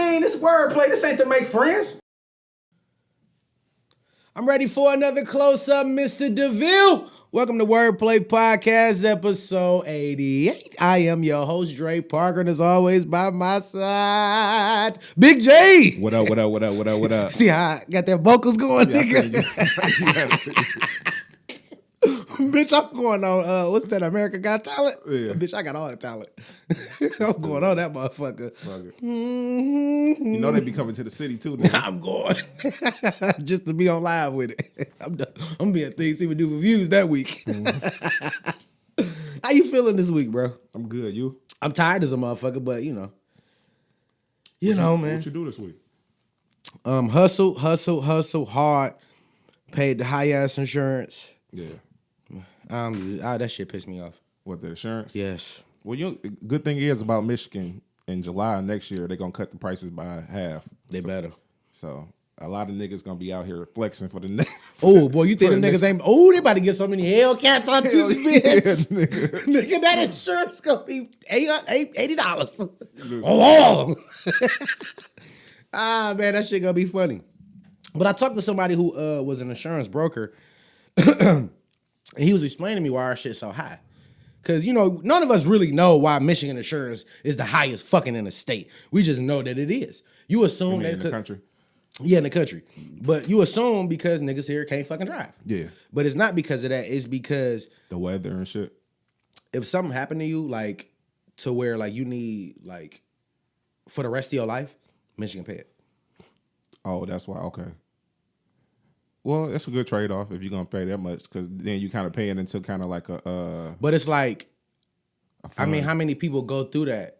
mean? This wordplay. This ain't to make friends. I'm ready for another close-up, Mr. DeVille. Welcome to Wordplay Podcast, episode 88. I am your host, Dre Parker, and as always, by my side, Big J. What up? See how I got that vocals going, nigga? Bitch, I'm going on, what's that, America Got Talent? Yeah. Bitch, I got all the talent. I'm going on that motherfucker. You know they be coming to the city too. Nigga. I'm going. Just to be on live with it. I'm being things people do reviews that week. How you feeling this week, bro? I'm good. You? I'm tired as a motherfucker, but you know. Man. What you do this week? Hustle hard. Paid the high ass insurance. Yeah. That shit pissed me off. What, the insurance? Yes. Well, good thing is about Michigan, in July next year, they're going to cut the prices by half. They better. So, a lot of niggas going to be out here flexing for the next. Oh, boy, you think them niggas ain't... Oh, they about to get so many Hellcats on this bitch. Yeah, nigga. Nigga, that insurance going to be $80. Oh, man, that shit going to be funny. But I talked to somebody who was an insurance broker, and he was explaining to me why our shit's so high. Because, none of us really know why Michigan insurance is the highest fucking in the state. We just know that it is. You assume that... in the country? Yeah, in the country. But you assume because niggas here can't fucking drive. Yeah. But it's not because of that. It's because... The weather and shit? If something happened to you, like, to where, like, you need, like, for the rest of your life, Michigan pay it. Oh, that's why. Okay. Well, that's a good trade-off if you're going to pay that much, because then you kind of pay it into kind of like a... But it's like, I mean, how many people go through that?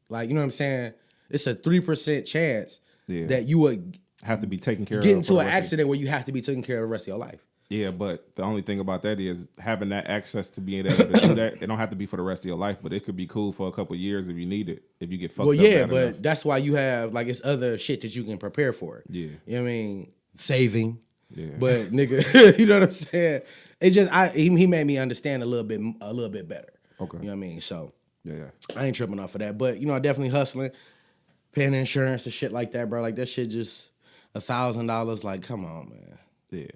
Like, you know what I'm saying? It's a 3% chance that you would... have to be taken care of. Get into an accident where you have to be taken care of the rest of your life. Yeah, but the only thing about that is having that access to being able to do that. It don't have to be for the rest of your life, but it could be cool for a couple of years if you need it, if you get fucked up. Well, yeah, but enough. that's why you have, like, it's other shit that you can prepare for. Yeah. You know what I mean? Saving. Yeah. But nigga, you know what I'm saying? It's just he made me understand a little bit better. Okay. You know what I mean? So yeah. I ain't tripping off of that. But I definitely hustling, paying insurance and shit like that, bro. Like that shit just $1,000. Like, come on, man. Yeah.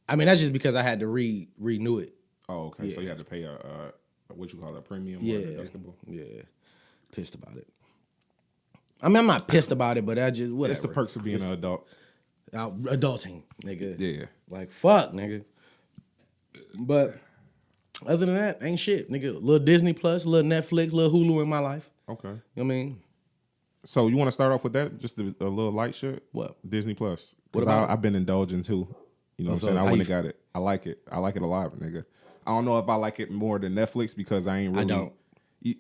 I mean, that's just because I had to renew it. Oh, okay. Yeah. So you had to pay a what you call a premium or deductible? Yeah. Pissed about it. I mean, I'm not pissed about it, but I just whatever. It's the perks of being an adult. Adulting, nigga. Yeah. Like, fuck, nigga. But other than that, ain't shit, nigga. Little Disney Plus, little Netflix, little Hulu in my life. Okay. You know what I mean? So you want to start off with that? Just a little light shit? What? Disney Plus. What Because about it? I've been indulging too. You know what I'm saying? I went and got it. I like it. I like it a lot, nigga. I don't know if I like it more than Netflix because I ain't really... I don't.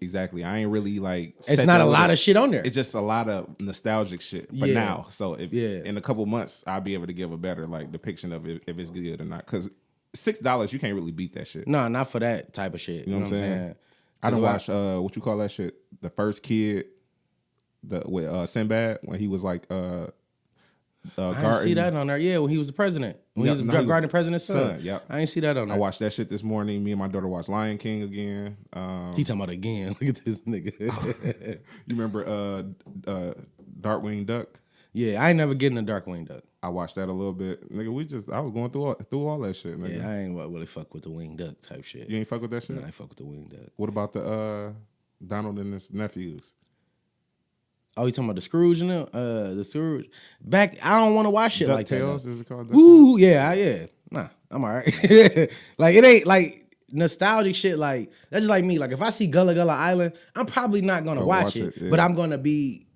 Exactly. I ain't really like... It's not a lot of shit on there. It's just a lot of nostalgic shit for now. So if in a couple months, I'll be able to give a better like depiction of it, if it's good or not. Because $6, you can't really beat that shit. No, not for that type of shit. You know what I'm saying? I done watched, what you call that shit? The First Kid with Sinbad when he was like... I didn't see that on there. Yeah, when he was the president. When he was the garden president's son. Yep. I ain't see that on there. I watched that shit this morning. Me and my daughter watched Lion King again. He talking about again. Look at this nigga. You remember Darkwing Duck? Yeah, I ain't never getting a Darkwing Duck. I watched that a little bit. Nigga, I was going through all that shit, nigga. Yeah, I ain't really fuck with the wing duck type shit. You ain't fuck with that shit? No, I ain't fuck with the wing duck. What about the Donald and his nephews? Oh, you talking about the Scrooge and the Scrooge? I don't want to watch shit like that. DuckTales, is it called DuckTales? Ooh, yeah. Nah, I'm all right. Like, it ain't like nostalgic shit. Like, that's just like me. Like, if I see Gullah Gullah Island, I'm probably not going to watch it. Yeah. But I'm going to be,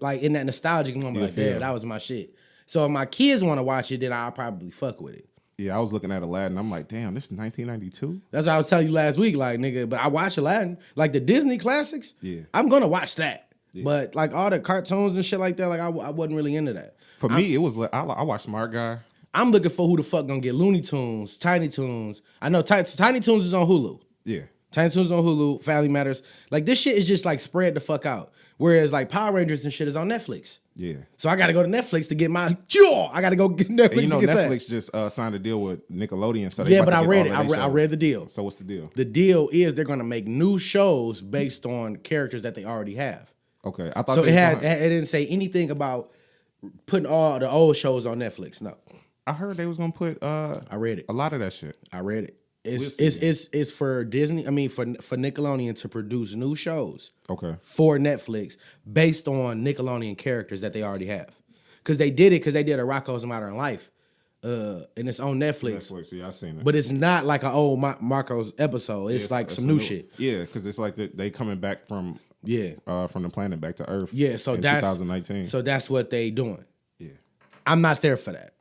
like, in that nostalgic moment. Like, damn, that was my shit. So if my kids want to watch it, then I'll probably fuck with it. Yeah, I was looking at Aladdin. I'm like, damn, this is 1992? That's what I was telling you last week. Like, nigga, but I watch Aladdin. Like, the Disney classics, yeah, I'm going to watch that. Yeah. But like all the cartoons and shit like that, like I wasn't really into that. For me, it was like I watched Smart Guy. I'm looking for who the fuck gonna get Looney Tunes, Tiny Toons. I know Tiny Toons is on Hulu. Yeah. Tiny Toons on Hulu, Family Matters. Like this shit is just like spread the fuck out. Whereas like Power Rangers and shit is on Netflix. Yeah. So I gotta go to Netflix to get my I gotta go get Netflix and you know to get Netflix that. just signed a deal with Nickelodeon. So they but I read it. I I read the deal. So what's the deal? The deal is they're gonna make new shows based on characters that they already have. Okay, I thought so it didn't say anything about putting all the old shows on Netflix. No, I heard they was gonna put. I read it. A lot of that shit. I read it. It's for Disney. I mean, for Nickelodeon to produce new shows. Okay. For Netflix based on Nickelodeon characters that they already have, because they did a Rocko's Modern Life, and it's on Netflix. Yeah, I seen it. But it's not like an old Marco's episode. It's like some new shit. Yeah, because it's like they coming back from the planet back to Earth. Yeah, so in that's 2019. So that's what they doing. Yeah, I'm not there for that.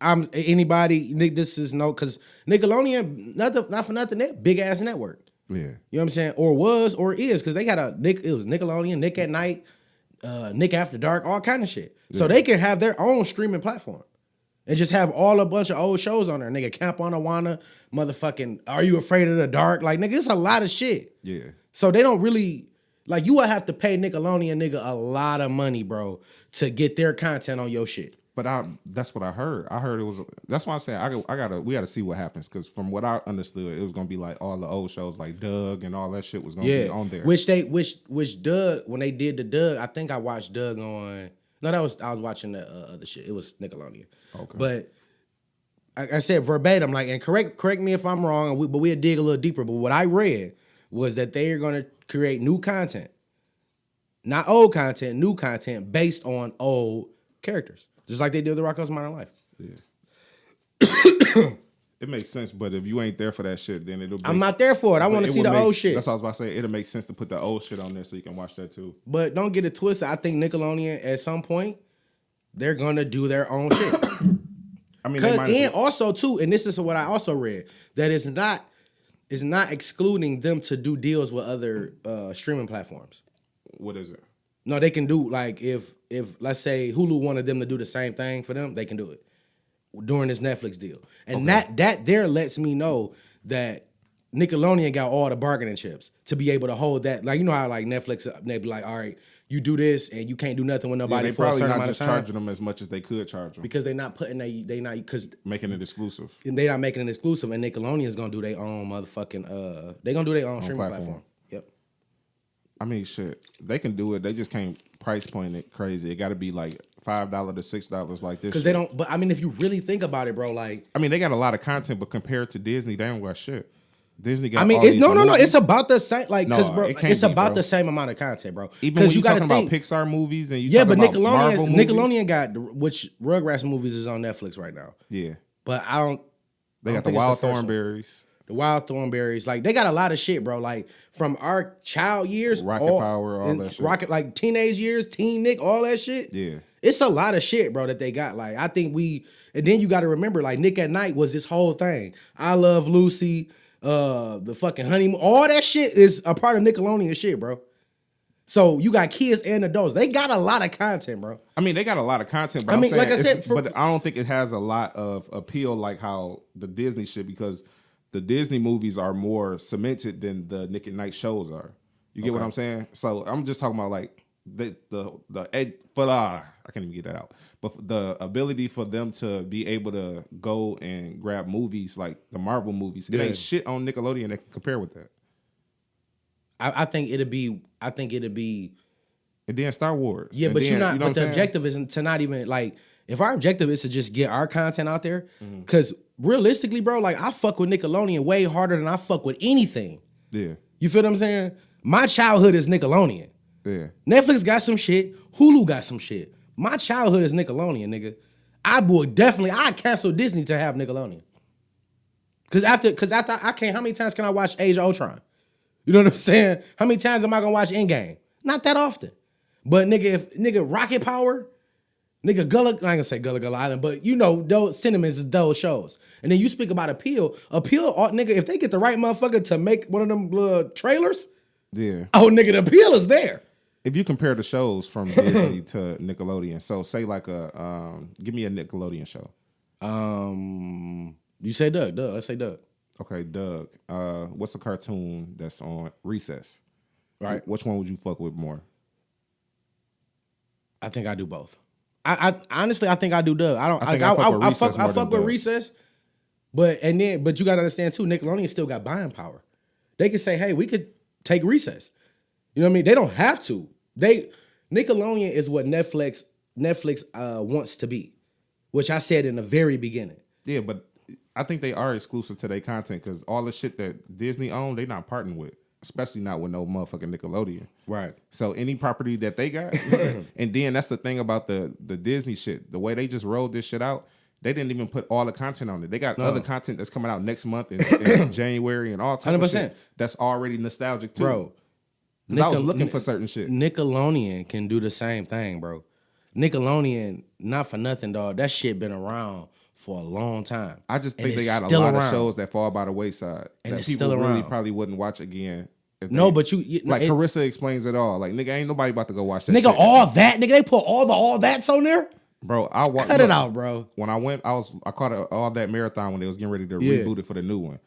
I'm anybody. This is no because Nickelodeon, not for nothing. That big ass network. Yeah, you know what I'm saying, or was or is because they got it was Nickelodeon, Nick at Night, Nick After Dark, all kind of shit. Yeah. So they can have their own streaming platform and just have a bunch of old shows on there. Nigga, Camp on Awana, motherfucking Are You Afraid of the Dark? Like nigga, it's a lot of shit. Yeah. So they don't really like you would have to pay Nickelodeon nigga a lot of money, bro, to get their content on your shit. But that's what I heard. I heard it was. That's why I said we gotta see what happens because from what I understood, it was gonna be like all the old shows like Doug and all that shit was gonna be on there. Which Doug when they did the Doug, I think I watched Doug on. No, I was watching the other shit. It was Nickelodeon. Okay. But I said verbatim, like, and correct me if I'm wrong, but we'll dig a little deeper. But what I read was that they are gonna create new content, not old content, new content based on old characters. Just like they did with the Rocko's Modern Life. Yeah. It makes sense, but if you ain't there for that shit, then I'm not there for it. I want to see the old shit. That's what I was about to say. It'll make sense to put the old shit on there so you can watch that too. But don't get it twisted. I think Nickelodeon, at some point, they're going to do their own shit. I mean, and also, too, and this is what I also read, that it's not excluding them to do deals with other streaming platforms. What is it? No, they can do, like, if let's say Hulu wanted them to do the same thing for them, they can do it during this Netflix deal. And that there lets me know that Nickelodeon got all the bargaining chips to be able to hold that. Like, you know how, like, Netflix, they be like, all right, you do this and you can't do nothing with nobody for a certain amount of time. They probably not just charging them as much as they could charge them. Because they're not putting, because making it exclusive. They're not making it exclusive, and Nickelodeon is going to do their own motherfucking, they're going to do their own streaming platform. Yep. I mean, shit, they can do it. They just can't price point it crazy. It got to be like $5 to $6 like this. Because they don't. But I mean, if you really think about it, bro, like I mean, they got a lot of content, but compared to Disney, they don't got shit. Disney got. I mean, no. It's about the same. Like, because bro, it's about bro. The same amount of content, bro. Even when you talking about Pixar movies and but Nickelodeon got which Rugrats movies is on Netflix right now. Yeah, but I don't. They got the Wild Thornberries. The Wild Thornberries, like they got a lot of shit, bro. Like from our child years, Rocket Power, all that shit. Like teenage years, Teen Nick, all that shit. Yeah, it's a lot of shit, bro, that they got. Like I think and then you got to remember, like Nick at Night was this whole thing. I Love Lucy, the fucking honeymoon, all that shit is a part of Nickelodeon shit, bro. So you got kids and adults. They got a lot of content, bro. I mean, they got a lot of content, but but I don't think it has a lot of appeal like how the Disney shit, because the Disney movies are more cemented than the Nick at Night shows are. You get what I'm saying? So I'm just talking about like I can't even get that out. But the ability for them to be able to go and grab movies like the Marvel movies, it ain't shit on Nickelodeon that can compare with that. I think it'd be. And then Star Wars. Yeah, but but the objective isn't to not even like. If our objective is to just get our content out there, because realistically, bro, like I fuck with Nickelodeon way harder than I fuck with anything. Yeah. You feel what I'm saying? My childhood is Nickelodeon. Yeah. Netflix got some shit. Hulu got some shit. My childhood is Nickelodeon, nigga. I'd cancel Disney to have Nickelodeon. Cause after I can't, how many times can I watch Age of Ultron? You know what I'm saying? How many times am I gonna watch Endgame? Not that often. But if Rocket Power, nigga I ain't gonna say Gullah Island, but you know those sentiments of those shows. And then you speak about appeal, nigga, if they get the right motherfucker to make one of them trailers, nigga, the appeal is there. If you compare the shows from Disney to Nickelodeon, so say like give me a Nickelodeon show. You say Doug. Let's say Doug. Okay, Doug. What's a cartoon that's on Recess? Right. Which one would you fuck with more? I think I do both. I honestly think I do Doug. I fuck with Recess, but you gotta understand too, Nickelodeon still got buying power. They could say, hey, we could take Recess. You know what I mean? They don't have to. Nickelodeon is what Netflix wants to be, which I said in the very beginning. Yeah, but I think they are exclusive to their content because all the shit that Disney own, they not partnering with, especially not with no motherfucking Nickelodeon. Right. So any property that they got, and then that's the thing about the Disney shit. The way they just rolled this shit out, they didn't even put all the content on it. They got other content that's coming out next month in January and all type 100%. Of shit that's already nostalgic too. Bro, I was looking for certain shit. Nickelodeon can do the same thing, bro. Nickelodeon, not for nothing, dog. That shit been around for a long time. I just think they got a lot of shows that fall by the wayside and that people really probably wouldn't watch again. But Carissa Explains It All. Like, nigga, ain't nobody about to go watch that. Nigga, shit. All that, nigga, they put all that's on there. Bro, cut it out, bro. When I went, I caught all that marathon when they was getting ready to reboot it for the new one.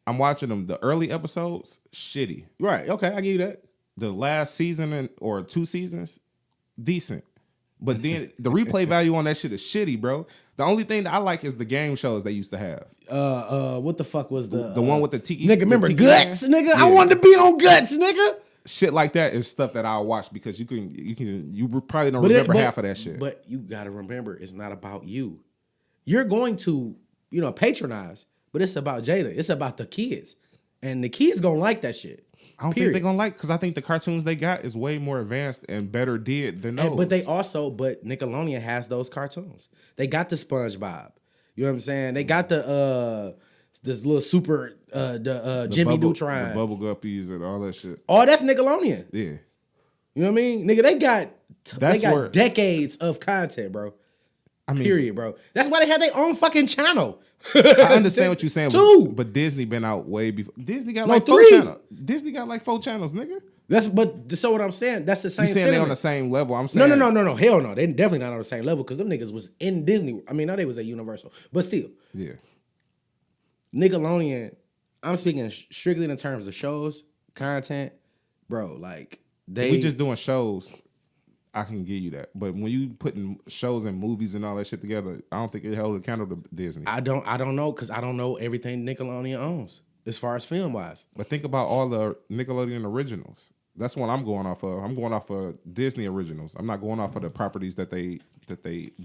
I'm watching them. The early episodes, shitty. Right. Okay, I give you that. The last season or 2 seasons, decent. But then the replay value on that shit is shitty, bro. The only thing that I like is the game shows they used to have. What the fuck was the one with the tiki? Nigga, remember tiki Guts, man? Nigga? Yeah. I wanted to be on Guts, nigga. Shit like that is stuff that I'll watch because you probably don't remember half of that shit. But you gotta remember, it's not about you. You're going to, patronize, but it's about Jada. It's about the kids. And the kids gonna like that shit. I don't think they're gonna like, because I think the cartoons they got is way more advanced and better did than those. But Nickelodeon has those cartoons. They got the SpongeBob. You know what I'm saying? They got the this little super Jimmy Neutron, the Bubble Guppies and all that shit. Oh, that's Nickelodeon. Yeah. You know what I mean? Nigga, they got decades of content, bro. Period, bro. That's why they had their own fucking channel. I understand what you're saying, but Disney been out way before. Disney got 4 channels. Disney got 4 channels, nigga. So what I'm saying, that's the same. You saying they on the same level? I'm saying no, hell no. They definitely not on the same level because them niggas was in Disney. I mean, no, they was at Universal, but still. Yeah. Nickelodeon, I'm speaking strictly in terms of shows, content, bro. Like we just doing shows. I can give you that, but when you putting shows and movies and all that shit together, I don't think it held a candle to Disney. I don't know because I don't know everything Nickelodeon owns as far as film wise. But think about all the Nickelodeon originals. That's what I'm going off of. I'm going off of Disney originals. I'm not going off of the properties that they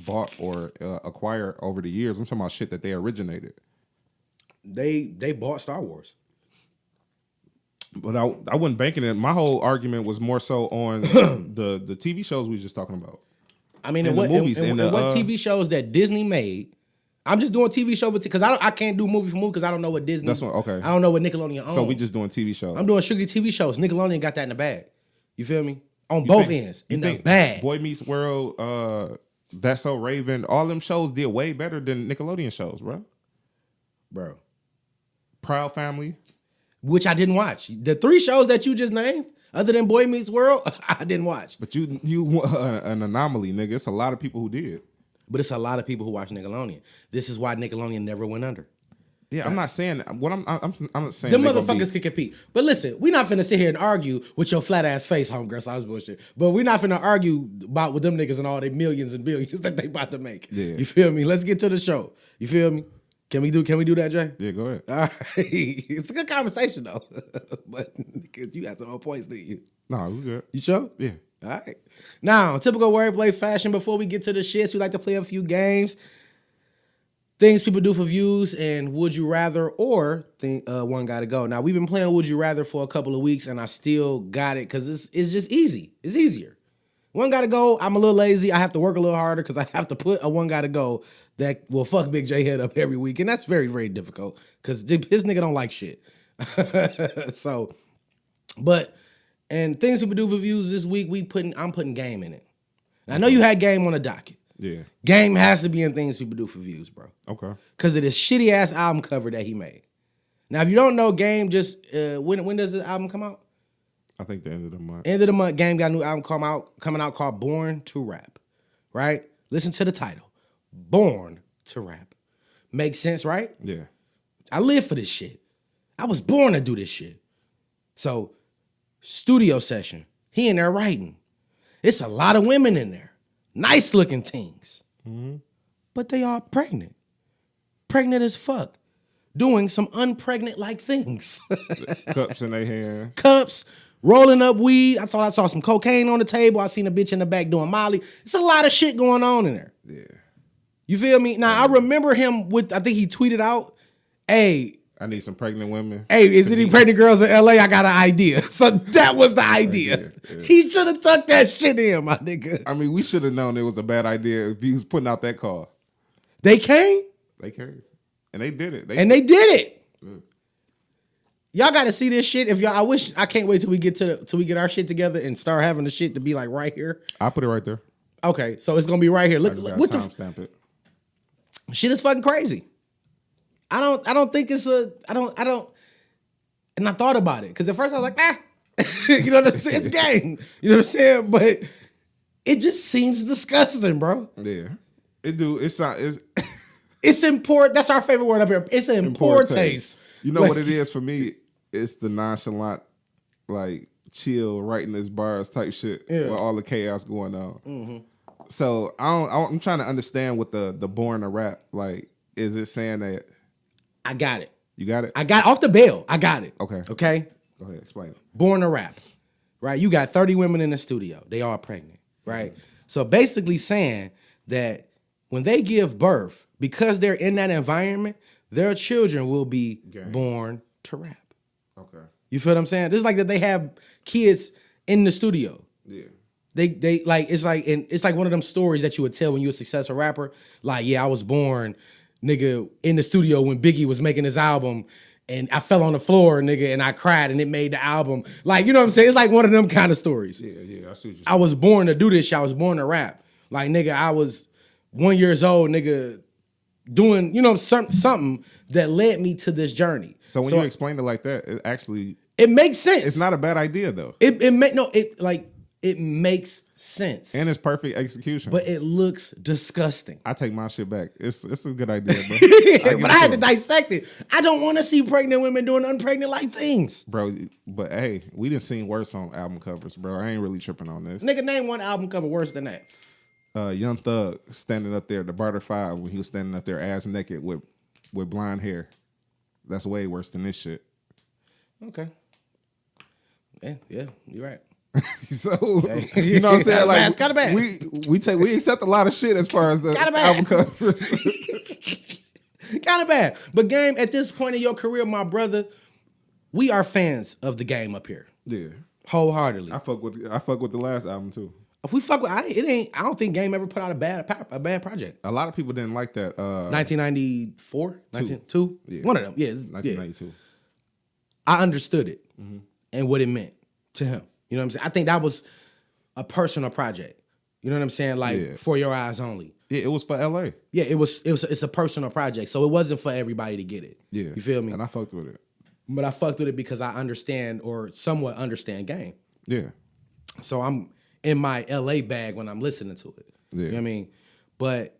bought or acquired over the years. I'm talking about shit that they originated. They bought Star Wars. But I wasn't banking it. My whole argument was more so on the TV shows we were just talking about. I mean, and what TV shows that Disney made. I'm just doing TV shows because I can't do movie for movie because I don't know what Disney. Okay. I don't know what Nickelodeon owns. So we just doing TV shows. I'm doing strictly TV shows. Nickelodeon got that in the bag. You feel me? On both ends in the bag. Boy Meets World, That's So Raven. All them shows did way better than Nickelodeon shows, bro. Proud Family. Which I didn't watch. The 3 shows that you just named, other than Boy Meets World, I didn't watch. But you an anomaly, nigga. It's a lot of people who did. But it's a lot of people who watch Nickelodeon. This is why Nickelodeon never went under. Yeah, I'm not saying what I'm not saying. The motherfuckers can compete. But listen, we're not finna sit here and argue with your flat ass face, homegirl. So I was bullshit. But we're not finna argue about with them niggas and all their millions and billions that they about to make. Yeah. You feel me? Let's get to the show. You feel me? Can we do that, Jay? Yeah, go ahead. All right. It's a good conversation though. But you got some more points, didn't you? No, we good. You sure? Yeah. All right. Now, typical wordplay fashion. Before we get to the shits, we like to play a few games. Things people do for views and would you rather or one gotta go. Now, we've been playing would you rather for a couple of weeks and I still got it because it's just easy. It's easier. One gotta go. I'm a little lazy. I have to work a little harder because I have to put a one gotta go that will fuck Big J head up every week. And that's very, very difficult because his nigga don't like shit. And things people do for views this week, I'm putting game in it. And I know you had game on the docket. Yeah. Game has to be in things people do for views, bro. Okay. Because of this shitty ass album cover that he made. Now, if you don't know, Game just when does the album come out? I think the end of the month. End of the month, Game got a new album coming out called Born to Rap. Right? Listen to the title. Born to Rap. Makes sense, right? Yeah. I live for this shit. I was born to do this shit. So, studio session. He in there writing. It's a lot of women in there. Nice looking teens. Mm-hmm. But they are pregnant. Pregnant as fuck. Doing some unpregnant like things. Cups in their hands. Cups, rolling up weed. I thought I saw some cocaine on the table. I seen a bitch in the back doing Molly. It's a lot of shit going on in there. Yeah. You feel me? Now, I remember him with, I think he tweeted out, hey, I need some pregnant women. Hey, is any pregnant girls in LA? I got an idea. So that was the idea. Yeah. He should have tucked that shit in, my nigga. I mean, we should have known it was a bad idea if he was putting out that call. They came? They came. And they did it. They did it. Y'all got to see this shit. If y'all, I can't wait till we get our shit together and start having the shit to be like right here. I'll put it right there. Okay, so it's gonna be right here. Look what the timestamp it. Shit is fucking crazy. I don't think it's I don't. And I thought about it because at first I was like, you know what I'm saying? It's gang. You know what I'm saying? But it just seems disgusting, bro. Yeah, it do. It's important. That's our favorite word up here. It's an important taste. You know what it is for me? It's the nonchalant, like chill, writing his bars type shit with all the chaos going on. Mm-hmm. So I'm trying to understand what the born to rap, like, is it saying that? I got it. You got it? I got off the bail. I got it. Okay. Okay? Go ahead, explain it. Born to rap, right? You got 30 women in the studio. They all pregnant, right? Mm-hmm. So basically saying that when they give birth, because they're in that environment, their children will be born to rap. Okay. You feel what I'm saying? This is like that they have kids in the studio. Yeah. They like it's like one of them stories that you would tell when you're a successful rapper. Like, yeah, I was born, nigga, in the studio when Biggie was making his album, and I fell on the floor, nigga, and I cried, and it made the album. Like, you know what I'm saying? It's like one of them kind of stories. Yeah, I see what you're saying. I was born to do this shit. I was born to rap. Like, nigga, I was 1 year old, nigga, doing, you know, something that led me to this journey. So when you explain it like that, it makes sense. It's not a bad idea though. It makes sense. And it's perfect execution. But it looks disgusting. I take my shit back. It's a good idea, bro. But I had to dissect it. I don't want to see pregnant women doing unpregnant-like things. Bro, but hey, we done seen worse on album covers, bro. I ain't really tripping on this. Nigga, name one album cover worse than that. Young Thug standing up there, the Barter 5, when he was standing up there ass naked with blonde hair. That's way worse than this shit. Okay. Yeah, you're right. So you know what I'm saying? Like, it's kind of bad. We accept a lot of shit as far as the album covers. Kind of bad. But Game, at this point in your career, my brother, we are fans of the Game up here. Yeah. Wholeheartedly. I fuck with the last album too. If we fuck with I don't think Game ever put out a bad project. A lot of people didn't like that. 1994? 1992? Yeah. One of them. Yeah. 1992. Yeah. I understood it and what it meant to him. You know what I'm saying? I think that was a personal project. You know what I'm saying? Like, for your eyes only. Yeah, it was for LA. Yeah, it's a personal project. So it wasn't for everybody to get it. Yeah. You feel me? And I fucked with it. But I fucked with it because I understand or somewhat understand Game. Yeah. So I'm in my LA bag when I'm listening to it. Yeah. You know what I mean? But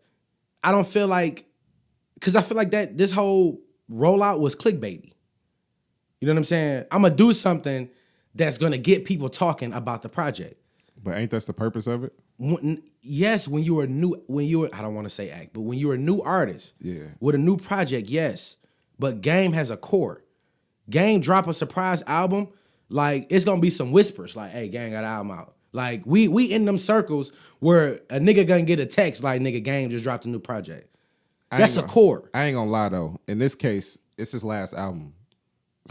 I don't feel like, because I feel like that this whole rollout was clickbaity. You know what I'm saying? I'm going to do something that's going to get people talking about the project. But ain't that the purpose of it? Yes, when you were I don't want to say act, but when you're a new artist with a new project, yes. But Game has a core. Game drop a surprise album, like, it's going to be some whispers, like, hey, Game got an album out. Like, we in them circles where a nigga gonna get a text like, nigga, Game just dropped a new project. That's a core. I ain't gonna lie, though. In this case, it's his last album.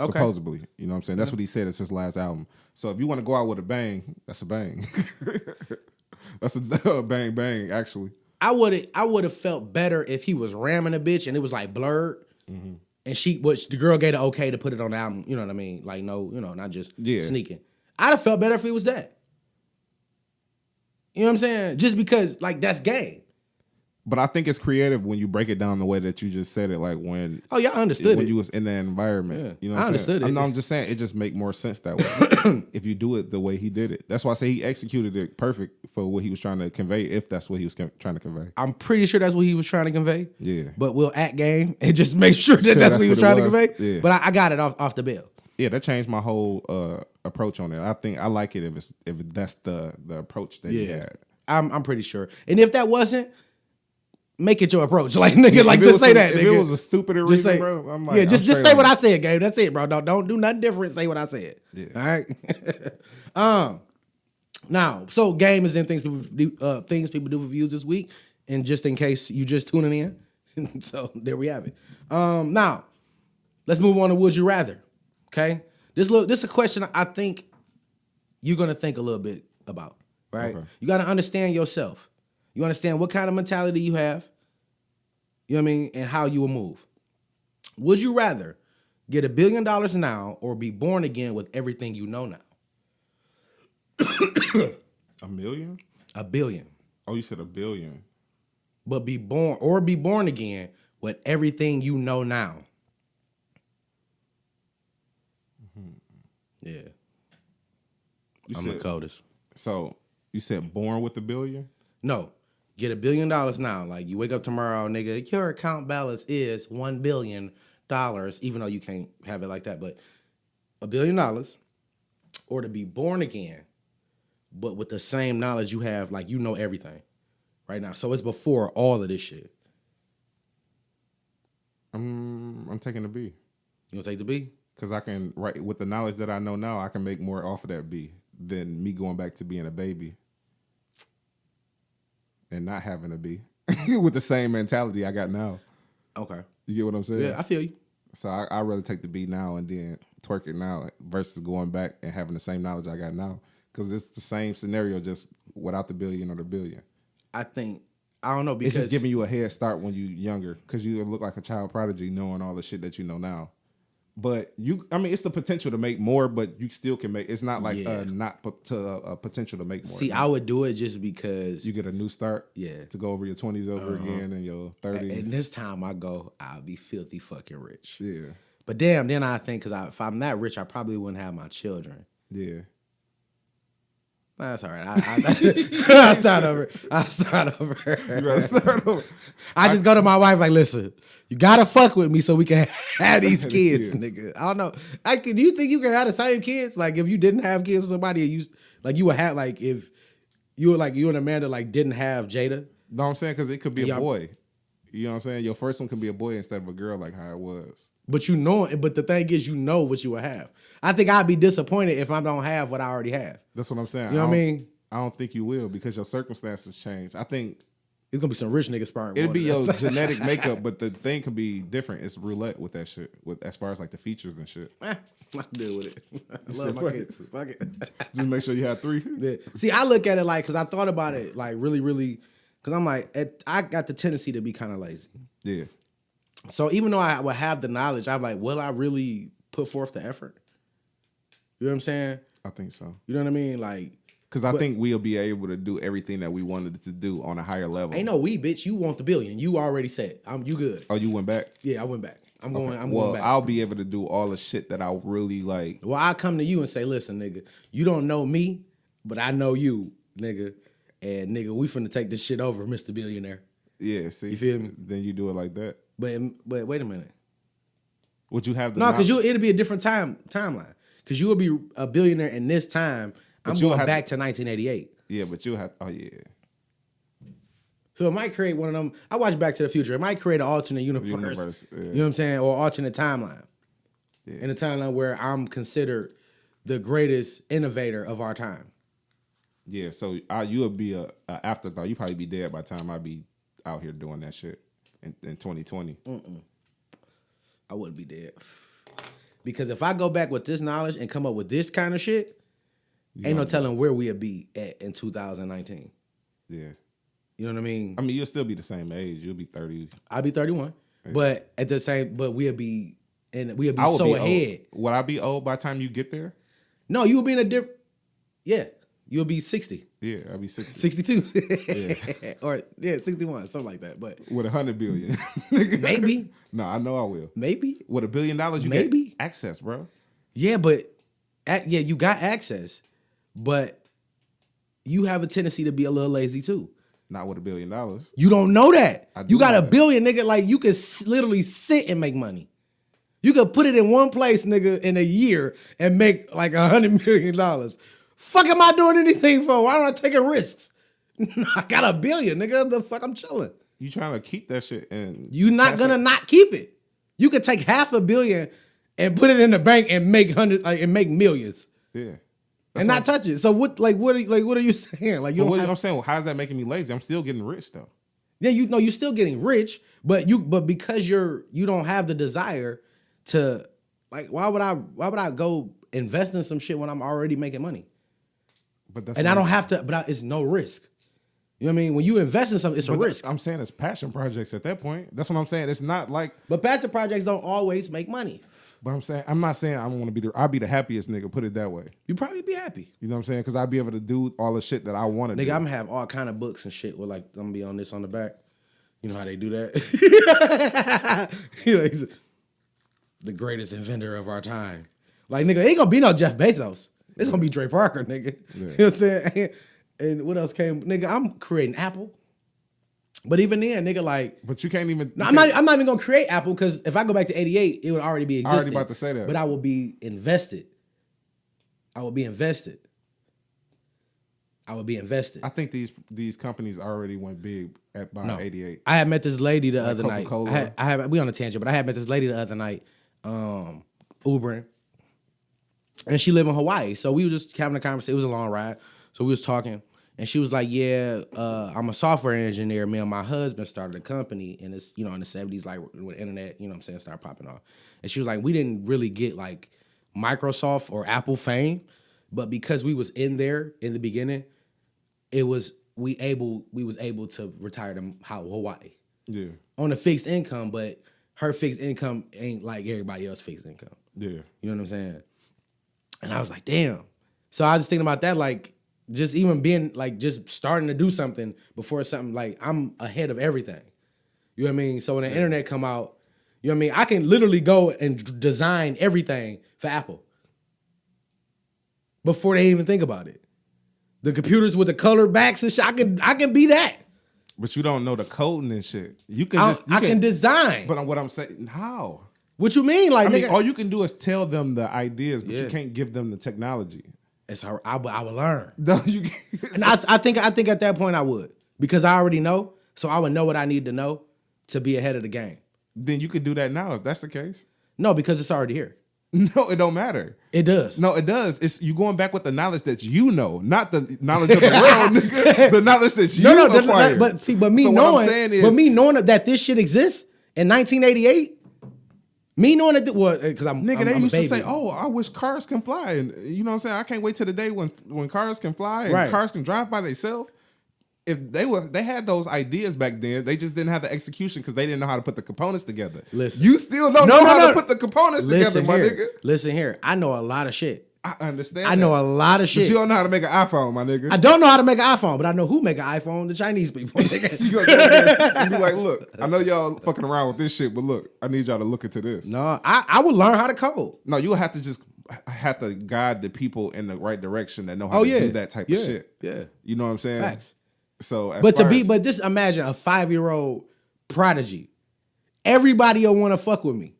Okay. Supposedly. You know what I'm saying? That's what he said. It's his last album. So if you want to go out with a bang, that's a bang. That's a bang, bang, actually. I would have felt better if he was ramming a bitch and it was like blurred. Mm-hmm. And the girl gave the okay to put it on the album. You know what I mean? Like, no, you know, not just sneaking. I'd have felt better if it was that. You know what I'm saying? Just because, like, that's Game. But I think it's creative when you break it down the way that you just said it. Like when I understood when you was in that environment. Yeah. You know what I understood saying? it. I'm just saying it just make more sense that way if you do it the way he did it. That's why I say he executed it perfect for what he was trying to convey, if that's what he was trying to convey. I'm pretty sure that's what he was trying to convey. Yeah. But we'll act Game and just make sure that's what he was trying to convey. Yeah. But I got it off the bill. Yeah, that changed my whole approach on it. I think I like it if that's the approach that he had. I'm pretty sure. And if that wasn't, make it your approach. Like, nigga, like, just say that, if nigga. it was a stupider reason, bro, I'm like, just say what I said, Gabe. That's it, bro. Don't do nothing different. Say what I said. Yeah. All right. Now, so game is in things people do for views this week, and just in case you just tuning in, so there we have it. Now, let's move on to Would You Rather. Okay, this is a question I think you're gonna think a little bit about. Right, okay. You got to understand yourself. You understand what kind of mentality you have. You know what I mean, and how you will move. Would you rather get $1 billion now or be born again with everything you know now? $1 million? $1 billion. Oh, you said $1 billion. But be born again with everything you know now. Mm-hmm. Yeah. I'm the coldest. So you said born with $1 billion? No. Get $1 billion now. Like, you wake up tomorrow, nigga, your account balance is $1 billion, even though you can't have it like that. But $1 billion, or to be born again, but with the same knowledge you have, like, you know everything right now. So it's before all of this shit. I'm taking the B. You gonna take the B? Because I can, right, with the knowledge that I know now, I can make more off of that B than me going back to being a baby and not having a B with the same mentality I got now. Okay. You get what I'm saying? Yeah, I feel you. So I'd rather take the B now and then twerk it now versus going back and having the same knowledge I got now. Because it's the same scenario, just without the billion or the billion. I don't know, because it's just giving you a head start when you're younger, because you look like a child prodigy knowing all the shit that you know now. But it's the potential to make more, but you still can make. It's not like a potential to make more. See, I would do it just because you get a new start. Yeah, to go over your 20s over again and your 30s. And this time I'll be filthy fucking rich. Yeah. But damn, then I think, because if I'm that rich, I probably wouldn't have my children. Yeah. That's all right. I'll start over. You gotta start over. I just go to my wife like, listen, you gotta fuck with me so we can have these kids, nigga. I don't know. Do you think you can have the same kids? Like, if you didn't have kids with somebody, you would have, like, if you and Amanda like didn't have Jada. No, I'm saying because it could be a boy. You know what I'm saying? Your first one could be a boy instead of a girl, like how it was. But the thing is, you know what you will have. I think I'd be disappointed if I don't have what I already have. That's what I'm saying. You know what I mean? I don't think you will, because your circumstances change. I think it's gonna be some rich niggas sparring. It'll be your genetic makeup, but the thing can be different. It's roulette with that shit, as far as like the features and shit. I can deal with it. I love my kids. Fuck it. Just make sure you have 3. Yeah. See, I look at it like, because I thought about it like really, really, because I'm like, I got the tendency to be kind of lazy. Yeah. So even though I would have the knowledge, I'm like, will I really put forth the effort? You know what I'm saying? I think so. You know what I mean? Like, because I think we'll be able to do everything that we wanted to do on a higher level. Ain't no we, bitch. You want the $1 billion. You already said. You good. Oh, you went back? Yeah, I went back. I'm going back. Well, I'll be able to do all the shit that I really like. Well, I'll come to you and say, listen, nigga, you don't know me, but I know you, nigga. And, nigga, we finna take this shit over, Mr. Billionaire. Yeah, see? You feel me? Then you do it like that. But wait a minute. Would you have the... No, because it'll be a different timeline. Because you will be a billionaire in this time. I'm going back to 1988. Yeah, but you'll have... Oh, yeah. So it might create one of them... I watch Back to the Future. It might create an alternate universe. Yeah. You know what I'm saying? Or alternate timeline. Yeah. In a timeline where I'm considered the greatest innovator of our time. Yeah, so you'll be a afterthought. You probably be dead by the time I be out here doing that shit in 2020. I wouldn't be dead. Because if I go back with this knowledge and come up with this kind of shit, ain't no telling where we'll be at in 2019. Yeah. You know what I mean? I mean, you'll still be the same age. You'll be 30. I'll be 31. Yeah. But we'll be so ahead. Would I be old by the time you get there? No, you will be in a different... Yeah. You'll be 60. Yeah, I'll be 60. 62. Yeah. Or, 61, something like that. But with $100 billion. Maybe. No, I know I will. Maybe. With $1 billion, you get access, bro. Yeah, but... you got access. But you have a tendency to be a little lazy, too. Not with $1 billion. You don't know that. You got $1 that. billion, nigga. Like, you could literally sit and make money. You could put it in one place, nigga, in a year and make like $100 million. Fuck am I doing anything for? Why am I taking risks? I got $1 billion, nigga. The fuck I'm chilling. You trying to keep that shit and you're not gonna not keep it. You could take $500 million and put it in the bank and make millions. Yeah. And not touch it. So what are you saying? Like I'm saying, well, how's that making me lazy? I'm still getting rich though. Yeah, you're still getting rich, but because you don't have the desire to, like, why would I go invest in some shit when I'm already making money? I don't have to, but it's no risk. You know what I mean? When you invest in something, it's a risk. I'm saying it's passion projects at that point. That's what I'm saying. It's not like. But passion projects don't always make money. But I'm not saying I want to be I'll be the happiest nigga. Put it that way. You probably be happy. You know what I'm saying? Because I'll be able to do all the shit that I want to do. Nigga, I'm gonna have all kind of books and shit with, like, I'm gonna be on this on the back. You know how they do that? The greatest inventor of our time. Like, nigga, ain't gonna be no Jeff Bezos. It's gonna be Dre Parker, nigga. Yeah. You know what I'm saying? And what else came? Nigga, I'm creating Apple. But even then, nigga, like... But you can't even... I'm not even going to create Apple, because if I go back to 88, it would already be existing. I already about to say that. But I will be invested. I will be invested. I think these companies already went big by 88. I had met this lady the other night. We on a tangent, but I had met this lady the other night, Ubering. And she lived in Hawaii. So we were just having a conversation. It was a long ride. So we was talking. And she was like, yeah, I'm a software engineer. Me and my husband started a company, and it's, in the 70s, like, when internet, you know what I'm saying, started popping off. And she was like, we didn't really get, like, Microsoft or Apple fame, but because we was in there in the beginning, we was able to retire to Hawaii. Yeah. On a fixed income, but her fixed income ain't like everybody else's fixed income. Yeah. You know what I'm saying? And I was like, damn. So I was just thinking about that, like, just even being, like, just starting to do something before something, like, I'm ahead of everything. You know what I mean? So when the internet come out, you know what I mean? I can literally go and design everything for Apple before they even think about it. The computers with the color backs and shit, I can be that. But you don't know the coding and shit. I can design. But what I'm saying, how? What you mean? Like, nigga, all you can do is tell them the ideas, but you can't give them the technology. I would learn. No, and I think at that point I would, because I already know, so I would know what I need to know to be ahead of the game. Then you could do that now if that's the case. No, because it's already here. No, it don't matter. It does. No, it does. It's you going back with the knowledge that you know, not the knowledge of the world, nigga. The knowledge that you acquired. But me knowing that this shit exists in 1988. Me knowing that, because they used to say, "Oh, I wish cars can fly," and you know what I'm saying. I can't wait till the day when cars can fly and cars can drive by themselves. If they had those ideas back then, they just didn't have the execution because they didn't know how to put the components together. Listen, you still don't know how to put the components together, my nigga. Listen here, I know a lot of shit. I understand. I know a lot of shit. But you don't know how to make an iPhone, my nigga. I don't know how to make an iPhone, but I know who make an iPhone. The Chinese people. You be like, look, I know y'all fucking around with this shit, but look, I need y'all to look into this. No, I would learn how to code. No, you have to guide the people in the right direction that know how to do that type of shit. Yeah, you know what I'm saying? Facts. So, but just imagine a 5-year-old prodigy. Everybody will want to fuck with me.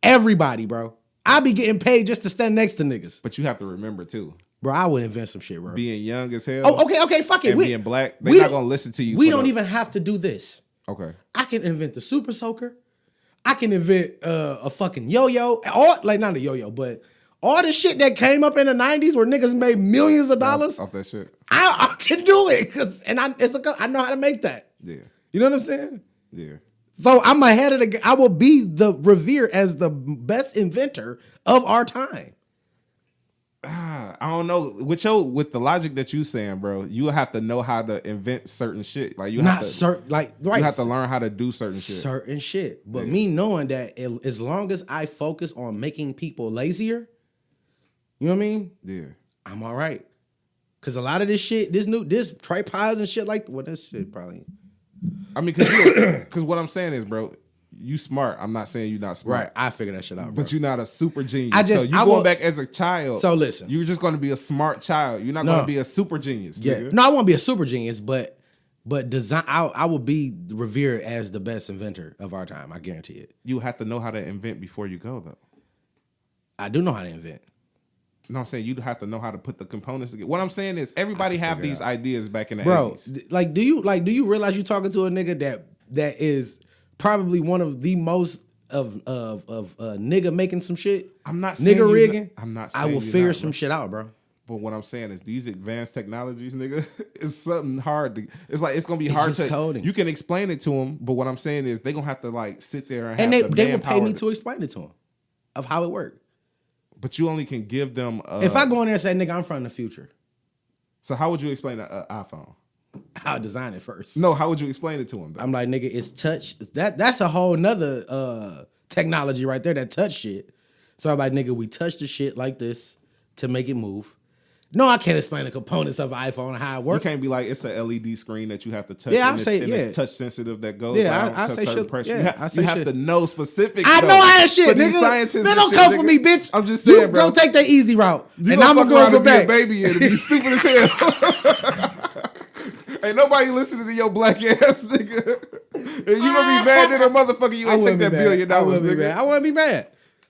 Everybody, bro. I be getting paid just to stand next to niggas. But you have to remember too, bro. I would invent some shit, bro. Being young as hell. Oh, okay, fuck it. And being black, they're not gonna listen to you. We don't even have to do this. Okay. I can invent the super soaker. I can invent a fucking yo-yo, or like not a yo-yo, but all the shit that came up in the 90s where niggas made millions of dollars off that shit. I can do it I know how to make that. Yeah. You know what I'm saying? Yeah. So I'm ahead of I will be revered as the best inventor of our time. I don't know. With the logic that you saying, bro, you have to know how to invent certain shit. Like you have to learn how to do certain shit. Certain shit. But me knowing that as long as I focus on making people lazier, you know what I mean? Yeah. I'm all right. Cause a lot of this shit, this tripods and shit this shit probably. I mean, cause what I'm saying is, bro, you smart. I'm not saying you're not smart. Right. I figured that shit out, bro. But you're not a super genius. So you going back as a child. So listen. You're just going to be a smart child. You're not going to be a super genius. Yeah. Nigga. No, I won't be a super genius, but design. I will be revered as the best inventor of our time. I guarantee it. You have to know how to invent before you go, though. I do know how to invent. No, I'm saying you have to know how to put the components together. What I'm saying is everybody have these ideas back in the 80s. Like, do you realize you're talking to a nigga that is probably one of the most of nigga making some shit? I'm not saying nigga rigging. I'm not saying I will figure some shit out, bro. But what I'm saying is these advanced technologies, nigga, it's something hard to. It's like it's gonna be hard to. Coding. You can explain it to them, but what I'm saying is they gonna have to like sit there and have they will pay me to explain it to them of how it works. But you only can give them. If I go in there and say, "Nigga, I'm from the future," so how would you explain an iPhone? I'll design it first. No, how would you explain it to them? Though? I'm like, nigga, it's touch. That's a whole nother technology right there. That touch shit. So I'm like, nigga, we touch the shit like this to make it move. No, I can't explain the components of an iPhone and how it works. You can't be like, it's a LED screen that you have to touch. Yeah, it's touch sensitive that goes down to certain pressure. Yeah, you have to know specifics. I know how that shit, nigga. Scientists they don't come for me, bitch. I'm just saying, bro. Go take that easy route, and I'm gonna go back. Be a baby and be stupid as hell. Ain't nobody listening to your black ass, nigga. And you gonna be mad at a motherfucker. You ain't take that $1 billion, nigga. I wouldn't be mad.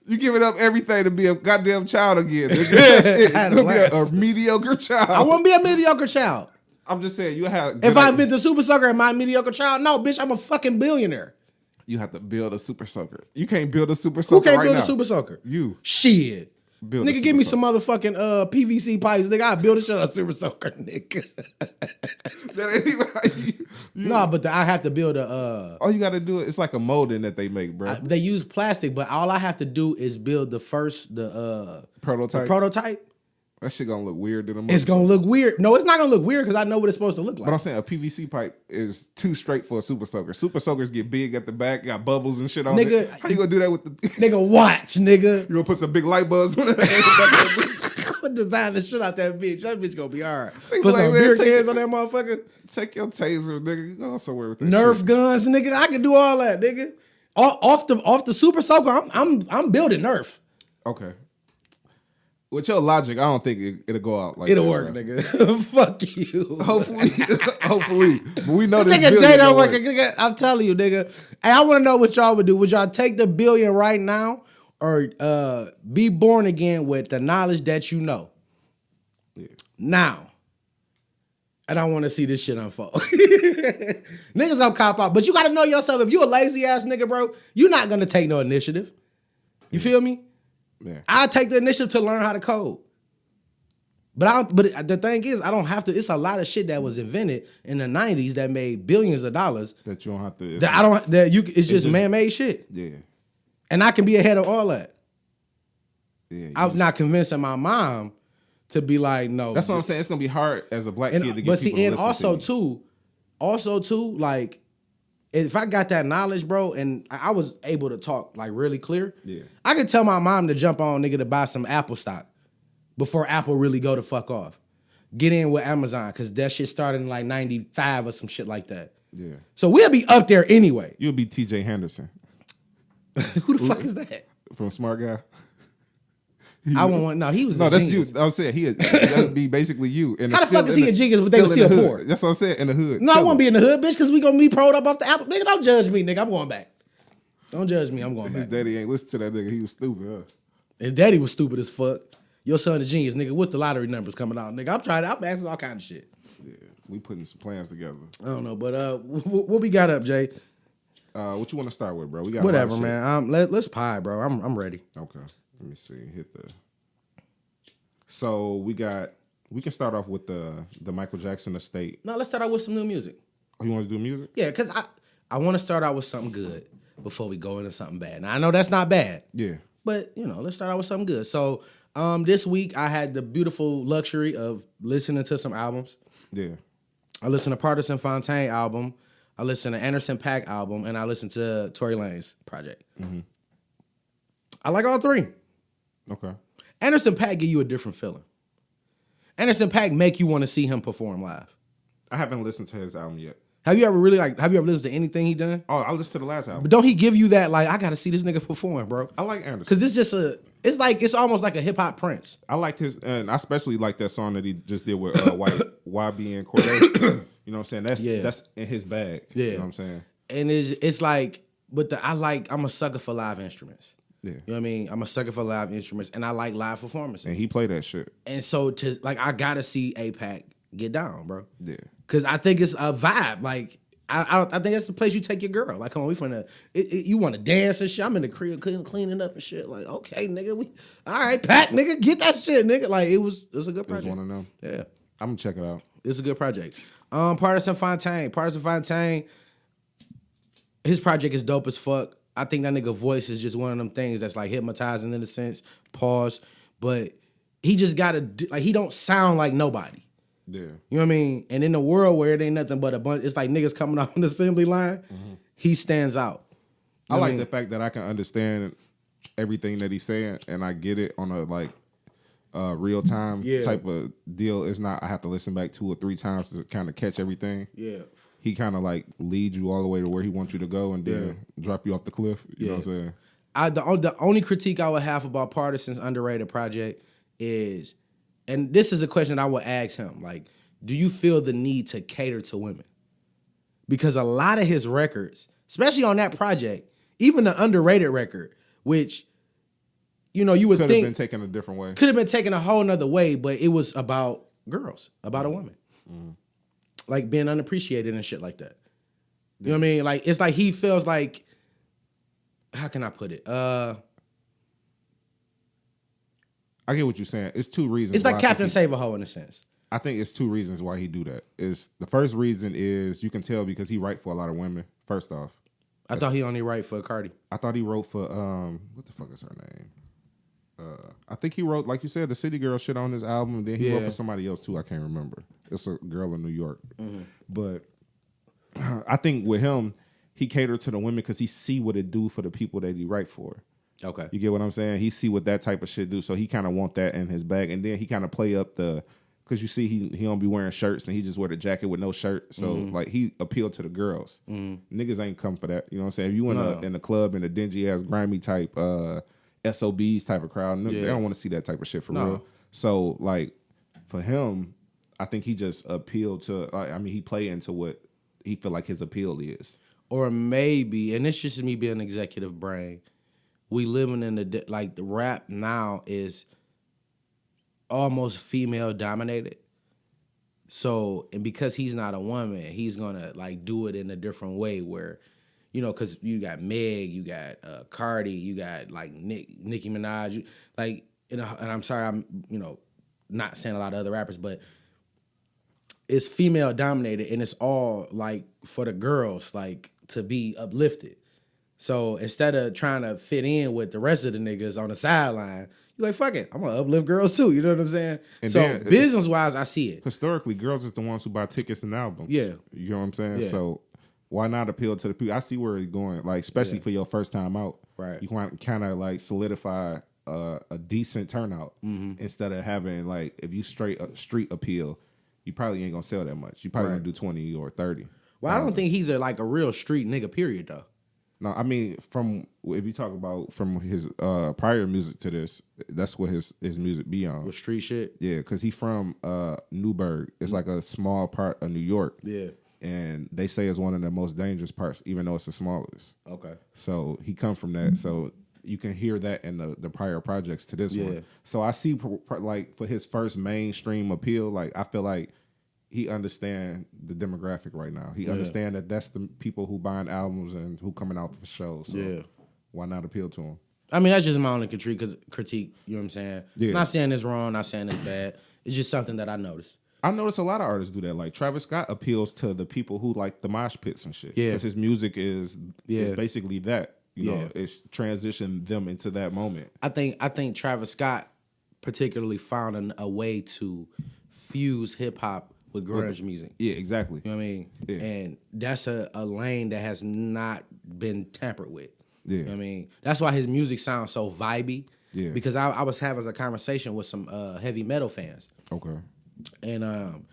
You giving up everything to be a goddamn child again. Nigga. You're gonna be a mediocre child. I wouldn't be a mediocre child. I'm just saying, you have. If I invent the super soaker, am I a mediocre child? No, bitch, I'm a fucking billionaire. You have to build a super soaker. You can't build a super soaker. Who can't build a super soaker? You. Shit. Build nigga, give me some motherfucking PVC pipes. Nigga, I build a shit on a super soaker, nigga. That ain't even how you no, but I have to build a. All you got to do, it's like a molding that they make, bro. They use plastic, but all I have to do is build the prototype. The prototype. That shit gonna look weird to them. It's gonna look weird. No, it's not gonna look weird because I know what it's supposed to look like. But I'm saying a PVC pipe is too straight for a super soaker. Super soakers get big at the back, got bubbles and shit on it. How you gonna do that with the nigga? Watch, nigga. You gonna put some big light bulbs on it? I'm gonna design the shit out that bitch. That bitch gonna be hard. Put some beer cans on that motherfucker. Take your taser, nigga. You go somewhere with that Nerf shit. guns, nigga. I can do all that, nigga. Off the super soaker, I'm building Nerf. Okay. With your logic, I don't think it'll go out like it'll that, work, bro. Nigga. Fuck you. Hopefully. But we know this nigga, billion don't work. Nigga, I'm telling you, nigga. Hey, I want to know what y'all would do. Would y'all take the $1 billion right now or be born again with the knowledge that you know? Yeah. Now. And I want to see this shit unfold. Niggas don't cop out. But you got to know yourself. If you a lazy ass nigga, bro, you're not going to take no initiative. You feel me? Yeah. I'll take the initiative to learn how to code. But the thing is, I don't have to. It's a lot of shit that was invented in the 90s that made billions of dollars. That you don't have to. It's just man-made shit. Yeah. And I can be ahead of all that. Yeah. I'm not convincing my mom to be like, no. That's what I'm saying. It's gonna be hard as a black kid to get people to listen to you. also too, like, if I got that knowledge, bro, and I was able to talk like really clear, yeah, I could tell my mom to jump on nigga to buy some Apple stock before Apple really go the fuck off. Get in with Amazon because that shit started in like 95 or some shit like that. Yeah. So we'll be up there anyway. You'll be TJ Henderson. Who the fuck is that? From Smart Guy. I won't want. No, he was. No, a that's genius. you. I was saying that'd be basically you. How the fuck is he a genius, but they were still poor? That's what I'm saying. In the hood. No, I won't be in the hood, bitch, because we gonna be proed up off the Apple. Nigga, don't judge me, nigga. I'm going back. Don't judge me. I'm going back. His daddy ain't listen to that nigga. He was stupid. Huh? His daddy was stupid as fuck. Your son a genius, nigga. With the lottery numbers coming out, nigga. I'm asking all kind of shit. Yeah, we putting some plans together. I don't know, but what we got up, Jay? What you want to start with, bro? We got whatever, man. Let's pie, bro. I'm ready. Okay, let me see. Hit the. So we can start off with the Michael Jackson estate. No, let's start out with some new music. Oh, you want to do music? Yeah, because I want to start out with something good before we go into something bad. Now I know that's not bad. Yeah. But let's start out with something good. So this week I had the beautiful luxury of listening to some albums. Yeah. I listened to Partisan Fontaine album. I listened to Anderson .Paak album, and I listened to Tory Lanez project. Mm-hmm. I like all three. Okay. Anderson .Paak give you a different feeling. Anderson .Paak make you want to see him perform live. I haven't listened to his album yet. Have you ever listened to anything he done? Oh, I listened to the last album. But don't he give you that, like, I got to see this nigga perform, bro? I like Anderson. Because it's almost like a hip-hop Prince. I liked his, and I especially like that song that he just did with YB and Corday. You know what I'm saying? That's in his bag. Yeah. You know what I'm saying? And it's like, I'm a sucker for live instruments. Yeah. You know what I mean? I'm a sucker for live instruments, and I like live performances. And he played that shit. And so I gotta see APAC get down, bro. Yeah. Cause I think it's a vibe. Like I think that's the place you take your girl. Like, come on, we finna you want to dance and shit. I'm in the crib cleaning up and shit. Like, okay, nigga, all right, Pac, nigga, get that shit, nigga. Like, it was a good project. It was one of them. Yeah, I'm gonna check it out. It's a good project. Partisan Fontaine. His project is dope as fuck. I think that nigga voice is just one of them things that's like hypnotizing in a sense. Pause, but he just gotta he don't sound like nobody. Yeah. You know what I mean? And in the world where it ain't nothing but a bunch, it's like niggas coming off an assembly line, he stands out. I like the fact that I can understand everything that he's saying and I get it on a like real time type of deal. It's not I have to listen back 2 or 3 times to kind of catch everything. Yeah. He kind of like leads you all the way to where he wants you to go and then drop you off the cliff. You know what I'm saying? The only critique I would have about Partisan's underrated project is, and this is a question I would ask him, like, do you feel the need to cater to women? Because a lot of his records, especially on that project, even the underrated record, which, you know, you would think could have been taken a different way. Could have been taken a whole nother way, but it was about girls, about a woman. Like being unappreciated and shit like that. You know what I mean? Like, it's like he feels like, how can I put it? I get what you're saying. It's 2 reasons. It's like Captain Save-A-Ho in a sense. I think it's 2 reasons why he do that. Is the first reason is you can tell because he write for a lot of women. First off, I thought he only write for Cardi. I thought he wrote for what the fuck is her name? I think he wrote, like you said, the City Girl shit on his album. Then he wrote for somebody else too. I can't remember. It's a girl in New York. But I think with him, he catered to the women because he see what it do for the people that he write for. Okay. You get what I'm saying? He see what that type of shit do. So he kind of want that in his bag. And then he kind of play up because you see he don't be wearing shirts and he just wear the jacket with no shirt. So like he appealed to the girls. Niggas ain't come for that. You know what I'm saying? If you in the club in a dingy ass grimy type SOBs type of crowd, they don't want to see that type of shit for real. So like for him, I think he just appealed to, he play into what he feel like his appeal is. Or maybe, and it's just me being an executive brain, we living in the rap now is almost female dominated. So, and because he's not a woman, he's gonna like do it in a different way where, you know, because you got Meg, you got Cardi, you got like Nicki Minaj, and I'm sorry, I'm not saying a lot of other rappers, but it's female dominated and it's all like for the girls, like to be uplifted. So instead of trying to fit in with the rest of the niggas on the sideline, you're like, fuck it, I'm gonna uplift girls too. You know what I'm saying? And so business wise, I see it. Historically, girls is the ones who buy tickets and albums. Yeah. You know what I'm saying? Yeah. So why not appeal to the people? I see where he's going, like, especially for your first time out. Right. You want to kind of like solidify a decent turnout instead of having like, if you straight street appeal, you probably ain't gonna sell that much. You probably gonna do 20 or 30. Well, I don't think he's a real street nigga, period, though. No, I mean, if you talk about from his prior music to this, that's what his music be on. With street shit? Yeah, because he from Newburgh. It's like a small part of New York. Yeah. And they say it's one of the most dangerous parts, even though it's the smallest. Okay. So he come from that. So you can hear that in the prior projects to this one. So I see, like, for his first mainstream appeal, like, I feel like he understand the demographic right now. He understand that that's the people who buying albums and who coming out for shows. So why not appeal to him? I mean, that's just my only critique. You know what I'm saying? Yeah. Not saying it's wrong. Not saying it's bad. It's just something that I noticed. I notice a lot of artists do that. Like Travis Scott appeals to the people who like the mosh pits and shit. Yeah, because his music is basically that. You know, it's transitioned them into that moment. I think Travis Scott particularly found a way to fuse hip hop with grunge music. Yeah, exactly. You know what I mean? Yeah. And that's a lane that has not been tampered with. Yeah. You know what I mean? That's why his music sounds so vibey. Yeah. Because I was having a conversation with some heavy metal fans. Okay. And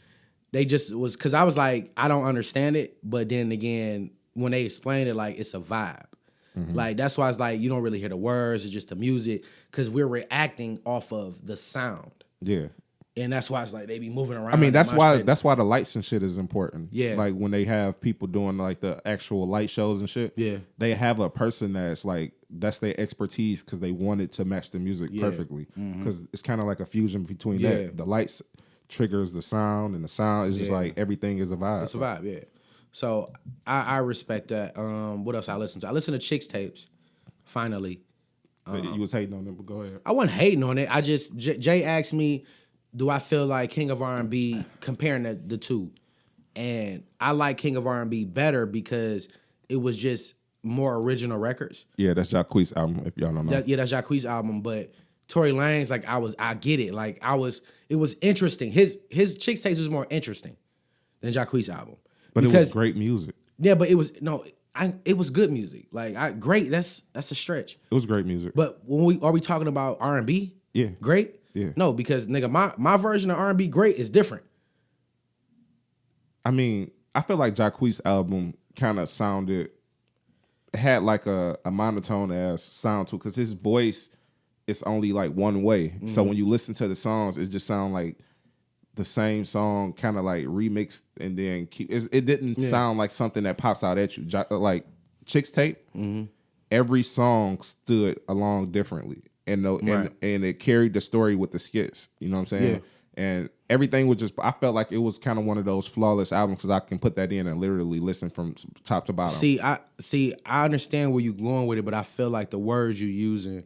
they just was, because I was like, I don't understand it. But then again, when they explained it, like, it's a vibe. Mm-hmm. Like, that's why it's like, you don't really hear the words, it's just the music. Because we're reacting off of the sound. Yeah. And that's why it's like they be moving around. I mean, that's why the lights and shit is important. Yeah. Like when they have people doing like the actual light shows and shit. Yeah. They have a person that's like, that's their expertise because they want it to match the music perfectly. Because it's kind of like a fusion between that. The lights triggers the sound, and the sound is just like everything is a vibe. It's a vibe, yeah. So I respect that. What else I listen to? I listen to Chicks tapes. Finally. You was hating on them, but go ahead. I wasn't hating on it. I just Jay asked me, do I feel like King of R&B, comparing the two? And I like King of R&B better because it was just more original records. Yeah, that's Jacquees' album, if y'all don't know. That's Jacquees' album. But Tory Lanez, like I get it. Like it was interesting. His Chicks tapes was more interesting than Jacquees' album. But it was great music. Yeah, but it was it was good music. Like great, that's a stretch. It was great music. But when are we talking about R&B? Yeah. Great? Yeah. No, because nigga, my version of R&B great is different. I mean, I feel like Jacquees' album kind of had like a monotone ass sound to it, because his voice is only like one way. So when you listen to the songs, it just sound like the same song kind of like remixed, and then it didn't sound like something that pops out at you. Like Chicks tape, every song stood along differently. And it carried the story with the skits. You know what I'm saying? Yeah. And everything was I felt like it was kind of one of those flawless albums because I can put that in and literally listen from top to bottom. I understand where you're going with it, but I feel like the words you're using,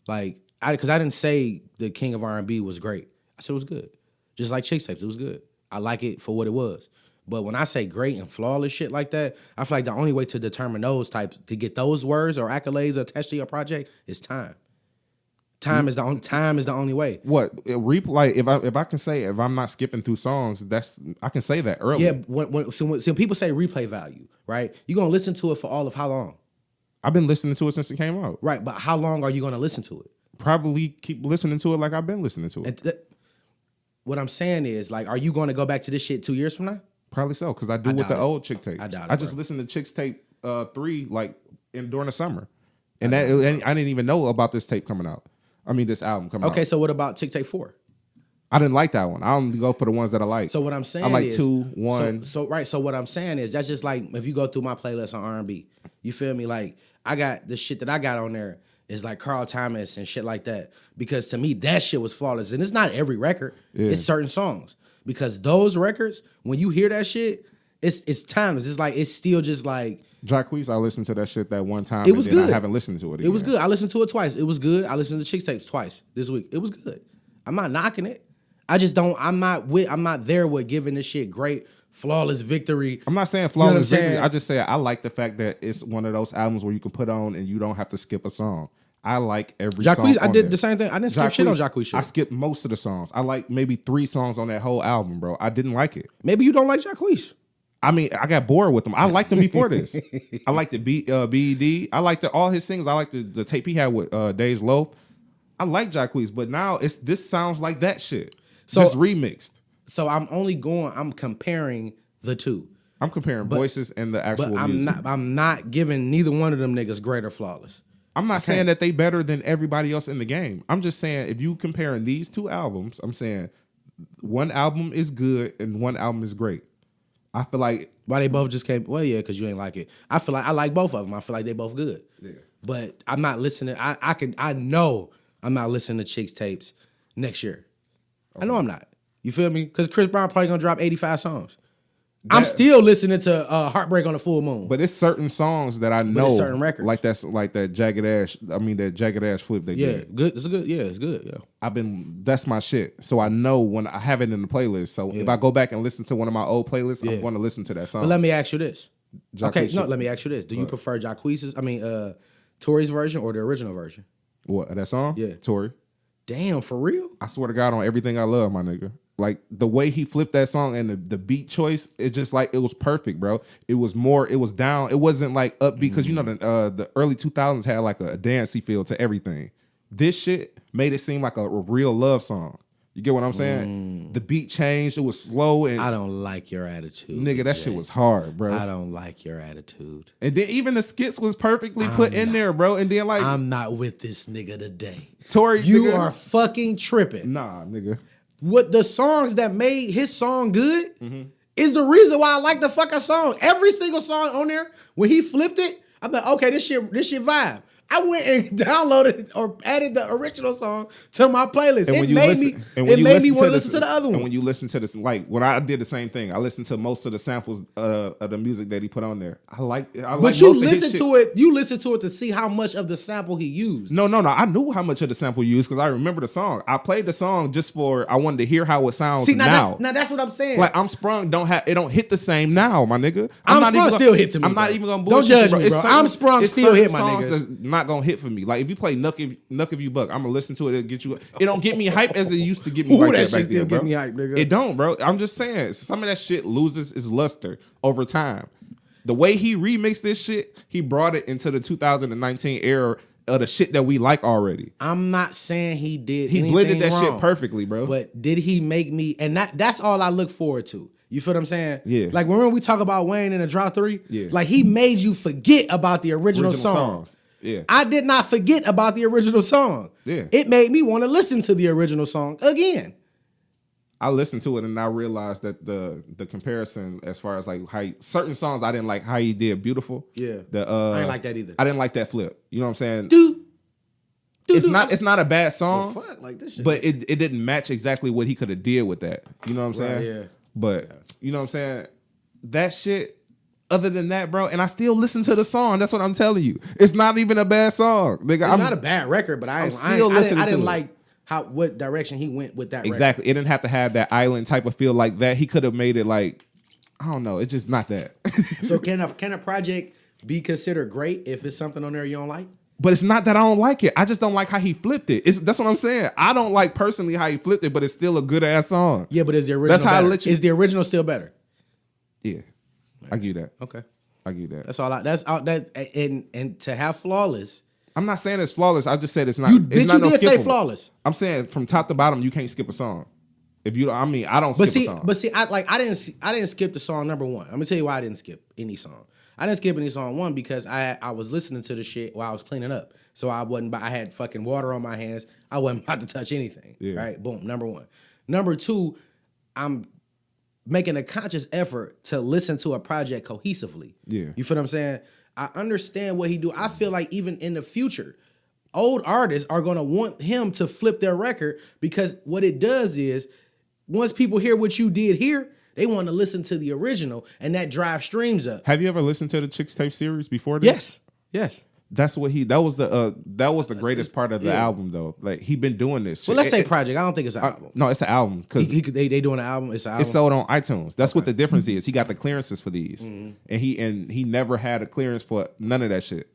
like, because I didn't say the King of R&B was great. I said it was good. Just like Chicks tapes, it was good. I like it for what it was. But when I say great and flawless shit like that, I feel like the only way to determine those types, to get those words or accolades attached to your project is time. Time is the only way. What replay? If I can say, if I'm not skipping through songs, I can say that early. Yeah, when people say replay value, right? You're gonna listen to it for all of how long? I've been listening to it since it came out. Right, but how long are you gonna listen to it? Probably keep listening to it like I've been listening to it. What I'm saying is, like, are you gonna go back to this shit 2 years from now? Probably so, because I do with the old Chick tape. I doubt it. I just listened to Chicks tape 3 like during the summer, and I didn't even know about this tape coming out. I mean, this album coming out. Okay, so what about Tick Tape 4? I didn't like that one. I only go for the ones that I like. So what I'm saying I like is, 2, 1. So what I'm saying is, that's just like if you go through my playlist on R&B, you feel me? Like, I got the shit that I got on there is like Carl Thomas and shit like that. Because to me, that shit was flawless. And it's not every record. Yeah. It's certain songs. Because those records, when you hear that shit, it's timeless. It's like, it's still just like, Jacquees, I listened to that shit that one time. It was good. I haven't listened to it again. It was good. I listened to it twice. It was good. I listened to Chicks tapes twice this week. It was good. I'm not knocking it. I just don't. I'm not there with giving this shit great, flawless victory. I'm not saying flawless victory. I just say I like the fact that it's one of those albums where you can put on and you don't have to skip a song. I like every song. I did the same thing. I didn't skip shit on Jacquees shit. I skipped most of the songs. I like maybe 3 songs on that whole album, bro. I didn't like it. Maybe you don't like Jacquees. I mean, I got bored with them. I liked them before this. I liked the BED. I liked all his singles. I liked the tape he had with Dej Loaf. I like Jacquees, but now this sounds like that shit. So, just remixed. So I'm comparing the two. I'm comparing voices and the actual music. I'm not giving neither one of them niggas great or flawless. I'm not saying that they better than everybody else in the game. I'm just saying if you comparing these 2 albums, I'm saying one album is good and one album is great. I feel like why they both just came. Well, yeah, because you ain't like it. I feel like I like both of them. I feel like they both good. Yeah. But I'm not listening. I know I'm not listening to Chicks tapes next year. Okay. I know I'm not. You feel me? Because Chris Brown probably gonna drop 85 songs. I'm still listening to Heartbreak on the Full Moon. But it's certain songs that I know, certain records, like that Jagged Ash. I mean that Jagged Ash flip they did. Good. It's good. Yeah, it's good. Yeah. That's my shit. So I know when I have it in the playlist. So if I go back and listen to one of my old playlists, I'm going to listen to that song. But let me ask you this. Let me ask you this. Do you prefer Tory's version or the original version? What, that song? Yeah, Tory. Damn, for real? I swear to God, on everything I love, my nigga. Like the way he flipped that song and the beat choice, it's just like it was perfect, bro. It was down. It wasn't like upbeat because you know the early 2000s had like a dancey feel to everything. This shit made it seem like a real love song. You get what I'm saying? The beat changed. It was slow and I don't like your attitude, nigga. That shit was hard, bro. I don't like your attitude. And then even the skits was perfectly put in there, bro. And then like I'm not with this nigga today. Tory, you are fucking tripping. Nah, nigga. what the songs that made his song good is the reason why I like the fucking song. Every single song on there, when he flipped it, I'm like, okay, this shit vibe. I went and downloaded or added the original song to my playlist. It made me want to listen to the other one. And when you listen to this, like when I did the same thing, I listened to most of the samples of the music that he put on there. But you listen to it. You listen to it to see how much of the sample he used. No. I knew how much of the sample he used because I remember the song. I played the song just for I wanted to hear how it sounds now. That's what I'm saying. Like I'm Sprung it don't hit the same now, my nigga. I'm Sprung still hit to me. I'm not even gonna bullshit. Don't judge me, bro. I'm Sprung still hit, my nigga. Not gonna hit for me. Like if you play Nuck If You Buck, I'm gonna listen to it. It'll get you. It don't get me hype as it used to get me. Right that shit still get me hype, nigga. It don't, bro. I'm just saying some of that shit loses its luster over time. The way he remixed this shit, he brought it into the 2019 era of the shit that we like already. I'm not saying he did. He blended that shit perfectly, bro. But did he make me? And that's all I look forward to. You feel what I'm saying? Yeah. Like when we talk about Wayne in the Drop 3, yeah. Like he made you forget about the original songs. Yeah. I did not forget about the original song. Yeah. It made me want to listen to the original song again. I listened to it and I realized that the comparison as far as like how certain songs I didn't like how he did Beautiful. Yeah. I didn't like that either. I didn't like that flip. You know what I'm saying? It's not a bad song. Well, fuck, like this shit. But it didn't match exactly what he could have did with that. You know what I'm saying? Yeah. But you know what I'm saying? That shit. Other than that, bro, and I still listen to the song. That's what I'm telling you. It's not even a bad song, nigga. It's not a bad record, but I didn't like what direction he went with that. Exactly. Record. It didn't have to have that island type of feel like that. He could have made it like, I don't know. It's just not that. So can a project be considered great if it's something on there you don't like? But it's not that I don't like it. I just don't like how he flipped it. That's what I'm saying. I don't like personally how he flipped it, but it's still a good ass song. Yeah, but is the original? That's how better? Is the original still better? Yeah. I give you that. Okay. I give you that. That's all. That's all. That and to have flawless. I'm not saying it's flawless. I just said it's not. You did say flawless. I'm saying from top to bottom, you can't skip a song. If you, I mean, I don't skip a song. But see, I didn't skip the song number one. I'm gonna tell you why I didn't skip any song. I didn't skip any song one because I was listening to the shit while I was cleaning up. So I had fucking water on my hands. I wasn't about to touch anything. Yeah. Right. Boom. Number one. Number two, I'm making a conscious effort to listen to a project cohesively. Yeah. You feel what I'm saying? I understand what he do. I feel like even in the future, old artists are going to want him to flip their record because what it does is once people hear what you did here, they want to listen to the original and that drives streams up. Have you ever listened to the Chicks Tape series before this? Yes. That's what that was the greatest part of the album though. Like he been doing this shit. Well, let's say project. I don't think it's an album. No, it's an album because they doing an album. It's an album. It's sold on iTunes. That's what the difference is. He got the clearances for these, and he never had a clearance for none of that shit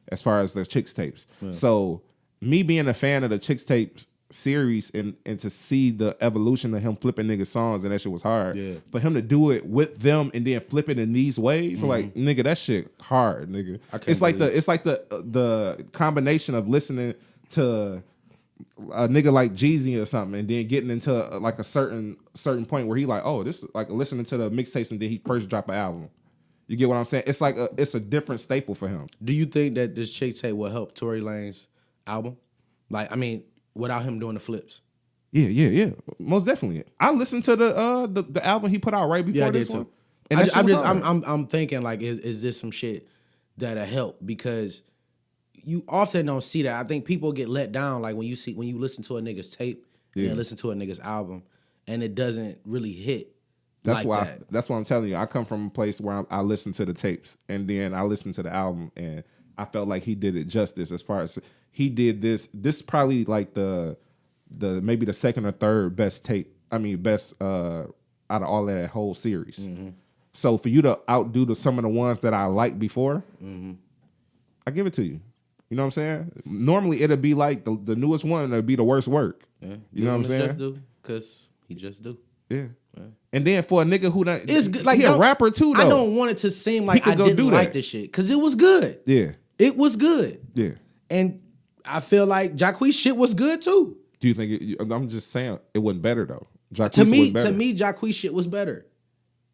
as far as the Chicks Tapes. Yeah. So me being a fan of the Chicks Tapes series and to see the evolution of him flipping niggas songs and that shit was hard. Yeah. For him to do it with them and then flip it in these ways, like nigga, that shit hard, nigga. It's like the combination of listening to a nigga like Jeezy or something and then getting into like a certain point where he like, oh, this is like listening to the mixtapes and then he first drop an album. You get what I'm saying? It's like it's a different staple for him. Do you think that this Chicks Tape will help Tory Lanez album? Like, I mean, without him doing the flips. Yeah. Most definitely. I listened to the album he put out right before this one. And I'm thinking like, is this some shit that'll help? Because you often don't see that. I think people get let down like when you listen to a nigga's tape and listen to a nigga's album and it doesn't really hit. That's why I'm telling you. I come from a place where I listen to the tapes and then I listen to the album and I felt like he did it justice as far as he did this. This is probably like the maybe the second or third best tape. I mean, best out of all of that whole series. Mm-hmm. So for you to outdo some of the ones that I liked before, I give it to you. You know what I'm saying? Normally it'll be like the newest one. It'll be the worst work. Yeah. You know what I'm saying? Because he just do. Yeah. And then for a nigga who not, it's good, like he a rapper too. Though. I don't want it to seem like I didn't like this shit because it was good. Yeah. It was good. Yeah. And I feel like Jacquees shit was good too. Do you think I'm just saying it wasn't better though? To me, Jacquees shit was better.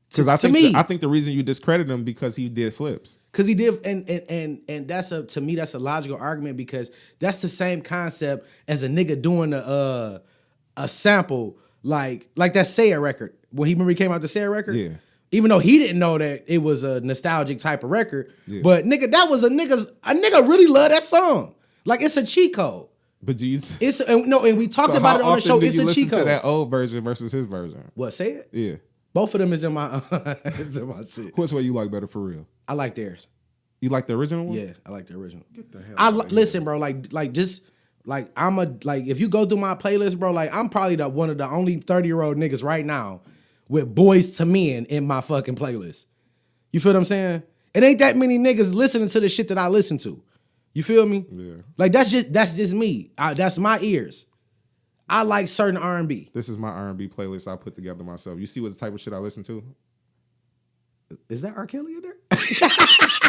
Because I think the reason you discredit him because he did flips. Because he did, and that's to me that's a logical argument because that's the same concept as a nigga doing a sample like that Say It record. When he came out the Say It record. Yeah. Even though he didn't know that it was a nostalgic type of record, but nigga, that was a nigga really love that song. Like it's a cheat code. But do you? It's no, and we talked about it on the show. It's a cheat code. To that old version versus his version. What, Say It? Yeah. Both of them is in my is in my shit. Which way you like better for real? I like theirs. You like the original one? Yeah, I like the original. Get the hell. Listen, bro. Like just like if you go through my playlist, bro. Like I'm probably one of the only 30-year-old niggas right now with Boys to Men in my fucking playlist. You feel what I'm saying? It ain't that many niggas listening to the shit that I listen to. You feel me? Yeah. Like that's just me. That's my ears. I like certain R&B. This is my R&B playlist I put together myself. You see what the type of shit I listen to? Is that R. Kelly in there?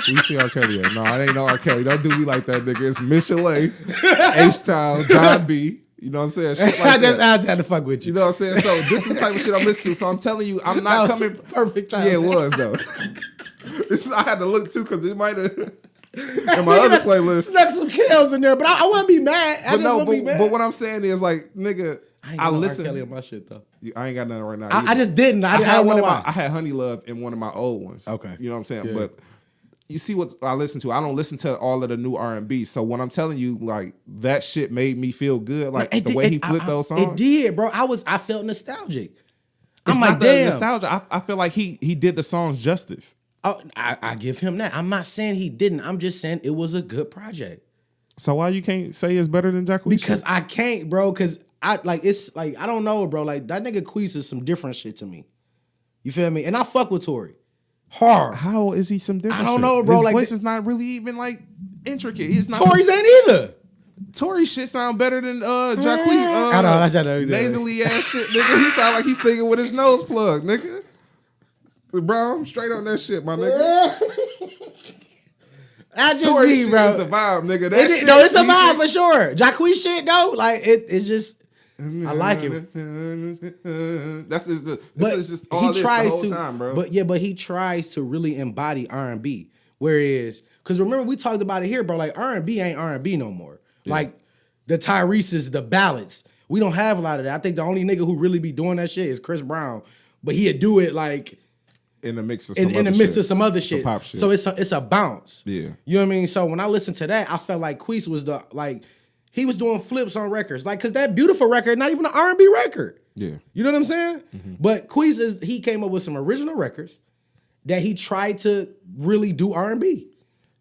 You see R. Kelly at? No, it ain't no R. Kelly. Don't do me like that, nigga. It's Michelet, H-Town, John B. You know what I'm saying? Shit like that. I just had to fuck with you. You know what I'm saying? So this is the type of shit I'm listening to. So I'm telling you, I'm not that was coming. Perfect time. Yeah, it was though. I had to look too because it might have in my other playlist snuck some kills in there, but I wouldn't be mad. But what I'm saying is like, nigga, I listen. R. Kelly on my shit though. I ain't got nothing right now. I just didn't. I had Honey Love in one of my old ones. Okay, you know what I'm saying, yeah. but. You see what I listen to. I don't listen to all of the new R&B. So when I'm telling you, like that shit made me feel good. Like the way he flipped those songs. It did, bro. I felt nostalgic. I'm like, damn. Nostalgia. I feel like he did the songs justice. Oh, I give him that. I'm not saying he didn't. I'm just saying it was a good project. So why you can't say it's better than Jacquees? Because I can't, bro. Because I don't know, bro. Like that nigga Queese is some different shit to me. You feel me? And I fuck with Tory. Hard. How is he some different? I don't know, bro. His like voice is not really even like intricate. He's not. Tory's ain't either. Tory's shit sound better than Jacquees. I know that's nasally ass shit, nigga. He sound like he's singing with his nose plugged, nigga. Bro, I'm straight on that shit, my nigga. I just Tory be, shit bro. It's a vibe, nigga. It's a vibe for sure. Jacquees shit though, like it's just. I like it. This is just all this the whole time, bro. But he tries to really embody R&B. Whereas, because remember we talked about it here, bro. Like R&B ain't R&B no more. Yeah. Like the Tyrese's, the ballads. We don't have a lot of that. I think the only nigga who really be doing that shit is Chris Brown. But he'd do it like in the mix of some other shit. Pop shit. So it's a bounce. Yeah. You know what I mean? So when I listened to that, I felt like Queese was he was doing flips on records. Like, cause that Beautiful record, not even an R&B record. Yeah. You know what I'm saying? Mm-hmm. But Queese he came up with some original records that he tried to really do R&B.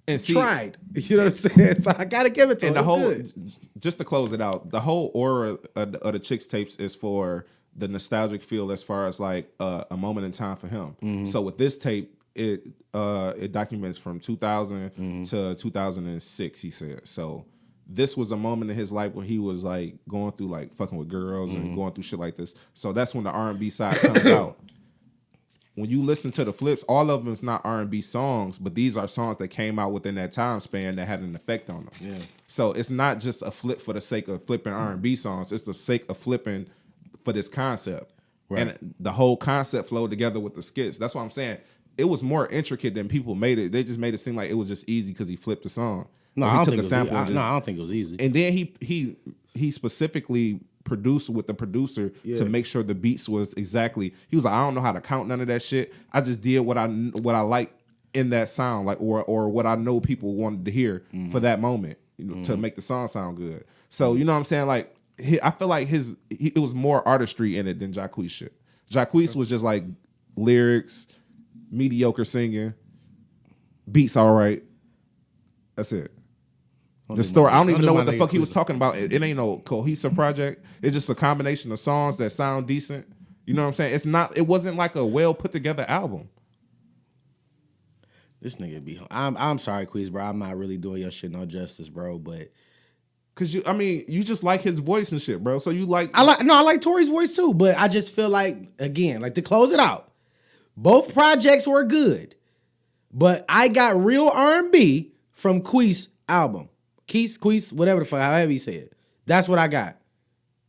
And tried. You know what I'm saying? So I gotta give it to him. And just to close it out, the whole aura of the Chicks tapes is for the nostalgic feel as far as like a moment in time for him. Mm-hmm. So with this tape, it documents from 2000 to 2006, he said. So this was a moment in his life where he was like going through like fucking with girls and going through shit like this. So that's when the R&B side comes out. When you listen to the flips, all of them is not R&B songs, but these are songs that came out within that time span that had an effect on them. Yeah. So it's not just a flip for the sake of flipping R&B songs. It's the sake of flipping for this concept. Right. And the whole concept flowed together with the skits. That's what I'm saying. It was more intricate than people made it. They just made it seem like it was just easy because he flipped the song. No, I don't think it was easy. And then he specifically produced with the producer to make sure the beats was exactly. He was like, I don't know how to count none of that shit. I just did what I like in that sound, like or what I know people wanted to hear for that moment, to make the song sound good. So you know what I'm saying? Like I feel like it was more artistry in it than Jacquees shit. Jacquees was just like lyrics, mediocre singing, beats all right. That's it. The story, I don't even know what the fuck he was talking about. It ain't no cohesive project. It's just a combination of songs that sound decent. You know what I'm saying? It wasn't like a well put together album. This nigga be. I'm sorry, Queese, bro. I'm not really doing your shit no justice, bro. But cause you just like his voice and shit, bro. So you like. I like Tory's voice too. But I just feel like, again, like to close it out, both projects were good, but I got real R&B from Queese album. Queese, whatever the fuck, however you say it. That's what I got.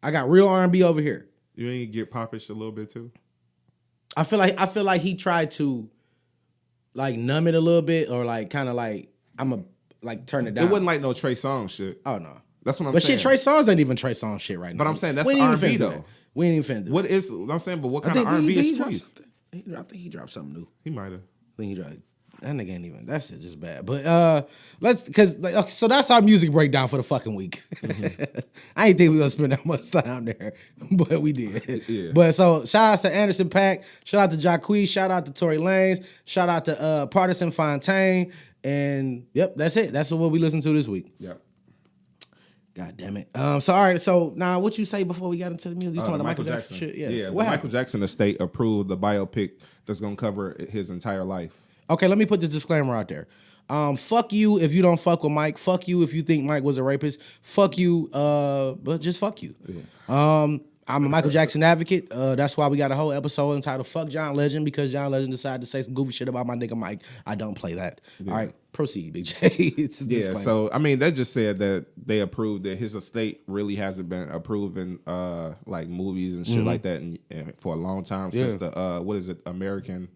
I got real R&B over here. You ain't get popish a little bit too? I feel like he tried to like numb it a little bit, or like kind of like turn it down. It wasn't like no Trey Songz shit. Oh no. That's what I'm saying. But shit, Trey Songz ain't even Trey Songz shit right now. But I'm saying that's R&B though. We ain't even finna do what is I'm saying, but what kind of R&B is Streets? I think he dropped something new. He might have. I think he dropped. That nigga ain't even. That shit just bad. But so that's our music breakdown for the fucking week. Mm-hmm. I ain't think we gonna spend that much time there, but we did. Yeah. But so shout out to Anderson .Paak, shout out to Jacquees, shout out to Tory Lanez, shout out to Partisan Fontaine, and yep, that's it. That's what we listened to this week. Yep. God damn it. So all right. So now, what you say before we got into the music? You talking about Michael Jackson shit? Yeah. So Michael Jackson estate approved the biopic that's gonna cover his entire life. Okay, let me put this disclaimer out there. Fuck you if you don't fuck with Mike. Fuck you if you think Mike was a rapist. Fuck you, but just fuck you. Yeah. I'm a Michael Jackson advocate. That's why we got a whole episode entitled "Fuck John Legend" because John Legend decided to say some goofy shit about my nigga Mike. I don't play that. Yeah. All right, proceed, Big J. Yeah. So I mean, they just said that they approved that his estate really hasn't been approving like movies and shit like that and for a long time since the what is it, American.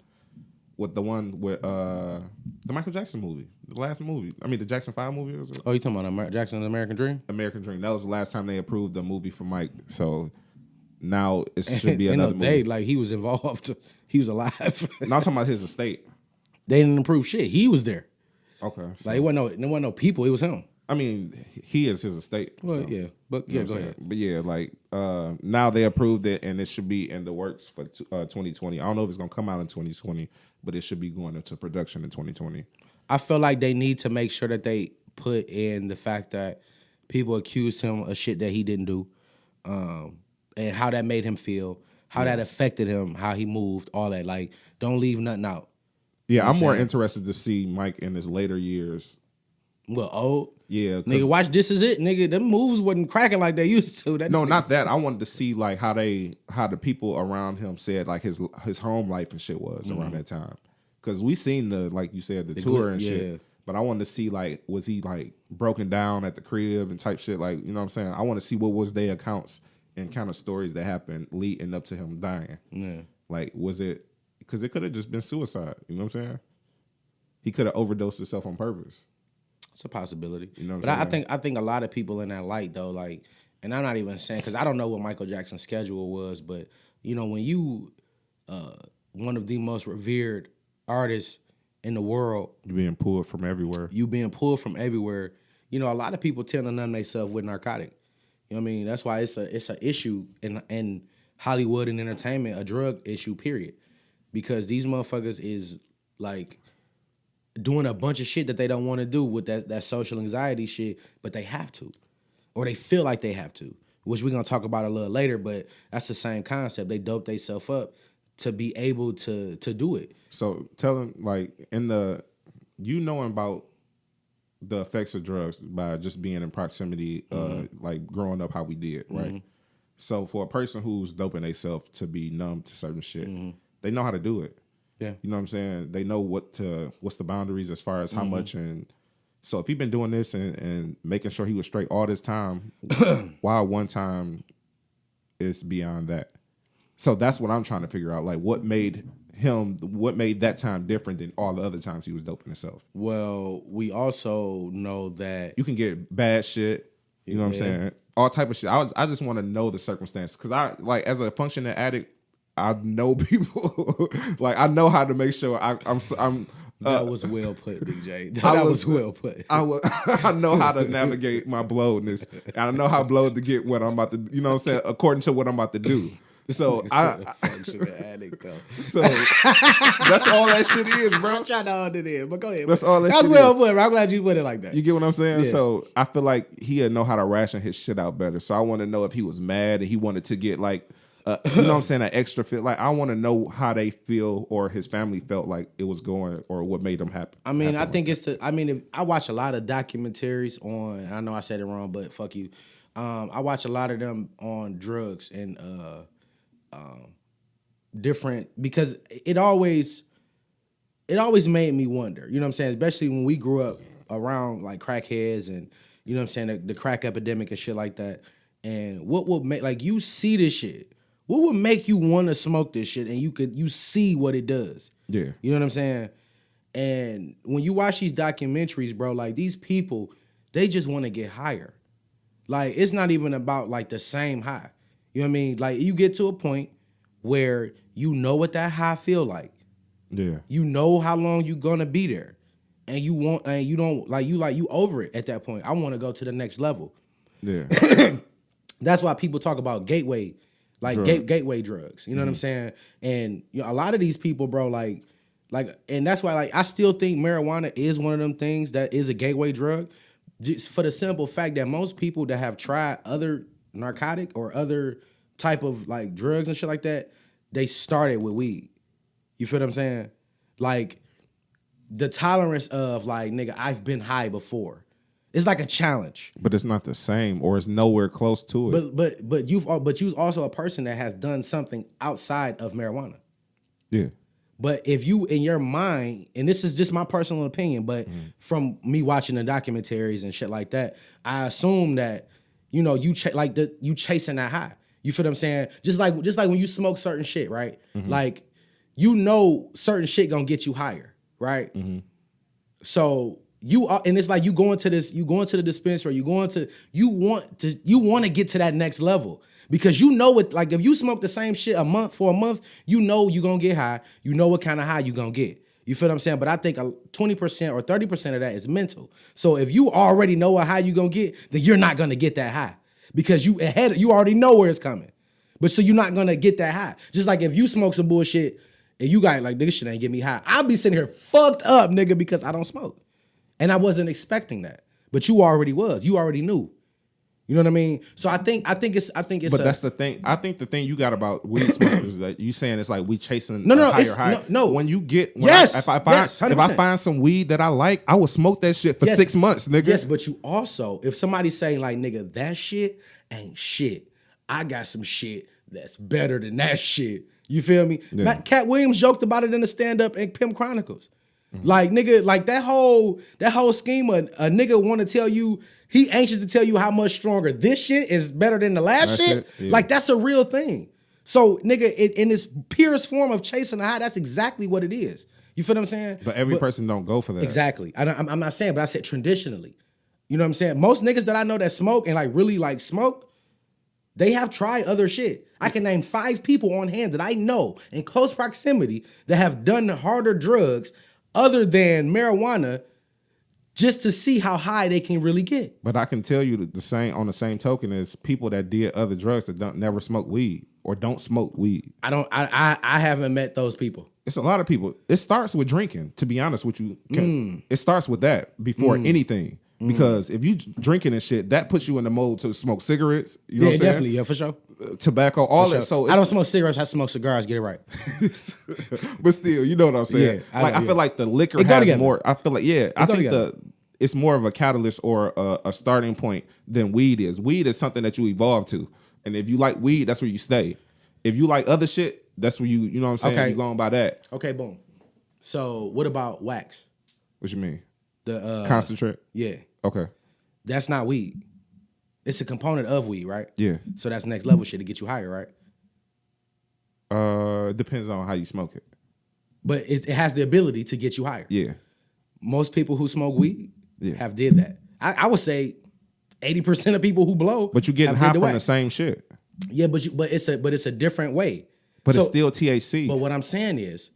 With the one with the Michael Jackson movie, the last movie. I mean, the Jackson 5 movie. Was it? Oh, you talking about Jackson and American Dream? American Dream. That was the last time they approved the movie for Mike. So now it should be another movie. Like he was involved. He was alive. No, I'm talking about his estate. They didn't approve shit. He was there. Okay. So. Like there wasn't no people. It was him. I mean, he is his estate. Well, so, yeah, but yeah, go ahead. But yeah, like now they approved it, and it should be in the works for 2020. I don't know if it's gonna come out in 2020, but it should be going into production in 2020. I feel like they need to make sure that they put in the fact that people accused him of shit that he didn't do, and how that made him feel, how that affected him, how he moved, all that. Like, don't leave nothing out. Yeah, you know I'm more interested to see Mike in his later years. Well, yeah, nigga, watch This Is It, nigga. Them moves wasn't cracking like they used to. Not that. I wanted to see like how the people around him said like his home life and shit was around that time, because we seen the, like you said, the tour and shit. But I wanted to see like, was he like broken down at the crib and type shit, like, you know what I'm saying? I want to see what was their accounts and kind of stories that happened leading up to him dying. Yeah, like was it, because it could have just been suicide. You know what I'm saying? He could have overdosed himself on purpose. It's a possibility. You know what but I'm saying? I think a lot of people in that light though, like, and I'm not even saying, because I don't know what Michael Jackson's schedule was, but you know, when you one of the most revered artists in the world, you being pulled from everywhere. You know, a lot of people tend to numb themselves with narcotic. You know what I mean? That's why it's an issue in Hollywood and entertainment, a drug issue, period. Because these motherfuckers is like doing a bunch of shit that they don't want to do with that social anxiety shit, but they have to. Or they feel like they have to, which we're going to talk about a little later, but that's the same concept. They dope themselves up to be able to do it. So tell them, like, knowing about the effects of drugs by just being in proximity, like growing up how we did, right? Mm-hmm. So for a person who's doping themselves to be numb to certain shit, they know how to do it. Yeah, you know what I'm saying? They know what's the boundaries as far as how much. And so if he's been doing this and making sure he was straight all this time, why one time is beyond that? So that's what I'm trying to figure out. Like, what made that time different than all the other times he was doping himself? Well, we also know that you can get bad shit. You know what I'm saying? All type of shit. I just want to know the circumstance, because I, like, as a functioning addict, I know people. Like, I know how to make sure I'm. That was well put, Big J. That was well put. I know how to navigate my blowedness, and I know how blowed to get what I'm about to. You know what I'm saying? According to what I'm about to do. So functioning addict though. So that's all that shit is, bro. I'm trying to hold it in, but go ahead. That's all that. That's well put. I'm glad you put it like that. You get what I'm saying? Yeah. So I feel like he'd know how to ration his shit out better. So I want to know if he was mad and he wanted to get like. You know what I'm saying? An extra feel. Like, I want to know how they feel or his family felt like it was going, or what made them happy. I mean, I think I watch a lot of documentaries on, I know I said it wrong, but fuck you. I watch a lot of them on drugs and different, because it always made me wonder, you know what I'm saying? Especially when we grew up around like crackheads and, you know what I'm saying, the crack epidemic and shit like that. And what would make, like, you see this shit. What would make you want to smoke this shit, and you see what it does? Yeah. You know what I'm saying? And when you watch these documentaries, bro, like, these people, they just want to get higher. Like, it's not even about like the same high. You know what I mean? Like you get to a point where you know what that high feel like. Yeah. You know how long you gonna be there. And you over it at that point. I want to go to the next level. Yeah. That's why people talk about gateway, like gateway drugs. You know what I'm saying? And a lot of these people, bro, like, and that's why, I still think marijuana is one of them things that is a gateway drug, just for the simple fact that most people that have tried other narcotic or other type of like drugs and shit like that, they started with weed. You feel what I'm saying? Like the tolerance of like, nigga, I've been high before. It's like a challenge, but it's not the same, or it's nowhere close to it. But you're also a person that has done something outside of marijuana. Yeah. But if you in your mind, and this is just my personal opinion, but from me watching the documentaries and shit like that, I assume that you chasing that high. You feel what I'm saying? Just like when you smoke certain shit, right? Like certain shit gonna get you higher, right? So. And it's like you going to the dispensary, you want to get to that next level because it, like if you smoke the same shit for a month, you're gonna get high, what kind of high you gonna get. You feel what I'm saying? But I think 20% or 30% of that is mental. So if you already know what high you gonna get, then you're not gonna get that high because you already know where it's coming. But so you're not gonna get that high. Just like if you smoke some bullshit and you got like, this shit ain't get me high, I'll be sitting here fucked up, nigga, because I don't smoke. And I wasn't expecting that, but you already knew. You know what I mean? So I think it's. But that's the thing. I think the thing you got about weed smokers that you saying it's like we chasing no, higher high. No. When you get if I find some weed that I like, I will smoke that shit for 6 months, nigga. Yes, but you also, if somebody's saying like, nigga, that shit ain't shit, I got some shit that's better than that shit. You feel me? Yeah. Cat Williams joked about it in the stand-up in Pimp Chronicles. Like nigga, like that whole scheme of a nigga want to tell you, he anxious to tell you how much stronger this shit is better than the last shit. Yeah. Like that's a real thing. So nigga, in its purest form of chasing the high, that's exactly what it is. You feel what I'm saying? But every person don't go for that. Exactly. I'm not saying, but I said traditionally. You know what I'm saying? Most niggas that I know that smoke and like really like smoke, they have tried other shit. I can name 5 people on hand that I know in close proximity that have done harder drugs other than marijuana, just to see how high they can really get. But I can tell you the same token as people that did other drugs that never smoke weed or don't smoke weed. I haven't met those people. It's a lot of people. It starts with drinking, to be honest with you. It starts with that before anything. Because if you drinking and shit, that puts you in the mode to smoke cigarettes. You know what I'm saying? Definitely, yeah, for sure. Tobacco, all that. Sure. So I don't smoke cigarettes. I smoke cigars. Get it right. But still, you know what I'm saying? Yeah, I feel like the liquor has more. I feel like I think it's more of a catalyst or a starting point than weed is. Weed is something that you evolve to, and if you like weed, that's where you stay. If you like other shit, that's where you know what I'm saying. Okay. You going by that. Okay, boom. So what about wax? What you mean? The concentrate. Yeah. Okay. That's not weed. It's a component of weed, right? Yeah. So that's next level shit to get you higher, right? It depends on how you smoke it. But it has the ability to get you higher. Yeah. Most people who smoke weed have did that. I would say 80% of people who blow. But you're getting high from the same shit. Yeah, but it's a different way. But it's still THC. But what I'm saying is,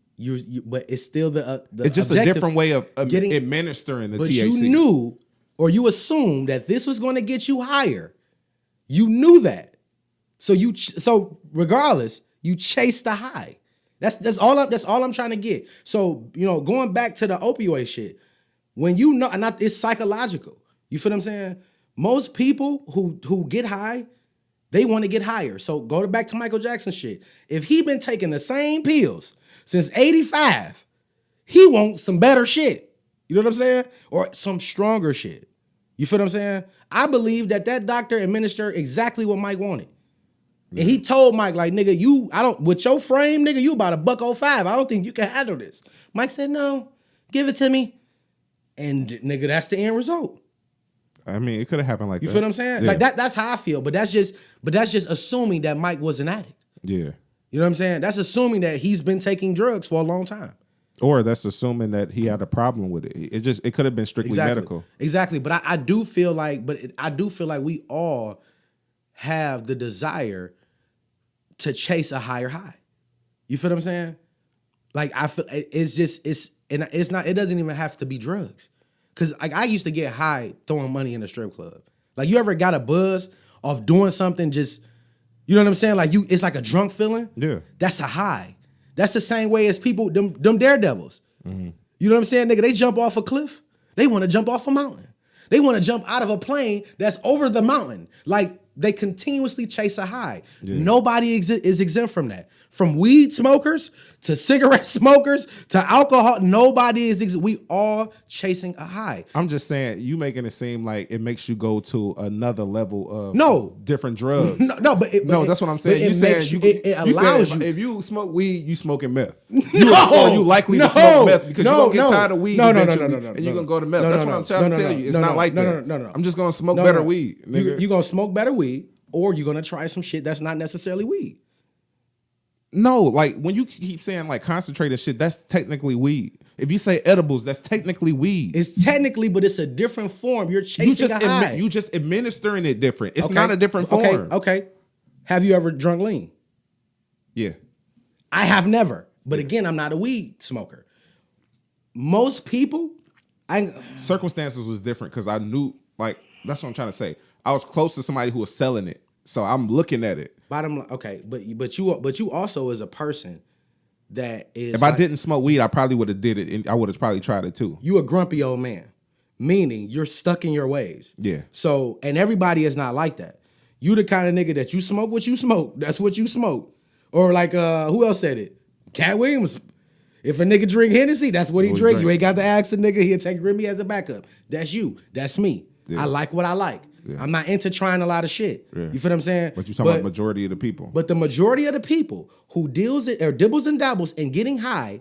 but it's still the it's just a different way of administering the THC. But you knew, or you assumed that this was going to get you higher. You knew that, so regardless, you chased the high. That's all I'm trying to get. So going back to the opioid shit, when you know, and it's psychological. You feel what I'm saying? Most people who get high, they want to get higher. So go back to Michael Jackson shit. If he been taking the same pills since '85, he wants some better shit. You know what I'm saying? Or some stronger shit. You feel what I'm saying? I believe that doctor administered exactly what Mike wanted. Yeah. And he told Mike, like, nigga, with your frame, nigga, you about $105. I don't think you can handle this. Mike said, no, give it to me. And nigga, that's the end result. I mean, it could have happened like that. You feel what I'm saying? Yeah. Like that's how I feel. But that's just assuming that Mike was an addict. Yeah. You know what I'm saying? That's assuming that he's been taking drugs for a long time. Or that's assuming that he had a problem with it. It could have been strictly medical. Exactly. But I do feel like we all have the desire to chase a higher high. You feel what I'm saying? Like I feel it doesn't even have to be drugs. Cause like I used to get high throwing money in a strip club. Like you ever got a buzz of doing something just, you know what I'm saying? Like it's like a drunk feeling. Yeah. That's a high. That's the same way as people, them daredevils. Mm-hmm. You know what I'm saying, nigga? They jump off a cliff. They want to jump off a mountain. They want to jump out of a plane that's over the mountain. Like they continuously chase a high. Yeah. Nobody is exempt from that. From weed smokers to cigarette smokers to alcohol, nobody is exempt. We all chasing a high. I'm just saying, you making it seem like it makes you go to another level of different drugs. That's what I'm saying. You saying it allows you. If you smoke weed, you smoking meth. You likely to smoke meth because you're gonna get tired of weed eventually, and you're gonna go to meth. That's what I'm trying to tell you. It's not like that. No. I'm just gonna smoke better weed. You're gonna smoke better weed, or you're gonna try some shit that's not necessarily weed. No, like when you keep saying like concentrated shit, that's technically weed. If you say edibles, that's technically weed. It's technically, but it's a different form. You're chasing a high. You just administering it different. It's not a different form. Okay. Have you ever drunk lean? Yeah. I have never. But again, I'm not a weed smoker. Most people, circumstances was different because I knew, like, that's what I'm trying to say. I was close to somebody who was selling it. So I'm looking at it. Bottom line, okay, but you also as a person that is. If I didn't smoke weed, I probably would have did it, and I would have probably tried it too. You a grumpy old man, meaning you're stuck in your ways. Yeah. So and everybody is not like that. You the kind of nigga that you smoke what you smoke. That's what you smoke. Or like who else said it? Cat Williams. If a nigga drink Hennessy, that's what he drink. You ain't got to ask the nigga. He'll take Remy as a backup. That's you. That's me. Yeah. I like what I like. Yeah. I'm not into trying a lot of shit. Yeah. You feel what I'm saying? But you're talking about the majority of the people. But the majority of the people who dibbles and dabbles in getting high,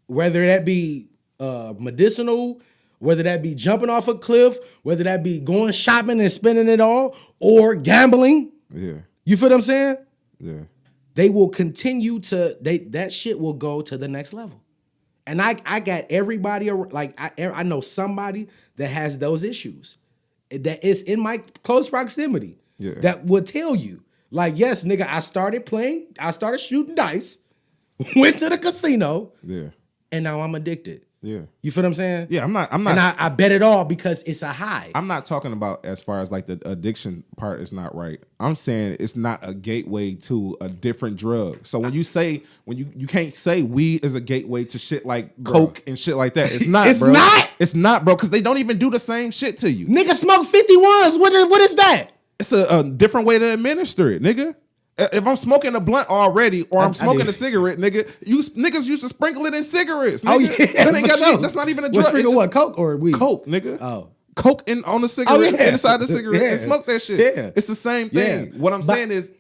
whether that be medicinal, whether that be jumping off a cliff, whether that be going shopping and spending it all, or gambling. Yeah. You feel what I'm saying? Yeah. They will continue that shit will go to the next level. And I got everybody, like I know somebody that has those issues. That is in my close proximity. Yeah. That would tell you, like, yes, nigga, I started shooting dice, went to the casino, and now I'm addicted. Yeah. You feel what I'm saying? Yeah, I'm not. And I bet it all because it's a high. I'm not talking about as far as like the addiction part is not right. I'm saying it's not a gateway to a different drug. So when you say, you can't say weed is a gateway to shit like coke and shit like that. It's not, bro. It's not, bro, because they don't even do the same shit to you. Nigga smoke 51s. What is that? It's a different way to administer it, nigga. If I'm smoking a blunt already, or I'm smoking a cigarette, nigga, niggas used to sprinkle it in cigarettes. Nigga. Oh yeah, that's not even a drug. Sprinkle what? Coke or weed? Coke, nigga. Oh, coke on the cigarette, inside the cigarette, and smoke that shit. Yeah. It's the same thing. Yeah. What I'm saying is,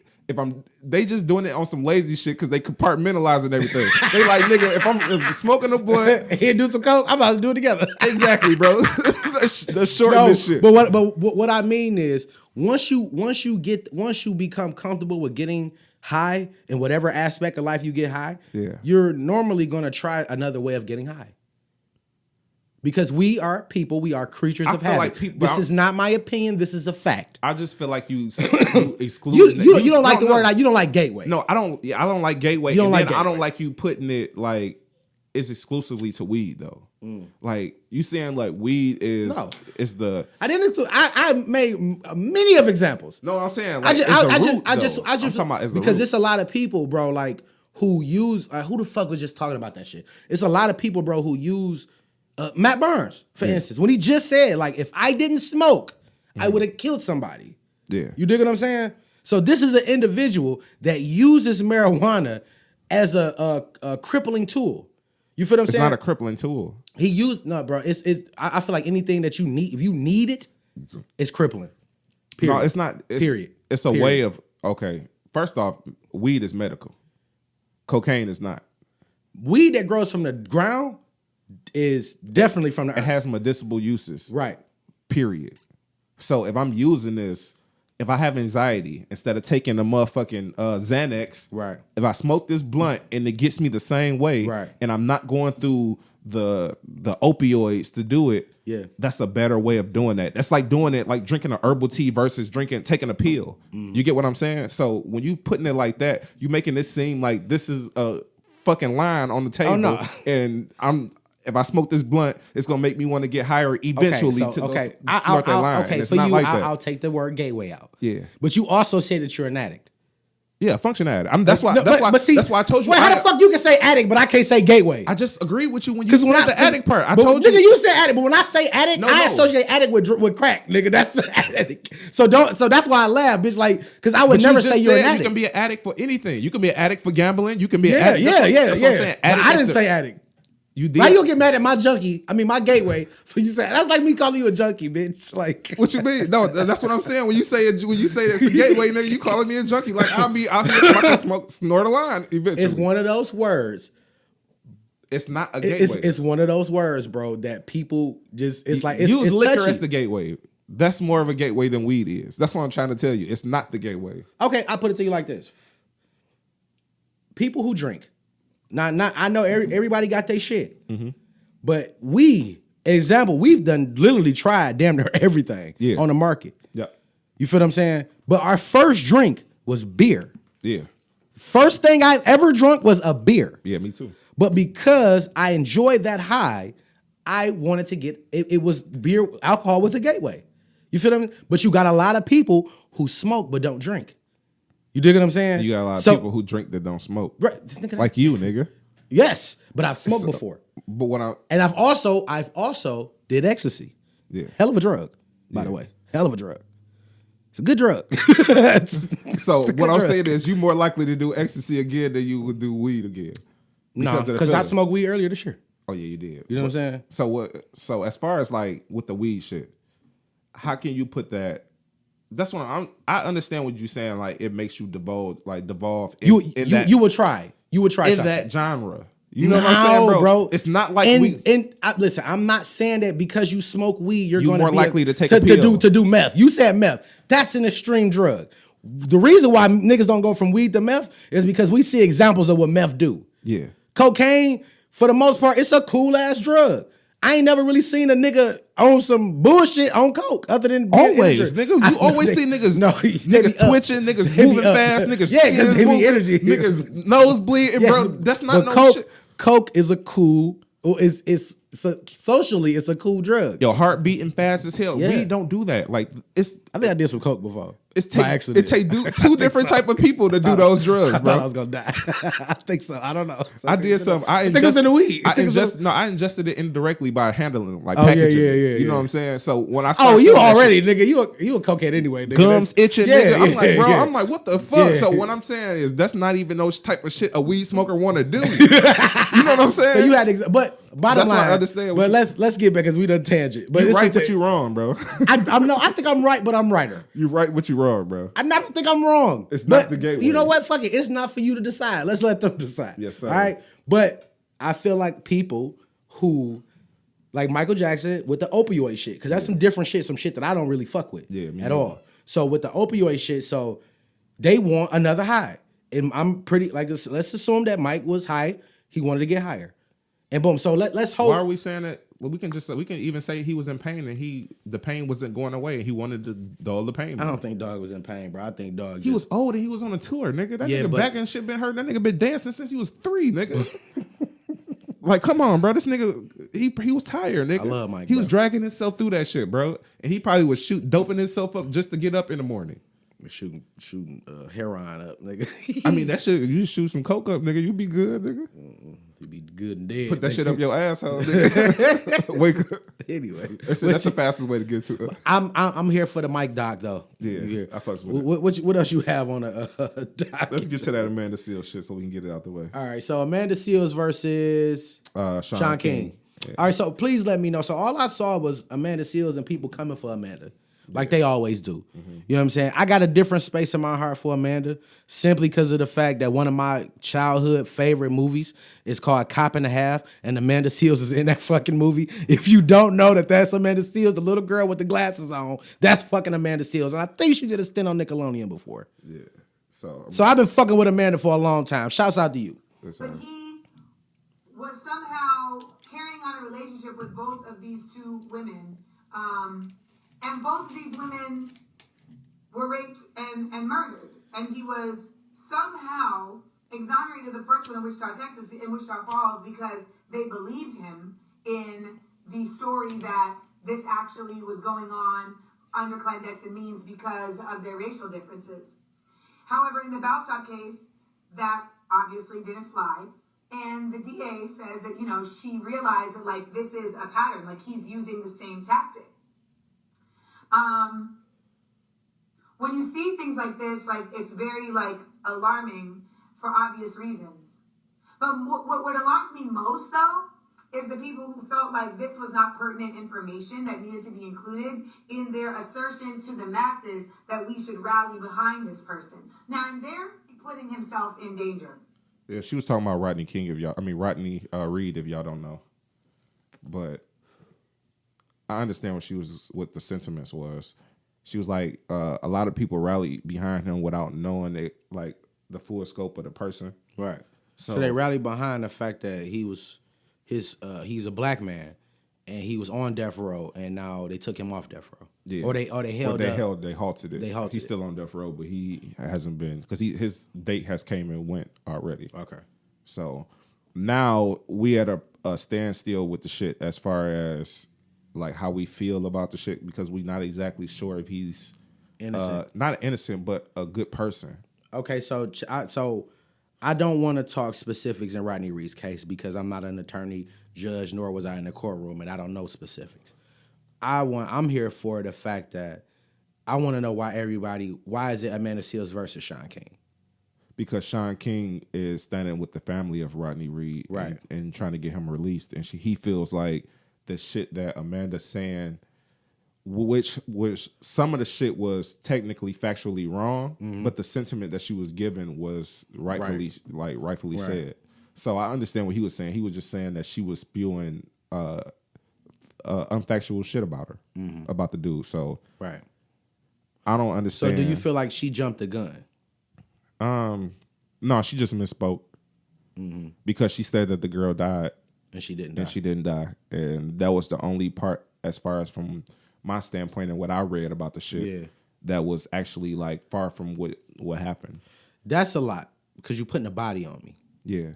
they just doing it on some lazy shit because they compartmentalizing everything. They like, nigga, if I'm smoking a blunt, here do some coke, I'm about to do it together. Exactly, bro. That's short this shit. But what I mean is, once you become comfortable with getting high in whatever aspect of life you get high, you're normally gonna try another way of getting high. Because we are people, we are creatures of habit. Like this is not my opinion. This is a fact. I just feel like you exclude. You don't like the word. You don't like gateway. No, I don't. I don't like gateway. You don't like gateway. I don't like you putting it like it's exclusively to weed though. Like you saying like weed is the. I didn't. I made many of examples. No, I'm saying like, I just I'm talking about as because it's a lot of people, bro. Like who use who the fuck was just talking about that shit? It's a lot of people, bro, who use. Matt Burns, for instance, when he just said, like, if I didn't smoke, I would have killed somebody. Yeah. You dig what I'm saying? So this is an individual that uses marijuana as a crippling tool. You feel what I'm saying? It's not a crippling tool. Bro, I feel like anything that you need, if you need it, it's crippling. Period. No, it's not. Period. It's a way of, okay, first off, weed is medical. Cocaine is not. Weed that grows from the ground is definitely from the earth. It has medicinal uses. Right. Period. So if I'm using this, if I have anxiety, instead of taking a motherfucking Xanax, right? If I smoke this blunt and it gets me the same way, right? And I'm not going through the opioids to do it, yeah, that's a better way of doing that. That's like doing it like drinking an herbal tea versus taking a pill. You get what I'm saying? So when you putting it like that, you making it seem like this is a fucking line on the table, and if I smoke this blunt, it's gonna make me want to get higher eventually. I'll take the word gateway out. Yeah, but you also say that you're an addict. Yeah, function addict. That's why I told you. Wait, how the fuck you can say addict, but I can't say gateway? I just agree with you when you said the addict part. I told you. Nigga, you said addict, but when I say addict, I associate addict with crack, nigga. That's the addict. So that's why I laugh, bitch. Like, because I would never say you're an addict. You can be an addict for anything. You can be an addict for gambling. You can be an addict. That's what I'm saying. I didn't say addict. You did. Why you gonna get mad at my junkie? I mean, my gateway. For you saying that's like me calling you a junkie, bitch. Like, what you mean? No, that's what I'm saying. When you say it's a gateway, nigga, you calling me a junkie? Like I'll be out here about to snort a line eventually. It's one of those words. It's not a gateway. It's one of those words, bro, that people just. It's like it's liquor touchy. as the gateway. That's more of a gateway than weed is. That's what I'm trying to tell you. It's not the gateway. Okay, I'll put it to you like this: people who drink. Now, I know everybody got their shit. Mm-hmm. But we've literally tried damn near everything on the market. Yeah. You feel what I'm saying? But our first drink was beer. Yeah. First thing I ever drunk was a beer. Yeah, me too. But because I enjoyed that high, I wanted to get, it was beer, alcohol was a gateway. You feel what I mean? But you got a lot of people who smoke but don't drink. You dig what I'm saying? You got a lot of people who drink that don't smoke. Right. Like you, nigga. Yes, but I've smoked before. But I've also did ecstasy. Yeah. Hell of a drug, by the way. Hell of a drug. It's a good drug. So what I'm saying is you more likely to do ecstasy again than you would do weed again. No, because I smoked weed earlier this year. Oh yeah, you did. You know what I'm saying? So as far as like with the weed shit, how can you put that? That's what I understand what you're saying. Like it makes you devolve. You would try. You would try in something. that genre. You know what I'm saying, bro? It's not like listen, I'm not saying that because you smoke weed, you're more likely to take a pill. to do meth. You said meth. That's an extreme drug. The reason why niggas don't go from weed to meth is because we see examples of what meth do. Yeah. Cocaine, for the most part, it's a cool ass drug. I ain't never really seen a nigga on some bullshit on coke other than always, nigga. You always see niggas, niggas twitching, niggas moving fast, niggas because they be energy, niggas nose bleeding, bro. That's not no coke, shit. Coke is a cool, socially it's a cool drug. Your heart beating fast as hell. Yeah. We don't do that. Like I think I did some coke before. By accident. It take two different type of people to do those drugs, I bro. thought I was gonna die. I think so. I don't know. I did some. I think it was in the weed. I ingested it indirectly by handling, like packaging. Yeah. You know what I'm saying? So when I you already, nigga, you a cokehead anyway, nigga. Gums itching, nigga. I'm like, bro, I'm like, what the fuck? So what I'm saying is that's not even those type of shit a weed smoker want to do. You know what I'm saying? So you had, but bottom line, I understand. But let's get back because we done tangent. But you right, but you wrong, bro. I think I'm right, but I'm righter. You right, but you wrong, bro. I don't think I'm wrong. It's not the gateway. You know what? Fuck it. It's not for you to decide. Let's let them decide. Yes, sir. All right. But I feel like people who, like Michael Jackson with the opioid shit, because that's some different shit, some shit that I don't really fuck with at all. So with the opioid shit, so they want another high. And I'm pretty, like, let's assume that Mike was high. He wanted to get higher. And boom. So let's hope. Why are we saying that? Well, we can even say he was in pain and the pain wasn't going away and he wanted to dull the pain. I don't think Dog was in pain, bro. I think Dog. He was old and he was on a tour, nigga. That nigga back and shit been hurt. That nigga been dancing since he was 3, nigga. Like, come on, bro. This nigga, he was tired, nigga. I love Mike. He was dragging himself through that shit, bro. And he probably was doping himself up just to get up in the morning. Shooting heroin up, nigga. I mean, that shit, you shoot some coke up, nigga, you be good, nigga. You be good and dead. Put that shit up your asshole, nigga. Wake up. Anyway. That's the fastest way to get to it. I'm here for the Mike Doc, though. Yeah, I fucks with it. What else you have on a doc? Let's get to that Amanda Seales shit so we can get it out the way. All right, so Amanda Seales versus Sean King. Yeah. All right, so please let me know. So all I saw was Amanda Seales and people coming for Amanda. like they always do. You know what I'm saying? I got a different space in my heart for Amanda simply because of the fact that one of my childhood favorite movies is called Cop and a Half, and Amanda Seals is in that fucking movie. If you don't know that that's Amanda Seals, the little girl with the glasses on, that's fucking Amanda Seals. And I think she did a stint on Nickelodeon before. Yeah. So I've been fucking with Amanda for a long time. Shouts out to you. But he was somehow carrying on a relationship with both of these two women. And both of these women were raped and murdered. And he was somehow exonerated the first one in Wichita, Texas, in Wichita Falls, because they believed him in the story that this actually was going on under clandestine means because of their racial differences. However, in the Balstock case, that obviously didn't fly. And the DA says that, she realized that, like, this is a pattern. Like, he's using the same tactic. When you see things like this, like, it's very, like, alarming for obvious reasons. But what alarmed me most, though, is the people who felt like this was not pertinent information that needed to be included in their assertion to the masses that we should rally behind this person. Now, and they're putting himself in danger. Yeah, she was talking about Rodney Reed, if y'all don't know. But I understand what the sentiments was. She was like, a lot of people rallied behind him without knowing the full scope of the person. Right. So they rallied behind the fact that he's a black man and he was on death row, and now they took him off death row. Yeah. Or they halted it. He's still on death row, but he hasn't been, because his date has came and went already. Okay. So now we at a standstill with the shit as far as like how we feel about the shit, because we're not exactly sure if he's innocent. Not innocent, but a good person. Okay, so I don't want to talk specifics in Rodney Reed's case because I'm not an attorney, judge, nor was I in the courtroom, and I don't know specifics. I'm here for the fact that I want to know why is it Amanda Seals versus Sean King? Because Sean King is standing with the family of Rodney Reed, right, and trying to get him released, and he feels like the shit that Amanda's saying, which some of the shit was technically factually wrong, but the sentiment that she was given was rightfully said. So I understand what he was saying. He was just saying that she was spewing unfactual shit about her, about the dude. So right, I don't understand. So do you feel like she jumped the gun? No, she just misspoke because she said that the girl died. And she didn't die. And that was the only part, as far as from my standpoint and what I read about the shit, that was actually like far from what happened. That's a lot, because you're putting a body on me. Yeah.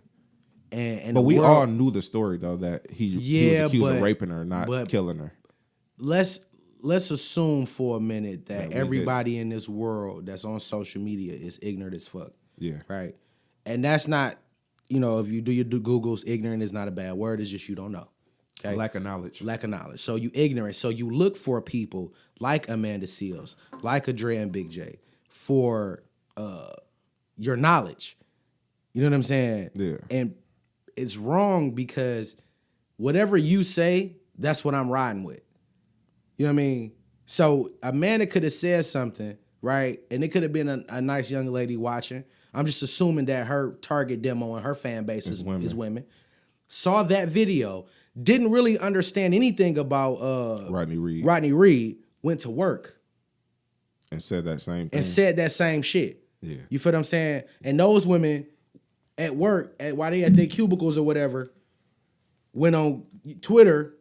But we all knew the story, though, that he was accused of raping her, not killing her. Let's assume for a minute that everybody in this world that's on social media is ignorant as fuck. Yeah. Right? And that's not, if you do your Googles, ignorant is not a bad word. It's just you don't know. Okay? Lack of knowledge. So you ignorant. So you look for people like Amanda Seals, like Adrea and Big J, for your knowledge. You know what I'm saying? Yeah. And it's wrong because whatever you say, that's what I'm riding with. You know what I mean? So Amanda could have said something, right? And it could have been a nice young lady watching. I'm just assuming that her target demo and her fan base is women. Saw that video, didn't really understand anything about Rodney Reed, went to work. And said that same thing. And said that same shit. Yeah. You feel what I'm saying? And those women at work, while they at their cubicles or whatever, went on Twitter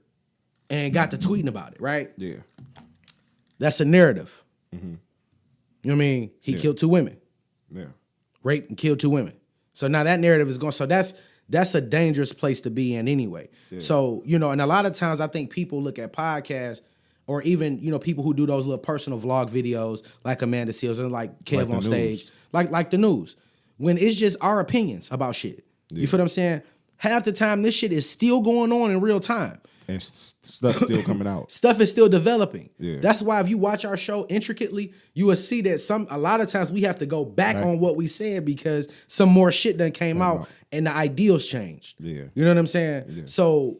and got to tweeting about it, right? Yeah. That's a narrative. Mm-hmm. You know what I mean? He killed 2 women. Yeah. Raped and killed 2 women. So now that narrative is going. So that's a dangerous place to be in anyway. Yeah. So, and a lot of times I think people look at podcasts or even, people who do those little personal vlog videos like Amanda Seals and like Kev on stage, like the news, when it's just our opinions about shit. Yeah. You feel what I'm saying? Half the time this shit is still going on in real time. And stuff's still coming out. Stuff is still developing. Yeah. That's why if you watch our show intricately, you will see that a lot of times we have to go back on what we said because some more shit done came out and the ideals changed. Yeah. You know what I'm saying? Yeah. So,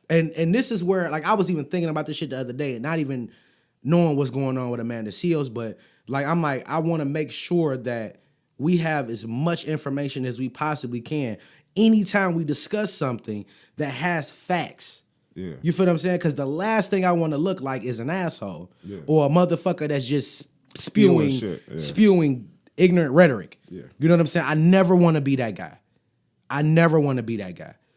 and this is where, like, I was even thinking about this shit the other day, not even knowing what's going on with Amanda Seales, but like I want to make sure that we have as much information as we possibly can anytime we discuss something that has facts. Yeah. You feel what I'm saying? Because the last thing I want to look like is an asshole or a motherfucker that's just spewing ignorant rhetoric. Yeah. You know what I'm saying? I never want to be that guy.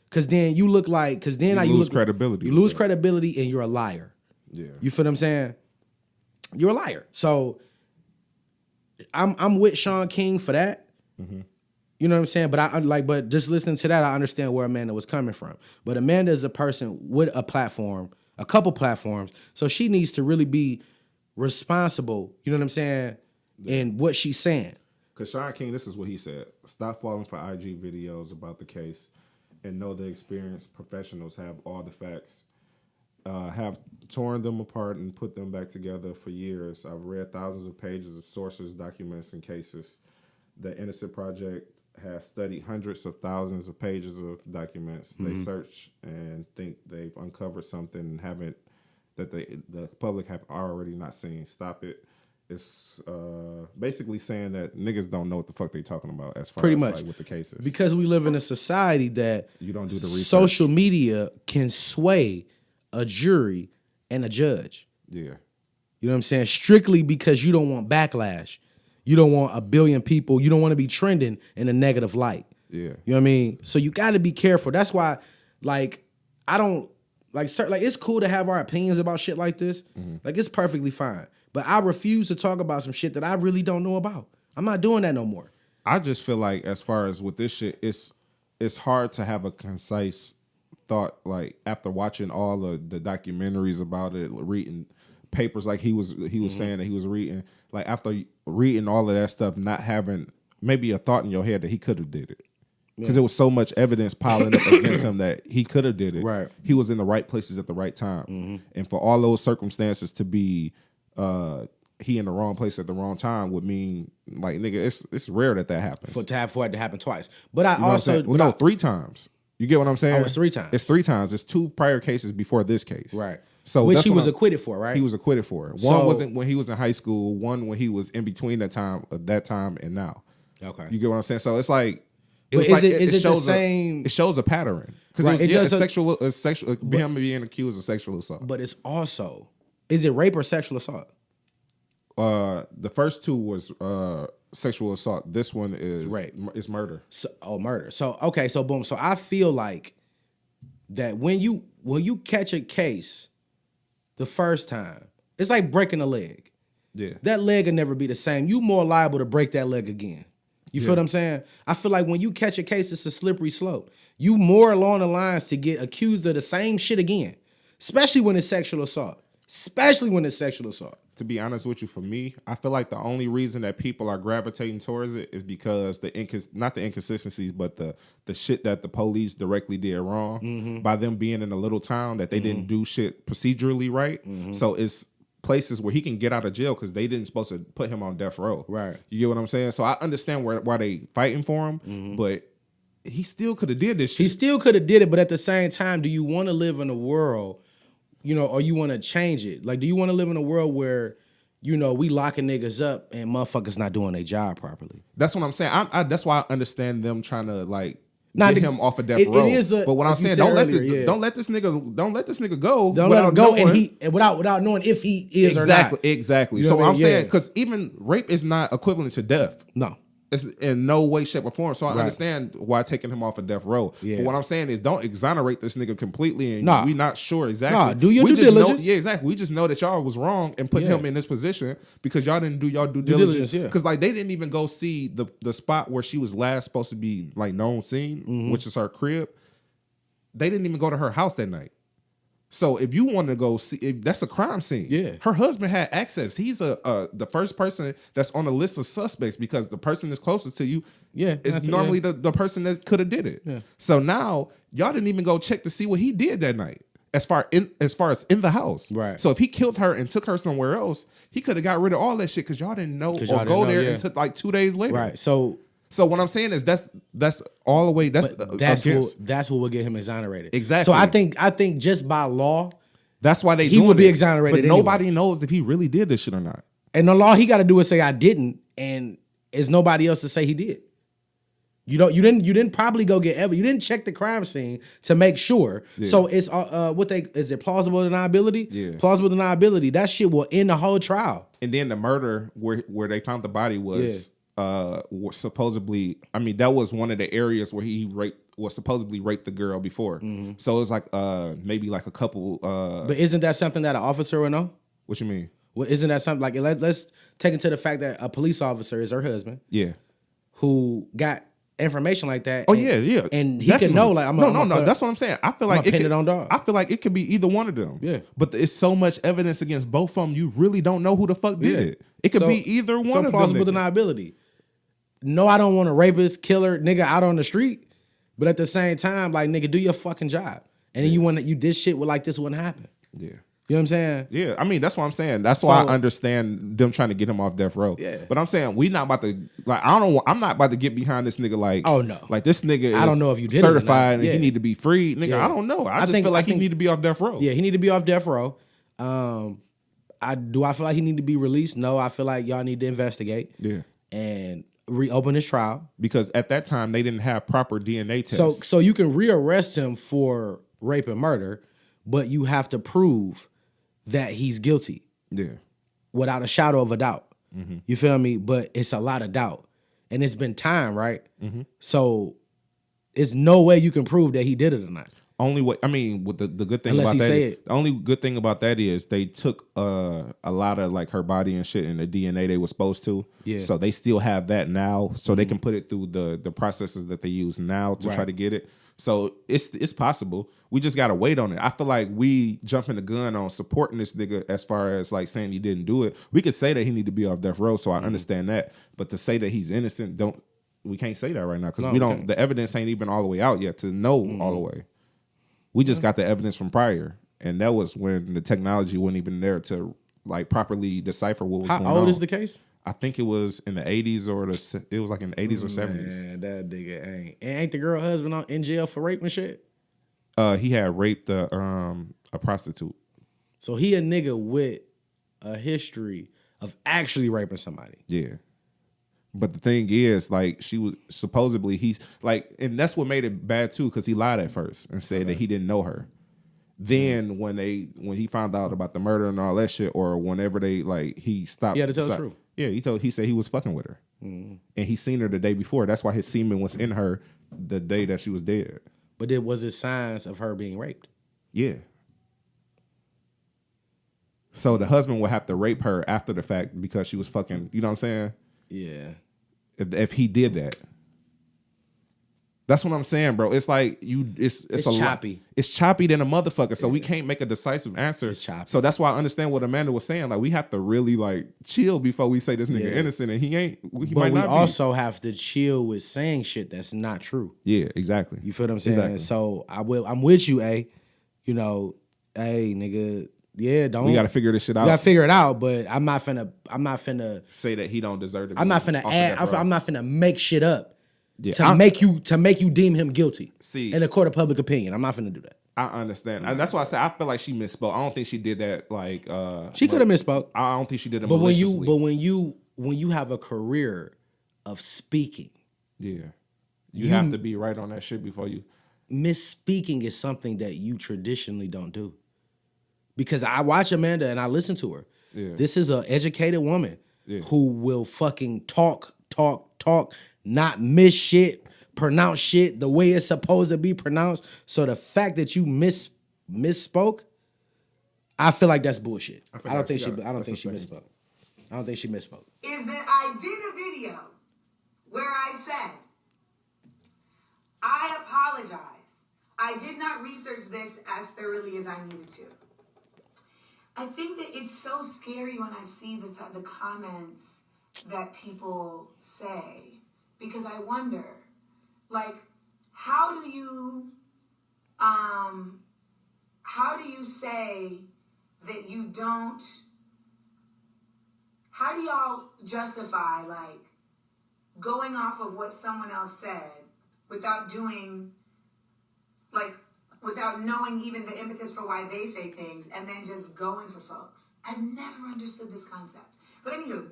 Because then you look like, because then you lose credibility. You lose credibility and you're a liar. Yeah. You feel what I'm saying? You're a liar. So I'm with Sean King for that. Mm-hmm. You know what I'm saying? But but just listening to that, I understand where Amanda was coming from. But Amanda is a person with a platform, a couple platforms, so she needs to really be responsible. You know what I'm saying? In what she's saying. Because Sean King, this is what he said: stop falling for IG videos about the case, and know the experienced professionals have all the facts. Have torn them apart and put them back together for years. I've read thousands of pages of sources, documents, and cases. The Innocent Project has studied hundreds of thousands of pages of documents. Mm-hmm. They search and think they've uncovered something that the public have already not seen. Stop it. It's basically saying that niggas don't know what the fuck they talking about as far pretty as much like with the cases. Because we live in a society that you don't do the research. Social media can sway a jury and a judge. Yeah. You know what I'm saying? Strictly because you don't want backlash. You don't want a billion people. You don't want to be trending in a negative light. Yeah. You know what I mean? So you got to be careful. That's why, like, I don't, like, it's cool to have our opinions about shit like this. Mm-hmm. Like, it's perfectly fine. But I refuse to talk about some shit that I really don't know about. I'm not doing that no more. I just feel like as far as with this shit, it's hard to have a concise thought, like, after watching all of the documentaries about it, reading papers like he was mm-hmm. saying that he was reading, like after reading all of that stuff, not having maybe a thought in your head that he could have did it. Because there was so much evidence piling up against him that he could have did it. Right. He was in the right places at the right time. Mm-hmm. And for all those circumstances to be he in the wrong place at the wrong time would mean, like, nigga, it's rare that happens. For it to happen twice. But I no, 3 times. You get what I'm saying? Oh, it's 3 times. It's 3 times. It's 2 prior cases before this case. Right. So which he was acquitted for, right? He was acquitted for. One wasn't when he was in high school. One when he was in between that time and now. Okay. You get what I'm saying? So it's like, is it the same? It shows a pattern because right. it's sexual. Him being accused of sexual assault. But it's also, is it rape or sexual assault? The first 2 was sexual assault. This one is rape. It's murder. Murder. So okay. So boom. So I feel like that when you catch a case the first time, it's like breaking a leg. Yeah. That leg will never be the same. You more liable to break that leg again. You feel what I'm saying? I feel like when you catch a case, it's a slippery slope. You more along the lines to get accused of the same shit again, especially when it's sexual assault. To be honest with you, for me, I feel like the only reason that people are gravitating towards it is because not the inconsistencies, but the shit that the police directly did wrong mm-hmm. by them being in a little town that they mm-hmm. didn't do shit procedurally right. Mm-hmm. So it's places where he can get out of jail because they didn't supposed to put him on death row. Right. You get what I'm saying? So I understand why they fighting for him, mm-hmm. but he still could have did this shit. He still could have did it, but at the same time, do you want to live in a world, or you want to change it? Like, do you want to live in a world where, we locking niggas up and motherfuckers not doing their job properly? That's what I'm saying. That's why I understand them trying to get him off of death row. But what I'm saying, don't let this nigga go. Don't let him go, and without knowing if he is or not. Exactly. So I'm saying, because even rape is not equivalent to death. No. It's in no way, shape, or form. So I understand why taking him off of death row. Yeah. But what I'm saying is, don't exonerate this nigga completely, and we're not sure exactly. Nah, do your due diligence. Exactly. We just know that y'all was wrong and put him in this position because y'all didn't do y'all due diligence. Because they didn't even go see the spot where she was last supposed to be known seen, mm-hmm. which is her crib. They didn't even go to her house that night. So if you want to go see, that's a crime scene. Yeah, her husband had access. He's the first person that's on the list of suspects because the person that's closest to you, is normally the person that could have did it. Yeah. So now y'all didn't even go check to see what he did that night, as far as in the house. Right. So if he killed her and took her somewhere else, he could have got rid of all that shit because y'all didn't know or go there until 2 days later. Right. So what I'm saying is that's all the way. That's what will get him exonerated. Exactly. So I think just by law, That's why he would be exonerated. But nobody knows if he really did this shit or not. And the law he got to do is say I didn't, and it's nobody else to say he did. You didn't probably go get evidence. You didn't check the crime scene to make sure. Yeah. So it's is it plausible deniability? Yeah. Plausible deniability. That shit will end the whole trial. And then the murder where they found the body was supposedly, I mean, that was one of the areas where he supposedly raped the girl before. Mm-hmm. So it was like maybe like a couple But isn't that something that an officer would know? What you mean? Well, isn't that something like let's take into the fact that a police officer is her husband. Yeah. Who got information like that. Oh, yeah. And he can know, like, no. That's what I'm saying. I feel like I feel like it could be either one of them. Yeah. But it's so much evidence against both of them, you really don't know who the fuck did it. It could be either one of them. Plausible deniability. No, I don't want a rapist, killer, nigga out on the street. But at the same time, like, nigga, do your fucking job. And then you did shit with like this wouldn't happen. Yeah. You know what I'm saying? Yeah, I mean, that's what I'm saying. That's why I understand them trying to get him off death row. Yeah. But I'm saying we not about to, like, I'm not about to get behind this nigga like, oh no. Like this nigga is I don't know if you did certified and he need to be free. Nigga, I don't know. I just feel like he need to be off death row. Yeah, he need to be off death row. I feel like he need to be released? No, I feel like y'all need to investigate. Yeah. And reopen his trial. Because at that time they didn't have proper DNA tests. So you can rearrest him for rape and murder, but you have to prove that he's guilty. Yeah. Without a shadow of a doubt. Mm-hmm. You feel me? But it's a lot of doubt. And it's been time, right? Mm-hmm. So it's no way you can prove that he did it or not. Only way, I mean, with the good thing Unless about that, the only good thing about that is they took a lot of like her body and shit and the DNA they were supposed to. Yeah. So they still have that now, so they can put it through the processes that they use now to try to get it. So it's possible. We just gotta wait on it. I feel like we jumping the gun on supporting this nigga as far as like saying he didn't do it. We could say that he need to be off death row, so I understand that. But to say that he's innocent, we can't say that right now because we don't. The evidence ain't even all the way out yet to know all the way. We just got the evidence from prior, and that was when the technology wasn't even there to like properly decipher what was going on. How old is the case? I think it was in the 80s it was like in the 80s or 70s. Man, that nigga ain't the girl husband in jail for rape and shit? He had raped a prostitute. So he a nigga with a history of actually raping somebody. Yeah. But the thing is, like, she was supposedly he's like, and that's what made it bad too, because he lied at first and said that he didn't know her. Then when he found out about the murder and all that shit, or whenever he stopped. He had to tell the truth. Yeah, he said he was fucking with her, and he seen her the day before. That's why his semen was in her the day that she was dead. But was it signs of her being raped? Yeah. So the husband would have to rape her after the fact because she was fucking. You know what I'm saying? Yeah. If he did that. That's what I'm saying, bro. It's like it's a choppy. It's choppy than a motherfucker. So we can't make a decisive answer. It's choppy. So that's why I understand what Amanda was saying. Like we have to really like chill before we say this nigga innocent, and he ain't. He but might we not also have to chill with saying shit that's not true. Yeah, exactly. You feel what I'm saying? Exactly. So I'm with you, you know, nigga. Yeah, we got to figure this shit out. We got to figure it out, but I'm not finna say that he don't deserve to be. I'm not finna I'm not finna make shit up. Yeah, to make you deem him guilty. See, in a court of public opinion, I'm not finna do that. I understand, and that's why I say I feel like she misspoke. I don't think she did that. Like she could have misspoke. I don't think she did it. But maliciously. when you have a career of speaking, you have to be right on that shit before you. Misspeaking is something that you traditionally don't do. Because I watch Amanda and I listen to her. Yeah. This is an educated woman who will fucking talk, not miss shit, pronounce shit the way it's supposed to be pronounced. So the fact that you misspoke, I feel like that's bullshit. I don't think she misspoke. I don't think she misspoke. Is that I did a video where I said, I apologize. I did not research this as thoroughly as I needed to. I think that it's so scary when I see the comments that people say, because I wonder, like, how do you say that you don't? How do y'all justify like going off of what someone else said without doing like without knowing even the impetus for why they say things, and then just going for folks. I've never understood this concept. But anywho,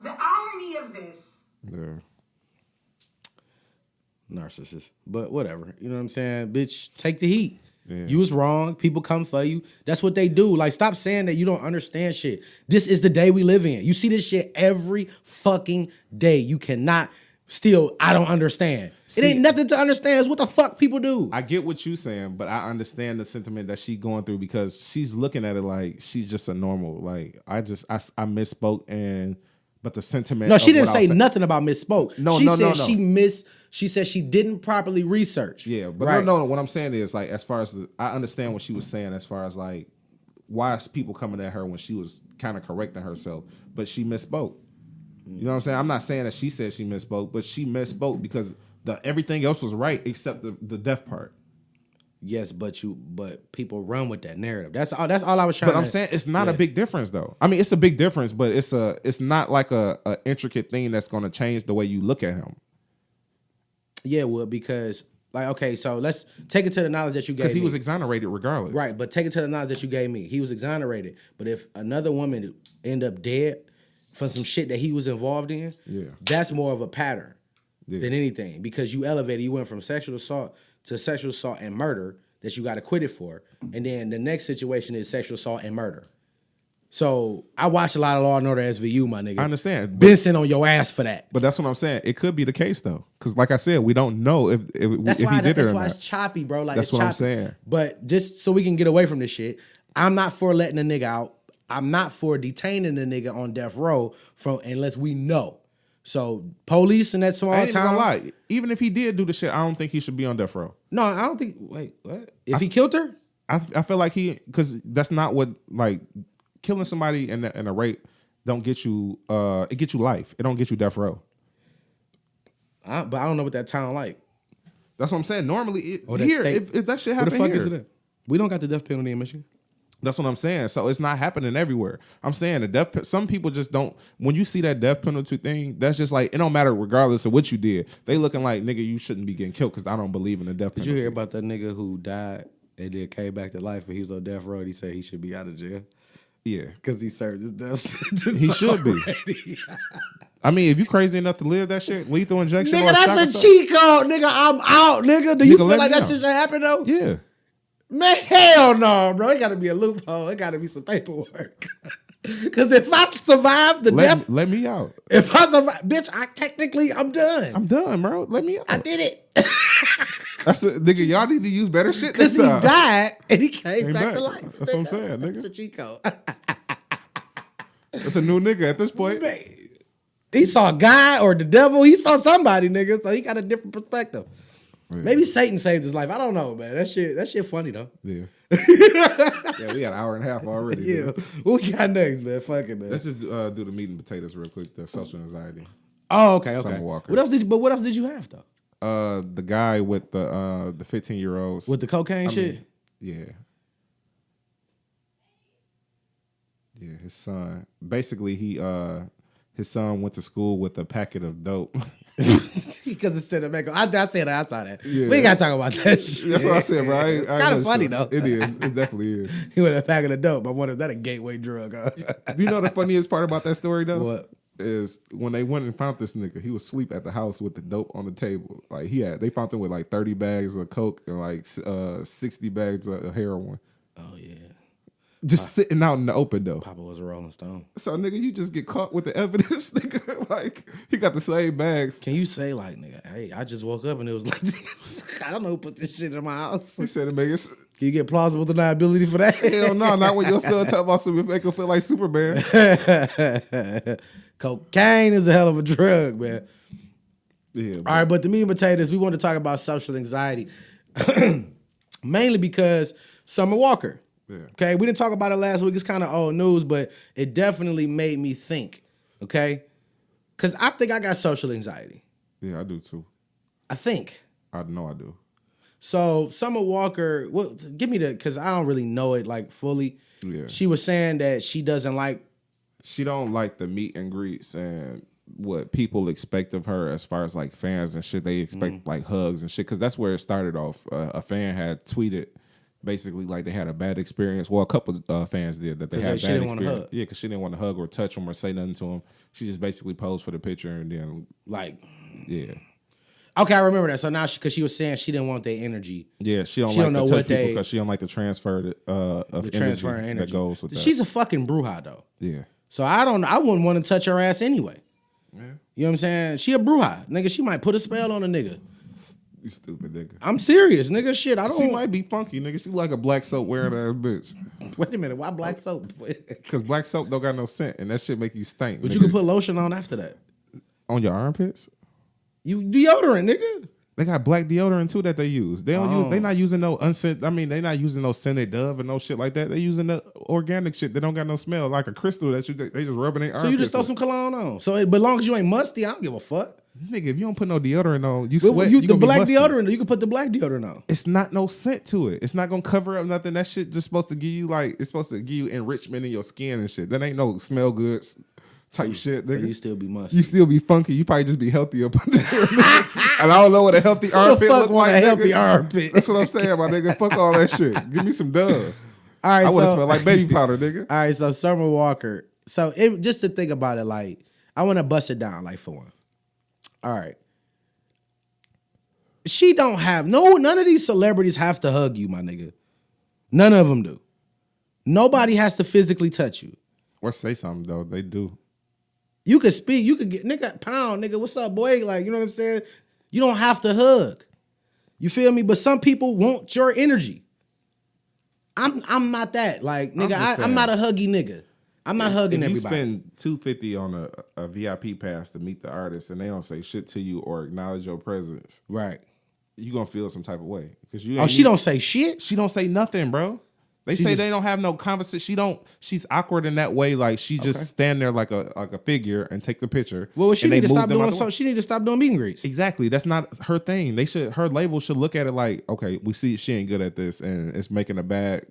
the irony of this. Yeah. Narcissist. But whatever. You know what I'm saying? Bitch, take the heat. Yeah. You was wrong. People come for you. That's what they do. Like, stop saying that you don't understand shit. This is the day we live in. You see this shit every fucking day. You cannot still, I don't understand. It ain't nothing to understand. It's what the fuck people do. I get what you saying, but I understand the sentiment that she going through because she's looking at it like she's just a normal. Like, I misspoke but the sentiment. No, she didn't say nothing about misspoke. No. She said she didn't properly research. Yeah, but right. no. What I'm saying is, like, as far as I understand what she was saying, as far as like, why is people coming at her when she was kind of correcting herself, but she misspoke. You know what I'm saying? I'm not saying that she said she misspoke, but she misspoke because everything else was right except the death part. Yes, but people run with that narrative. That's all I was trying to. But I'm saying it's not a big difference though. I mean, it's a big difference, but it's not like a intricate thing that's going to change the way you look at him. Yeah, well, because like, okay, so let's take it to the knowledge that you gave me. Because he was exonerated regardless. Right, but take it to the knowledge that you gave me. He was exonerated. But if another woman end up dead for some shit that he was involved in, that's more of a pattern than anything. Because you went from sexual assault to sexual assault and murder that you got acquitted for. And then the next situation is sexual assault and murder. So I watch a lot of Law and Order SVU, my nigga. I understand. Been sent on your ass for that. But that's what I'm saying. It could be the case though, because like I said, we don't know if he did it or not. That's why it's choppy, bro. Like, that's what I'm saying. But just so we can get away from this shit, I'm not for letting a nigga out. I'm not for detaining a nigga on death row unless we know. So police in that small I ain't town. gonna lie. Even if he did do the shit, I don't think he should be on death row. No, I don't think. Wait, what? If he killed her? I feel like because that's not what, like, killing somebody in a rape don't get you. It gets you life. It don't get you death row. But I don't know what that town like. That's what I'm saying. Normally, if that shit Where happen the fuck here, is it at? We don't got the death penalty in Michigan. That's what I'm saying. So it's not happening everywhere. I'm saying some people just don't. When you see that death penalty thing, that's just like, it don't matter regardless of what you did. They looking like, nigga, you shouldn't be getting killed because I don't believe in the death penalty. Did you hear about that nigga who died and then came back to life, but he was on death row and he said he should be out of jail? Yeah. Because he served his death sentence. He should be. I mean, if you crazy enough to live that shit, lethal injection. Nigga, that's a cheat code. Nigga, I'm out, nigga. Do you feel like that shit should happen though? Yeah. Man, hell no, bro. It gotta be a loophole. It gotta be some paperwork. Cause if I survive the death, let me out. If I survive, bitch, I'm done. I'm done, bro. Let me out. I did it. That's a nigga. Y'all need to use better shit. Because he died and he came back to life. That's what I'm saying, nigga. That's a cheat code. That's a new nigga at this point. Man, he saw God or the devil. He saw somebody, nigga. So he got a different perspective. Yeah. Maybe Satan saved his life. I don't know, man. That shit funny though. Yeah. Yeah, we got an hour and a half already. Yeah. What we got next, man? Fuck it, man. Let's just do the meat and potatoes real quick. The social anxiety. Oh, okay. Summer Walker. What else did you have though? The guy with the 15-year-olds with the cocaine shit. Yeah. Yeah, his son. Basically, his son went to school with a packet of dope. Because it's cinematic. I saw that. Yeah. We ain't gotta talk about that shit. That's what I said, bro. It's kind of funny though. It is. It definitely is. He went a packet of dope. I wonder if that a gateway drug. Do you know the funniest part about that story though? What? Is when they went and found this nigga, he was asleep at the house with the dope on the table. Like they found him with like 30 bags of coke and like 60 bags of heroin. Oh yeah. Just sitting out in the open though. Papa was a Rolling Stone. So nigga, you just get caught with the evidence, nigga. Like he got the same bags. Can you say like, nigga, hey, I just woke up and it was like this. I don't know who put this shit in my house. He said it make it. Can you get plausible deniability for that? Hell no, not when your son talk about something make him feel like Superman. Cocaine is a hell of a drug, man. Yeah. All right, but the meat and potatoes, we want to talk about social anxiety. Mainly because Summer Walker. Yeah. Okay, we didn't talk about it last week. It's kind of old news, but it definitely made me think. Okay, because I think I got social anxiety. Yeah, I do too. I think. I know I do. So Summer Walker, give me because I don't really know it like fully. Yeah. She was saying that she don't like the meet and greets and what people expect of her as far as like fans and shit. They expect like hugs and shit because that's where it started off. A fan had tweeted basically like they had a bad experience. Well, a couple fans did that they had a bad experience. Yeah, because she didn't want to hug or touch him or say nothing to him. She just basically posed for the picture and then like, yeah. Okay, I remember that. So now, because she was saying she didn't want their energy. Yeah, she don't like to touch people because she don't like the transfer of energy that goes with that. She's a fucking bruja though. Yeah. So I wouldn't want to touch her ass anyway. Yeah. You know what I'm saying? She a bruja, nigga. She might put a spell on a nigga. You stupid nigga. I'm serious, nigga. Shit, I don't. She might be funky, nigga. She like a black soap wearing ass bitch. Wait a minute, why black soap? Because black soap don't got no scent, and that shit make you stink. But nigga. you can put lotion on after that. On your armpits? You deodorant, nigga. They got black deodorant too that they use. They don't use. They not using no unscented. I mean, they not using no scented Dove and no shit like that. They using the organic shit that don't got no smell, like a crystal that they just rubbing their armpits. So you just throw some cologne on. So, but as long as you ain't musty, I don't give a fuck. Nigga, if you don't put no deodorant on, you sweat. The black deodorant, you can put the black deodorant on. It's not no scent to it. It's not gonna cover up nothing. That shit just supposed to give you it's supposed to give you enrichment in your skin and shit. That ain't no smell good type shit, nigga. So you still be musty. You still be funky. You probably just be healthy up under there, nigga. And I don't know what a healthy armpit look like. A healthy armpit. That's what I'm saying, my nigga. Fuck all that shit. Give me some Dove. All right, I would have smelled like baby powder, nigga. All right, so Summer Walker. So just to think about it, like I want to bust it down, like for one. All right. She don't have none of these celebrities have to hug you, my nigga. None of them do. Nobody has to physically touch you. Or say something though. They do. You could speak. You could get nigga pound, nigga. What's up, boy? Like, you know what I'm saying? You don't have to hug. You feel me? But some people want your energy. I'm not that. Like, nigga, I'm not a huggy nigga. I'm not hugging everybody. You spend $250 on a VIP pass to meet the artist, and they don't say shit to you or acknowledge your presence. Right. You gonna feel some type of way because you. Oh, she don't say shit. She don't say nothing, bro. They say they don't have no conversation. She's awkward in that way. Like she just stand there like a figure and take the picture. Well, she need to stop doing something. She need to stop doing meet and greets. Exactly. That's not her thing. Her label should look at it like, okay, we see she ain't good at this and it's making a bad.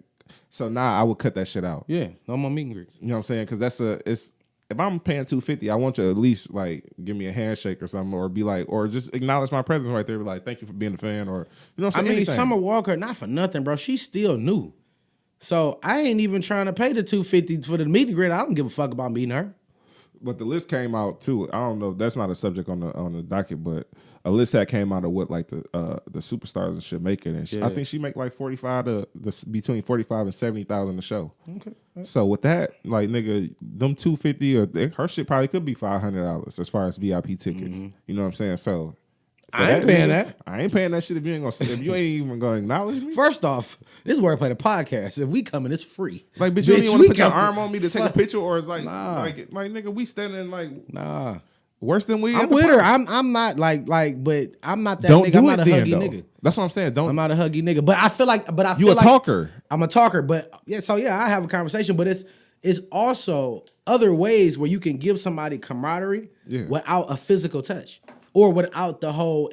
So now I would cut that shit out. Yeah, no more meet and greets. You know what I'm saying? Because if I'm paying $250, I want you to at least like give me a handshake or something, or be like, or just acknowledge my presence right there. Be like, thank you for being a fan, or you know what I'm saying? I mean, Summer Walker, not for nothing, bro. She's still new. So I ain't even trying to pay the $250 for the meet and greet. I don't give a fuck about meeting her. But the list came out too. I don't know. That's not a subject on the docket, but a list that came out of what like the superstars and shit make it. And I think she make like between 45 and 70,000 a show. Okay. So with that, like nigga, them $250 or her shit probably could be $500 as far as VIP tickets. Mm-hmm. You know what I'm saying? So. I ain't paying that. I ain't paying that shit if you ain't even gonna acknowledge me. First off, this is Wordplay the podcast. If we coming, it's free. Like, bitch, you don't even want to put your arm on me to take a picture, or it's like, like nigga, we standing like worse than we. I'm with her. I'm not but I'm not that nigga. I'm not a huggy nigga. That's what I'm saying. I'm not a huggy nigga. But I feel like, you a talker. I'm a talker. But yeah, so yeah, I have a conversation. But it's also other ways where you can give somebody camaraderie without a physical touch. Or without the whole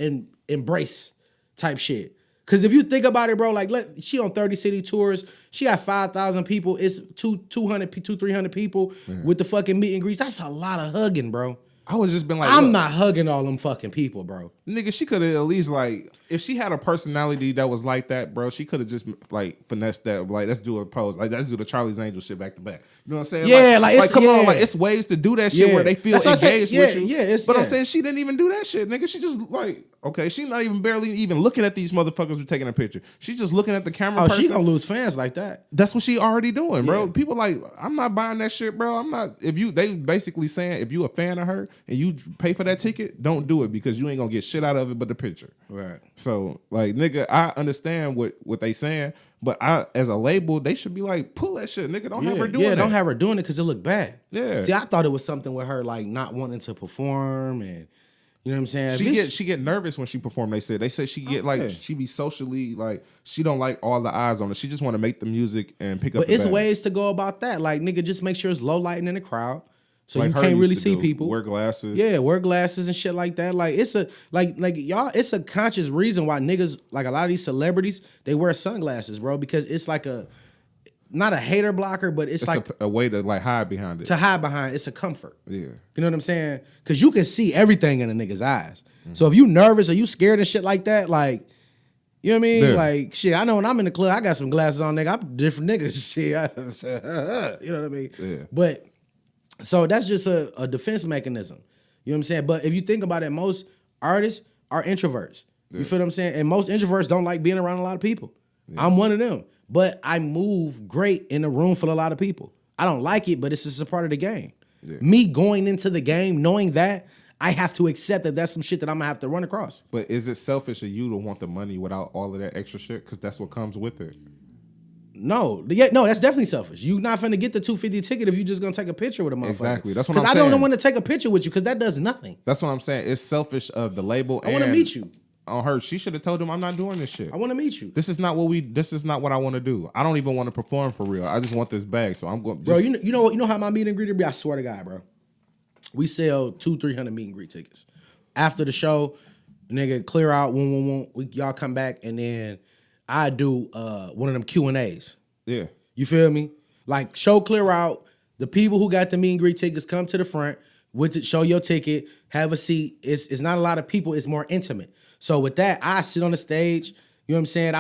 embrace type shit. Because if you think about it, bro, like she on 30 city tours. She got 5,000 people. It's 300 people with the fucking meet and greets. That's a lot of hugging, bro. I was just been like, I'm not hugging all them fucking people, bro. Nigga, she could have at least like, if she had a personality that was like that, bro, she could have just like finessed that. Like, let's do a pose. Like, let's do the Charlie's Angel shit back to back. You know what I'm saying? Yeah, come on, like it's ways to do that shit where they feel engaged with you. Yeah, but I'm saying she didn't even do that shit, nigga. She just like, okay, she not even barely even looking at these motherfuckers who taking a picture. She's just looking at the camera. Oh, she gonna lose fans like that. That's what she already doing, bro. Yeah. People like, I'm not buying that shit, bro. I'm not. They basically saying if you a fan of her and you pay for that ticket, don't do it because you ain't gonna get shit out of it but the picture. Right. So like, nigga, I understand what they saying, but as a label, they should be like, pull that shit, nigga. Don't have her doing that. Don't have her doing it because it look bad. Yeah. See, I thought it was something with her like not wanting to perform and. You know what I'm saying? She get nervous when she perform. They say she get like she be socially like she don't like all the eyes on her. She just want to make the music and pick up. But it's ways to go about that. Like nigga, just make sure it's low lighting in the crowd, so like you can't really see people. Wear glasses. Yeah, wear glasses and shit like that. Like it's a like y'all. It's a conscious reason why niggas like a lot of these celebrities they wear sunglasses, bro, because it's like not a hater blocker, but it's like a way to like hide behind it. To hide behind, it's a comfort. Yeah. You know what I'm saying? Because you can see everything in a nigga's eyes. So if you nervous or you scared and shit like that, like, you know what I mean? Yeah. Like, shit, I know when I'm in the club, I got some glasses on, nigga. I'm a different nigga. Shit. You know what I mean? Yeah. But, so that's just a defense mechanism. You know what I'm saying? But if you think about it, most artists are introverts. Yeah. You feel what I'm saying? And most introverts don't like being around a lot of people. Yeah. I'm one of them. But I move great in a room full of a lot of people. I don't like it, but it's just a part of the game. Yeah. Me going into the game, knowing that, I have to accept that that's some shit that I'm gonna have to run across. But is it selfish of you to want the money without all of that extra shit? Because that's what comes with it. No, that's definitely selfish. You're not finna get the $250 ticket if you're just gonna take a picture with a motherfucker. Exactly. That's what I'm saying. Because I don't want to take a picture with you because that does nothing. That's what I'm saying. It's selfish of the label. I want to meet you. On her, she should have told him, I'm not doing this shit. I want to meet you. This is not what I want to do. I don't even want to perform for real. I just want this bag. So I'm going. Bro, you know how my meet and greet be? I swear to God, bro. We sell 200-300 meet and greet tickets. After the show, nigga, clear out. Y'all come back, and then I do one of them Q&As. Yeah. You feel me? Like, show clear out. The people who got the meet and greet tickets come to the front with it, show your ticket, have a seat. It's not a lot of people. It's more intimate. So with that, I sit on the stage. You know what I'm saying?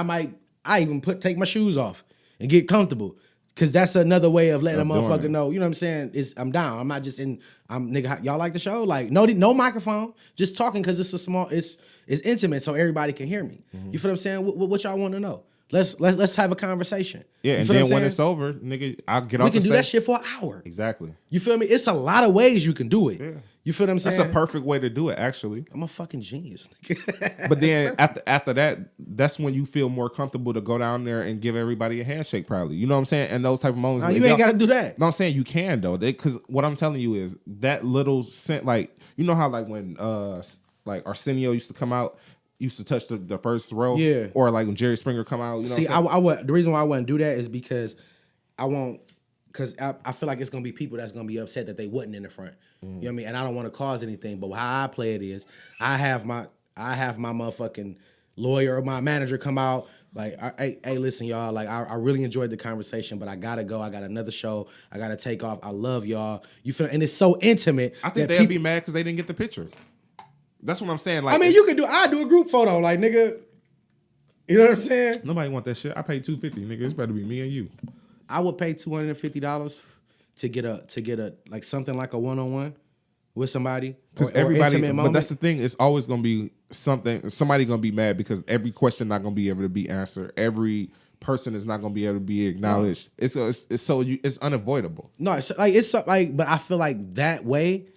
I even take my shoes off and get comfortable. Cause that's another way of letting a motherfucker know, you know what I'm saying? I'm down. I'm not just nigga, y'all like the show? Like, no microphone, just talking cause it's intimate so everybody can hear me. Mm-hmm. You feel what I'm saying? What y'all want to know? Let's have a conversation. Yeah, and then when it's over, nigga, I'll get off the stage. We can do that shit for an hour. Exactly. You feel me? It's a lot of ways you can do it. Yeah. You feel what I'm saying? That's a perfect way to do it, actually. I'm a fucking genius. But then after that, that's when you feel more comfortable to go down there and give everybody a handshake, probably. You know what I'm saying? And those type of moments. No, you ain't got to do that. No, I'm saying you can, though. Because what I'm telling you is that little scent, like, you know how like when like Arsenio used to come out, used to touch the first row, yeah, or like when Jerry Springer come out. You know, see, I would. The reason why I wouldn't do that is because I won't. Because I feel like it's gonna be people that's gonna be upset that they wasn't in the front. You know what I mean? And I don't want to cause anything. But how I play it is, I have my motherfucking lawyer or my manager come out. Like, hey, listen, y'all. Like, I really enjoyed the conversation, but I gotta go. I got another show. I gotta take off. I love y'all. You feel? And it's so intimate. I think they'll be mad because they didn't get the picture. That's what I'm saying. Like, I mean, I do a group photo, like, nigga. You know what I'm saying? Nobody want that shit. I paid $250, nigga. It's better be me and you. I would pay $250 to get a like something like a one-on-one with somebody. Because everybody, but that's the thing. It's always gonna be somebody gonna be mad because every question not gonna be able to be answered. Every person is not gonna be able to be acknowledged. No. It's unavoidable. No, but I feel like that way.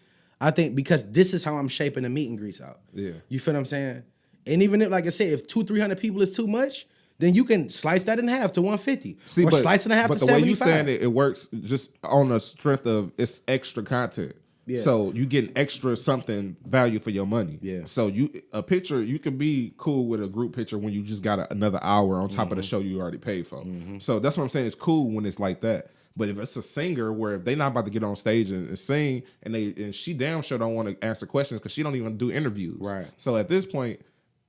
I think because this is how I'm shaping the meet and greets out. Yeah. You feel what I'm saying? And even if, like I said, if 200-300 people is too much, then you can slice that in half to 150. See, slice it in half to 75. But the way you saying it works just on the strength of it's extra content. Yeah. So you get an extra something value for your money. Yeah. So a picture, you can be cool with a group picture when you just got another hour on top of the show you already paid for. Mm-hmm. So that's what I'm saying. It's cool when it's like that. But if it's a singer where if they not about to get on stage and sing and she damn sure don't want to answer questions because she don't even do interviews. Right. So at this point,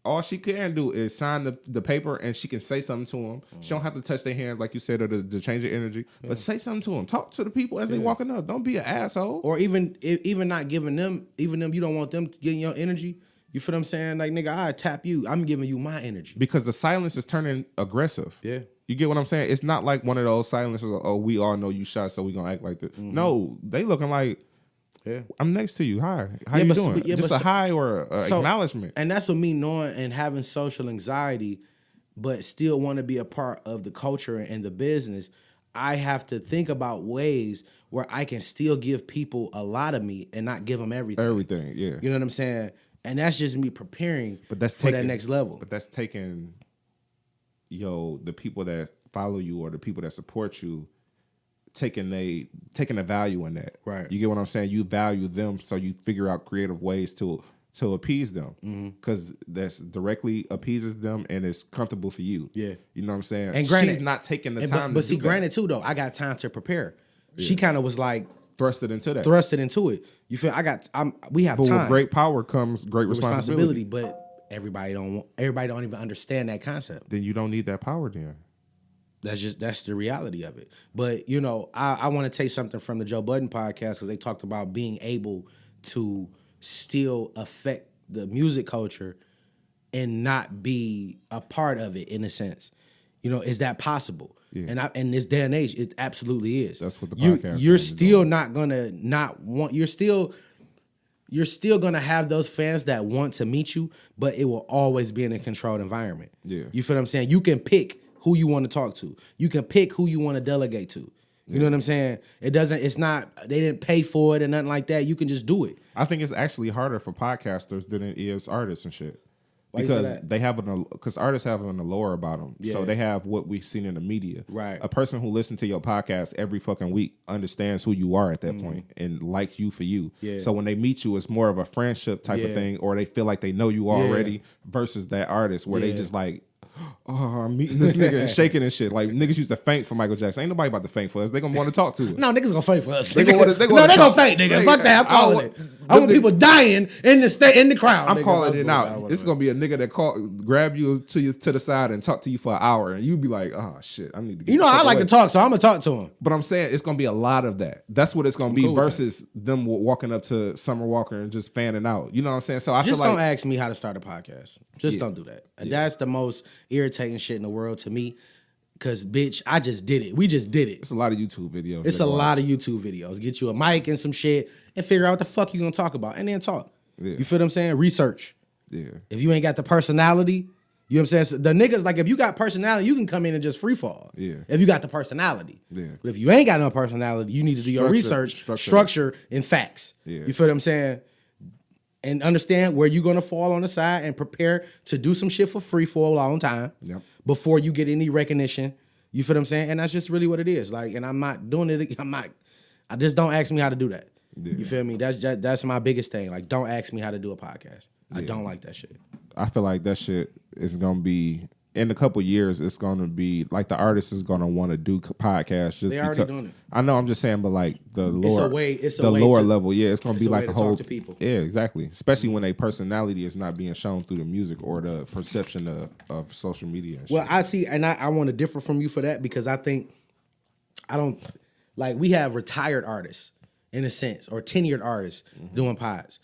all she can do is sign the paper and she can say something to them. She don't have to touch their hand like you said or to change your energy. Yeah. But say something to them. Talk to the people as they walking up. Don't be an asshole. Or even not giving them, you don't want them getting your energy. You feel what I'm saying? Like, nigga, I tap you. I'm giving you my energy. Because the silence is turning aggressive. Yeah. You get what I'm saying? It's not like one of those silences, oh, we all know you shot, so we gonna act like this. Mm-hmm. No, they looking like, yeah, I'm next to you. Hi. How you doing? Just a hi or acknowledgement. And that's what me knowing and having social anxiety, but still want to be a part of the culture and the business. I have to think about ways where I can still give people a lot of me and not give them everything. Everything, yeah. You know what I'm saying? And that's just me preparing for that next level. But that's taking the people that follow you or the people that support you, taking a value in that. Right. You get what I'm saying? You value them, so you figure out creative ways to appease them. Because that's directly appeases them and it's comfortable for you. Yeah. You know what I'm saying? And granted, she's not taking the time but see, granted too, though, I got time to prepare. Yeah. She kind of was like thrusted into it. You feel we have time. With great power comes great responsibility. But everybody don't even understand that concept. Then you don't need that power then. That's the reality of it. But you know, I want to take something from the Joe Budden podcast because they talked about being able to still affect the music culture and not be a part of it in a sense. You know, is that possible? Yeah. And in this day and age, it absolutely is. That's what the podcast. You're still not gonna not want. You're still gonna have those fans that want to meet you, but it will always be in a controlled environment. Yeah. You feel what I'm saying? You can pick who you want to talk to. You can pick who you want to delegate to. You know what I'm saying? It's not, they didn't pay for it or nothing like that. You can just do it. I think it's actually harder for podcasters than it is artists and shit. Why because they have because artists have an allure about them. Yeah. So they have what we've seen in the media. Right. A person who listens to your podcast every fucking week understands who you are at that point and likes you for you. Yeah. So when they meet you, it's more of a friendship type of thing, or they feel like they know you already versus that artist where they just like, oh, I'm meeting this nigga and shaking and shit. Like niggas used to faint for Michael Jackson. Ain't nobody about to faint for us. They gonna want to talk to us. No, niggas gonna faint for us. They gonna faint, nigga. Fuck that. I'm calling it. I want people dying in the crowd. I'm calling it out. It's gonna be a nigga that grab you to the side and talk to you for an hour, and you be like, oh shit, I need to get you know, I like to talk, so I'm gonna talk to him. But I'm saying it's gonna be a lot of that. That's what it's gonna be versus them walking up to Summer Walker and just fanning out. You know what I'm saying? So I just feel like, don't ask me how to start a podcast. Just don't do that. That's the most irritating shit in the world to me. Cause bitch, I just did it. We just did it. It's a lot of YouTube videos. It's a lot of YouTube videos. Get you a mic and some shit and figure out what the fuck you gonna talk about and then talk. Yeah. You feel what I'm saying? Research. Yeah. If you ain't got the personality, you know what I'm saying? So the niggas, like if you got personality, you can come in and just free fall. Yeah. If you got the personality. Yeah. But if you ain't got no personality, you need to do your research, structure and facts. Yeah. You feel what I'm saying? And understand where you're gonna fall on the side and prepare to do some shit for free for a long time. Yep. Before you get any recognition. You feel what I'm saying? And that's just really what it is. Like, and I'm not doing it. I just don't ask me how to do that. Yeah. You feel me? That's my biggest thing. Like, don't ask me how to do a podcast. I don't like that shit. I feel like that shit is gonna be in a couple years. It's gonna be like the artist is gonna want to do podcasts. Just they already doing it. I know. I'm just saying, but like the lower, it's the a way lower to, level. Yeah, it's gonna be like a whole. Talk to people. Yeah, exactly. Especially when a personality is not being shown through the music or the perception of social media. And well, shit. I see, and I want to differ from you for that because I don't like we have retired artists in a sense or tenured artists doing pods.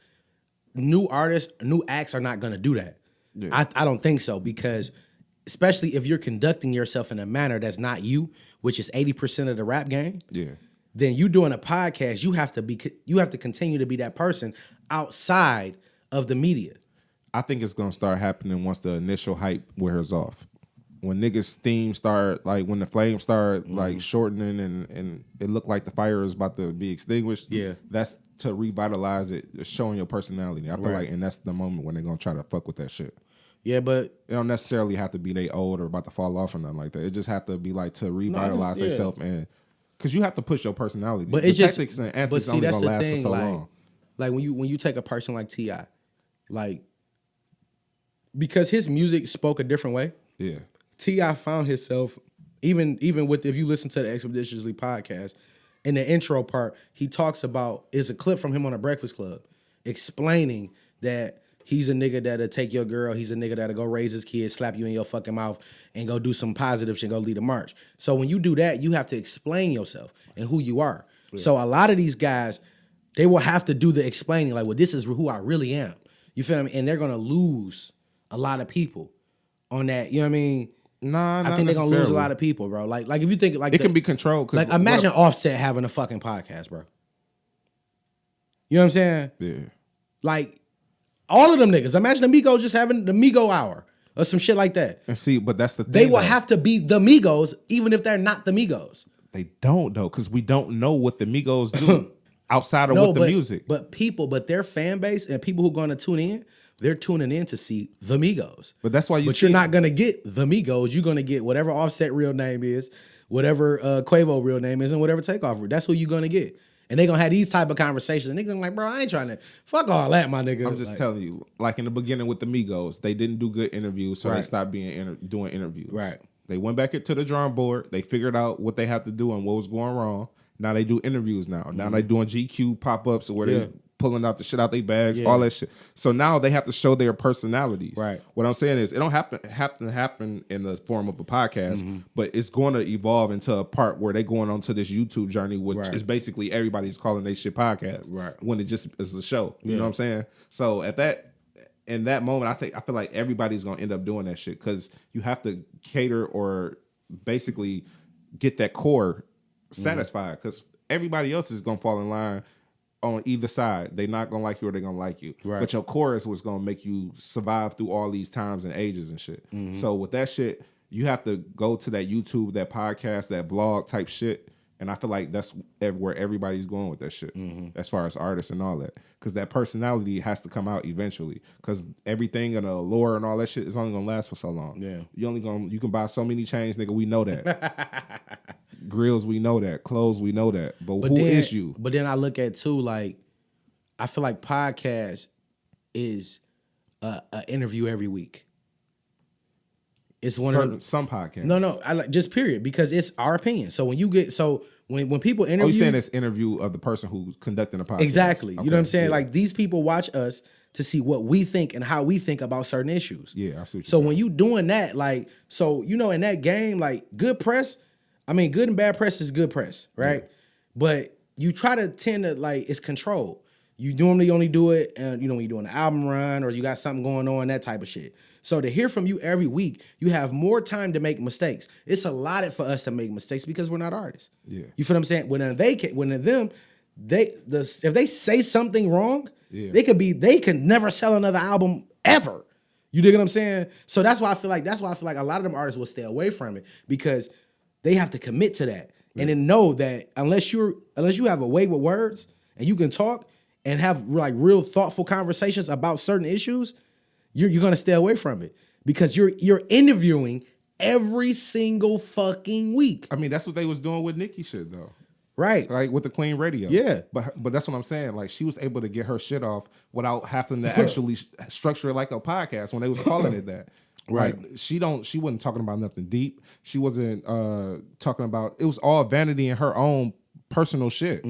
New artists, new acts are not gonna do that. Yeah. I don't think so because. Especially if you're conducting yourself in a manner that's not you, which is 80% of the rap game. Yeah. Then you doing a podcast, you have to continue to be that person outside of the media. I think it's gonna start happening once the initial hype wears off. When niggas' themes start, like when the flames start like shortening and it looked like the fire is about to be extinguished. Yeah. That's to revitalize it, showing your personality. I feel like, and that's the moment when they're gonna try to fuck with that shit. Yeah, but it don't necessarily have to be they old or about to fall off or nothing like that. It just have to be like to revitalize themselves and because you have to push your personality. But it's just tactics and antics only gonna last for so long. Like when you take a person like T.I., like because his music spoke a different way. Yeah, T.I. found himself even with if you listen to the Expeditiously podcast in the intro part, he talks about is a clip from him on a Breakfast Club explaining that. He's a nigga that'll take your girl. He's a nigga that'll go raise his kids, slap you in your fucking mouth, and go do some positive shit, go lead a march. So when you do that, you have to explain yourself and who you are. Yeah. So a lot of these guys, they will have to do the explaining, like, well, this is who I really am. You feel me? And they're gonna lose a lot of people on that. You know what I mean? Nah, I think they're gonna lose a lot of people, bro. Like if you think like it can be controlled. Like imagine Offset having a fucking podcast, bro. You know what I'm saying? Yeah. Like. All of them niggas. Imagine the Migos just having the Migo hour or some shit like that. And see, but that's the thing. They will have to be the Migos, even if they're not the Migos. They don't though, because we don't know what the Migos do outside of the music. But their fan base and people who are going to tune in, they're tuning in to see the Migos. But that's why you're not gonna get the Migos. You're gonna get whatever Offset real name is, whatever Quavo real name is, and whatever Takeoff. That's who you're gonna get. And they gonna have these type of conversations. And niggas like, bro, I ain't trying to fuck all that, my nigga. I'm just telling you, like in the beginning with the Migos, they didn't do good interviews, so they stopped doing interviews. Right. They went back to the drawing board. They figured out what they have to do and what was going wrong. Now they do interviews now. Now they doing GQ pop-ups where they pulling out the shit out their bags, all that shit. So now they have to show their personalities. Right. What I'm saying is, it don't have to happen in the form of a podcast, but it's going to evolve into a part where they going on to this YouTube journey, which is basically everybody's calling their shit podcast. Right. When it just is a show. You know what I'm saying? So in that moment, I feel like everybody's gonna end up doing that shit because you have to cater or basically get that core satisfied because everybody else is gonna fall in line on either side. They're not gonna like you or they're gonna like you. Right. But your core is what's gonna make you survive through all these times and ages and shit. So with that shit, you have to go to that YouTube, that podcast, that blog type shit. And I feel like that's where everybody's going with that shit, as far as artists and all that. Because that personality has to come out eventually. Because everything and the allure and all that shit is only gonna last for so long. Yeah, you can buy so many chains, nigga. We know that. Grills, we know that. Clothes, we know that. But who is you? But then I look at too, like, I feel like podcast is an interview every week. It's one of some podcasts. No, I like just period because it's our opinion. So when you get when people interview, you saying this interview of the person who's conducting the podcast? Exactly. Okay. You know what I'm saying? Yeah. Like these people watch us to see what we think and how we think about certain issues. Yeah, I see. So when you doing that, like, so you know, in that game, like good press, I mean, good and bad press is good press, right? Yeah. But you try to tend to like it's controlled. You normally only do it, when you're doing an album run or you got something going on, that type of shit. So to hear from you every week, you have more time to make mistakes. It's allotted for us to make mistakes because we're not artists. Yeah, you feel what I'm saying? If they say something wrong, they can never sell another album ever. You dig what I'm saying? So that's why I feel like a lot of them artists will stay away from it because they have to commit to that and then know that unless you have a way with words and you can talk and have like real thoughtful conversations about certain issues, you're gonna stay away from it because you're interviewing every single fucking week. I mean, that's what they was doing with Nicki shit though. Right. Like with the Clean Radio. Yeah. But that's what I'm saying. Like she was able to get her shit off without having to actually structure it like a podcast when they was calling it that. Right. Like she wasn't talking about nothing deep. She wasn't talking about, it was all vanity in her own personal shit.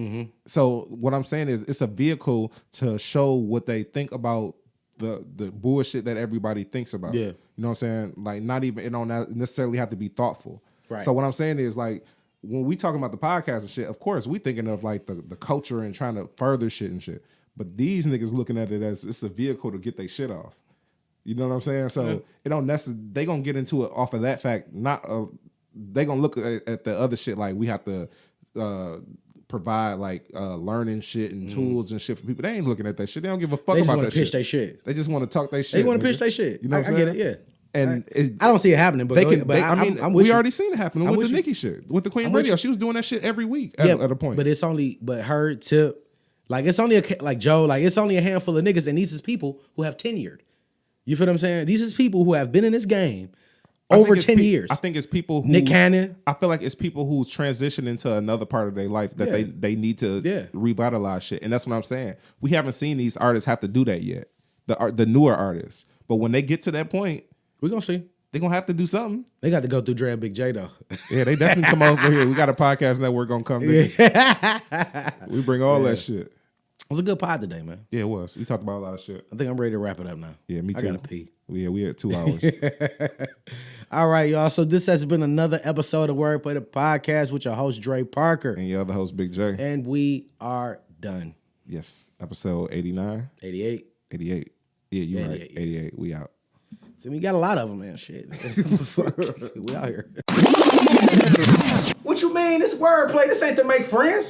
So what I'm saying is it's a vehicle to show what they think about the bullshit that everybody thinks about. Yeah. You know what I'm saying? Like not even, it don't necessarily have to be thoughtful. Right. So what I'm saying is like when we talking about the podcast and shit, of course we thinking of like the culture and trying to further shit and shit. But these niggas looking at it as it's a vehicle to get their shit off. You know what I'm saying? So it don't necessarily, they gonna get into it off of that fact. Not they gonna look at the other shit like we have to provide like learning shit and tools and shit for people. They ain't looking at that shit. They don't give a fuck about that shit. They just want to pitch their shit. They just want to talk their shit. They want to pitch their shit. You know what I'm saying? I get it, yeah. And I don't see it happening, but we already seen it happening with the Nicki shit. With the Queen Radio. She was doing that shit every week at a point. But her tip, like it's only it's only a handful of niggas, and these is people who have tenured. You feel what I'm saying? These is people who have been in this game over 10 years. I think it's people who Nick Cannon. I feel like it's people who's transitioned into another part of their life that they need to revitalize shit. And that's what I'm saying. We haven't seen these artists have to do that yet. The newer artists. But when they get to that point, we're gonna see. They're gonna have to do something. They got to go through Dre and Big J though. Yeah, they definitely come over here. We got a podcast network gonna come in. We bring all that shit. It was a good pod today, man. Yeah, it was. We talked about a lot of shit. I think I'm ready to wrap it up now. Yeah, me too. I gotta pee. Yeah, we had 2 hours. All right, y'all. So this has been another episode of Wordplay the Podcast with your host, Dre Parker. And your other host, Big J. And we are done. Yes. Episode 89. 88. 88. Yeah, you're right. 88. We out. So we got a lot of them, man. Shit. We out here. What you mean? This wordplay. This ain't to make friends.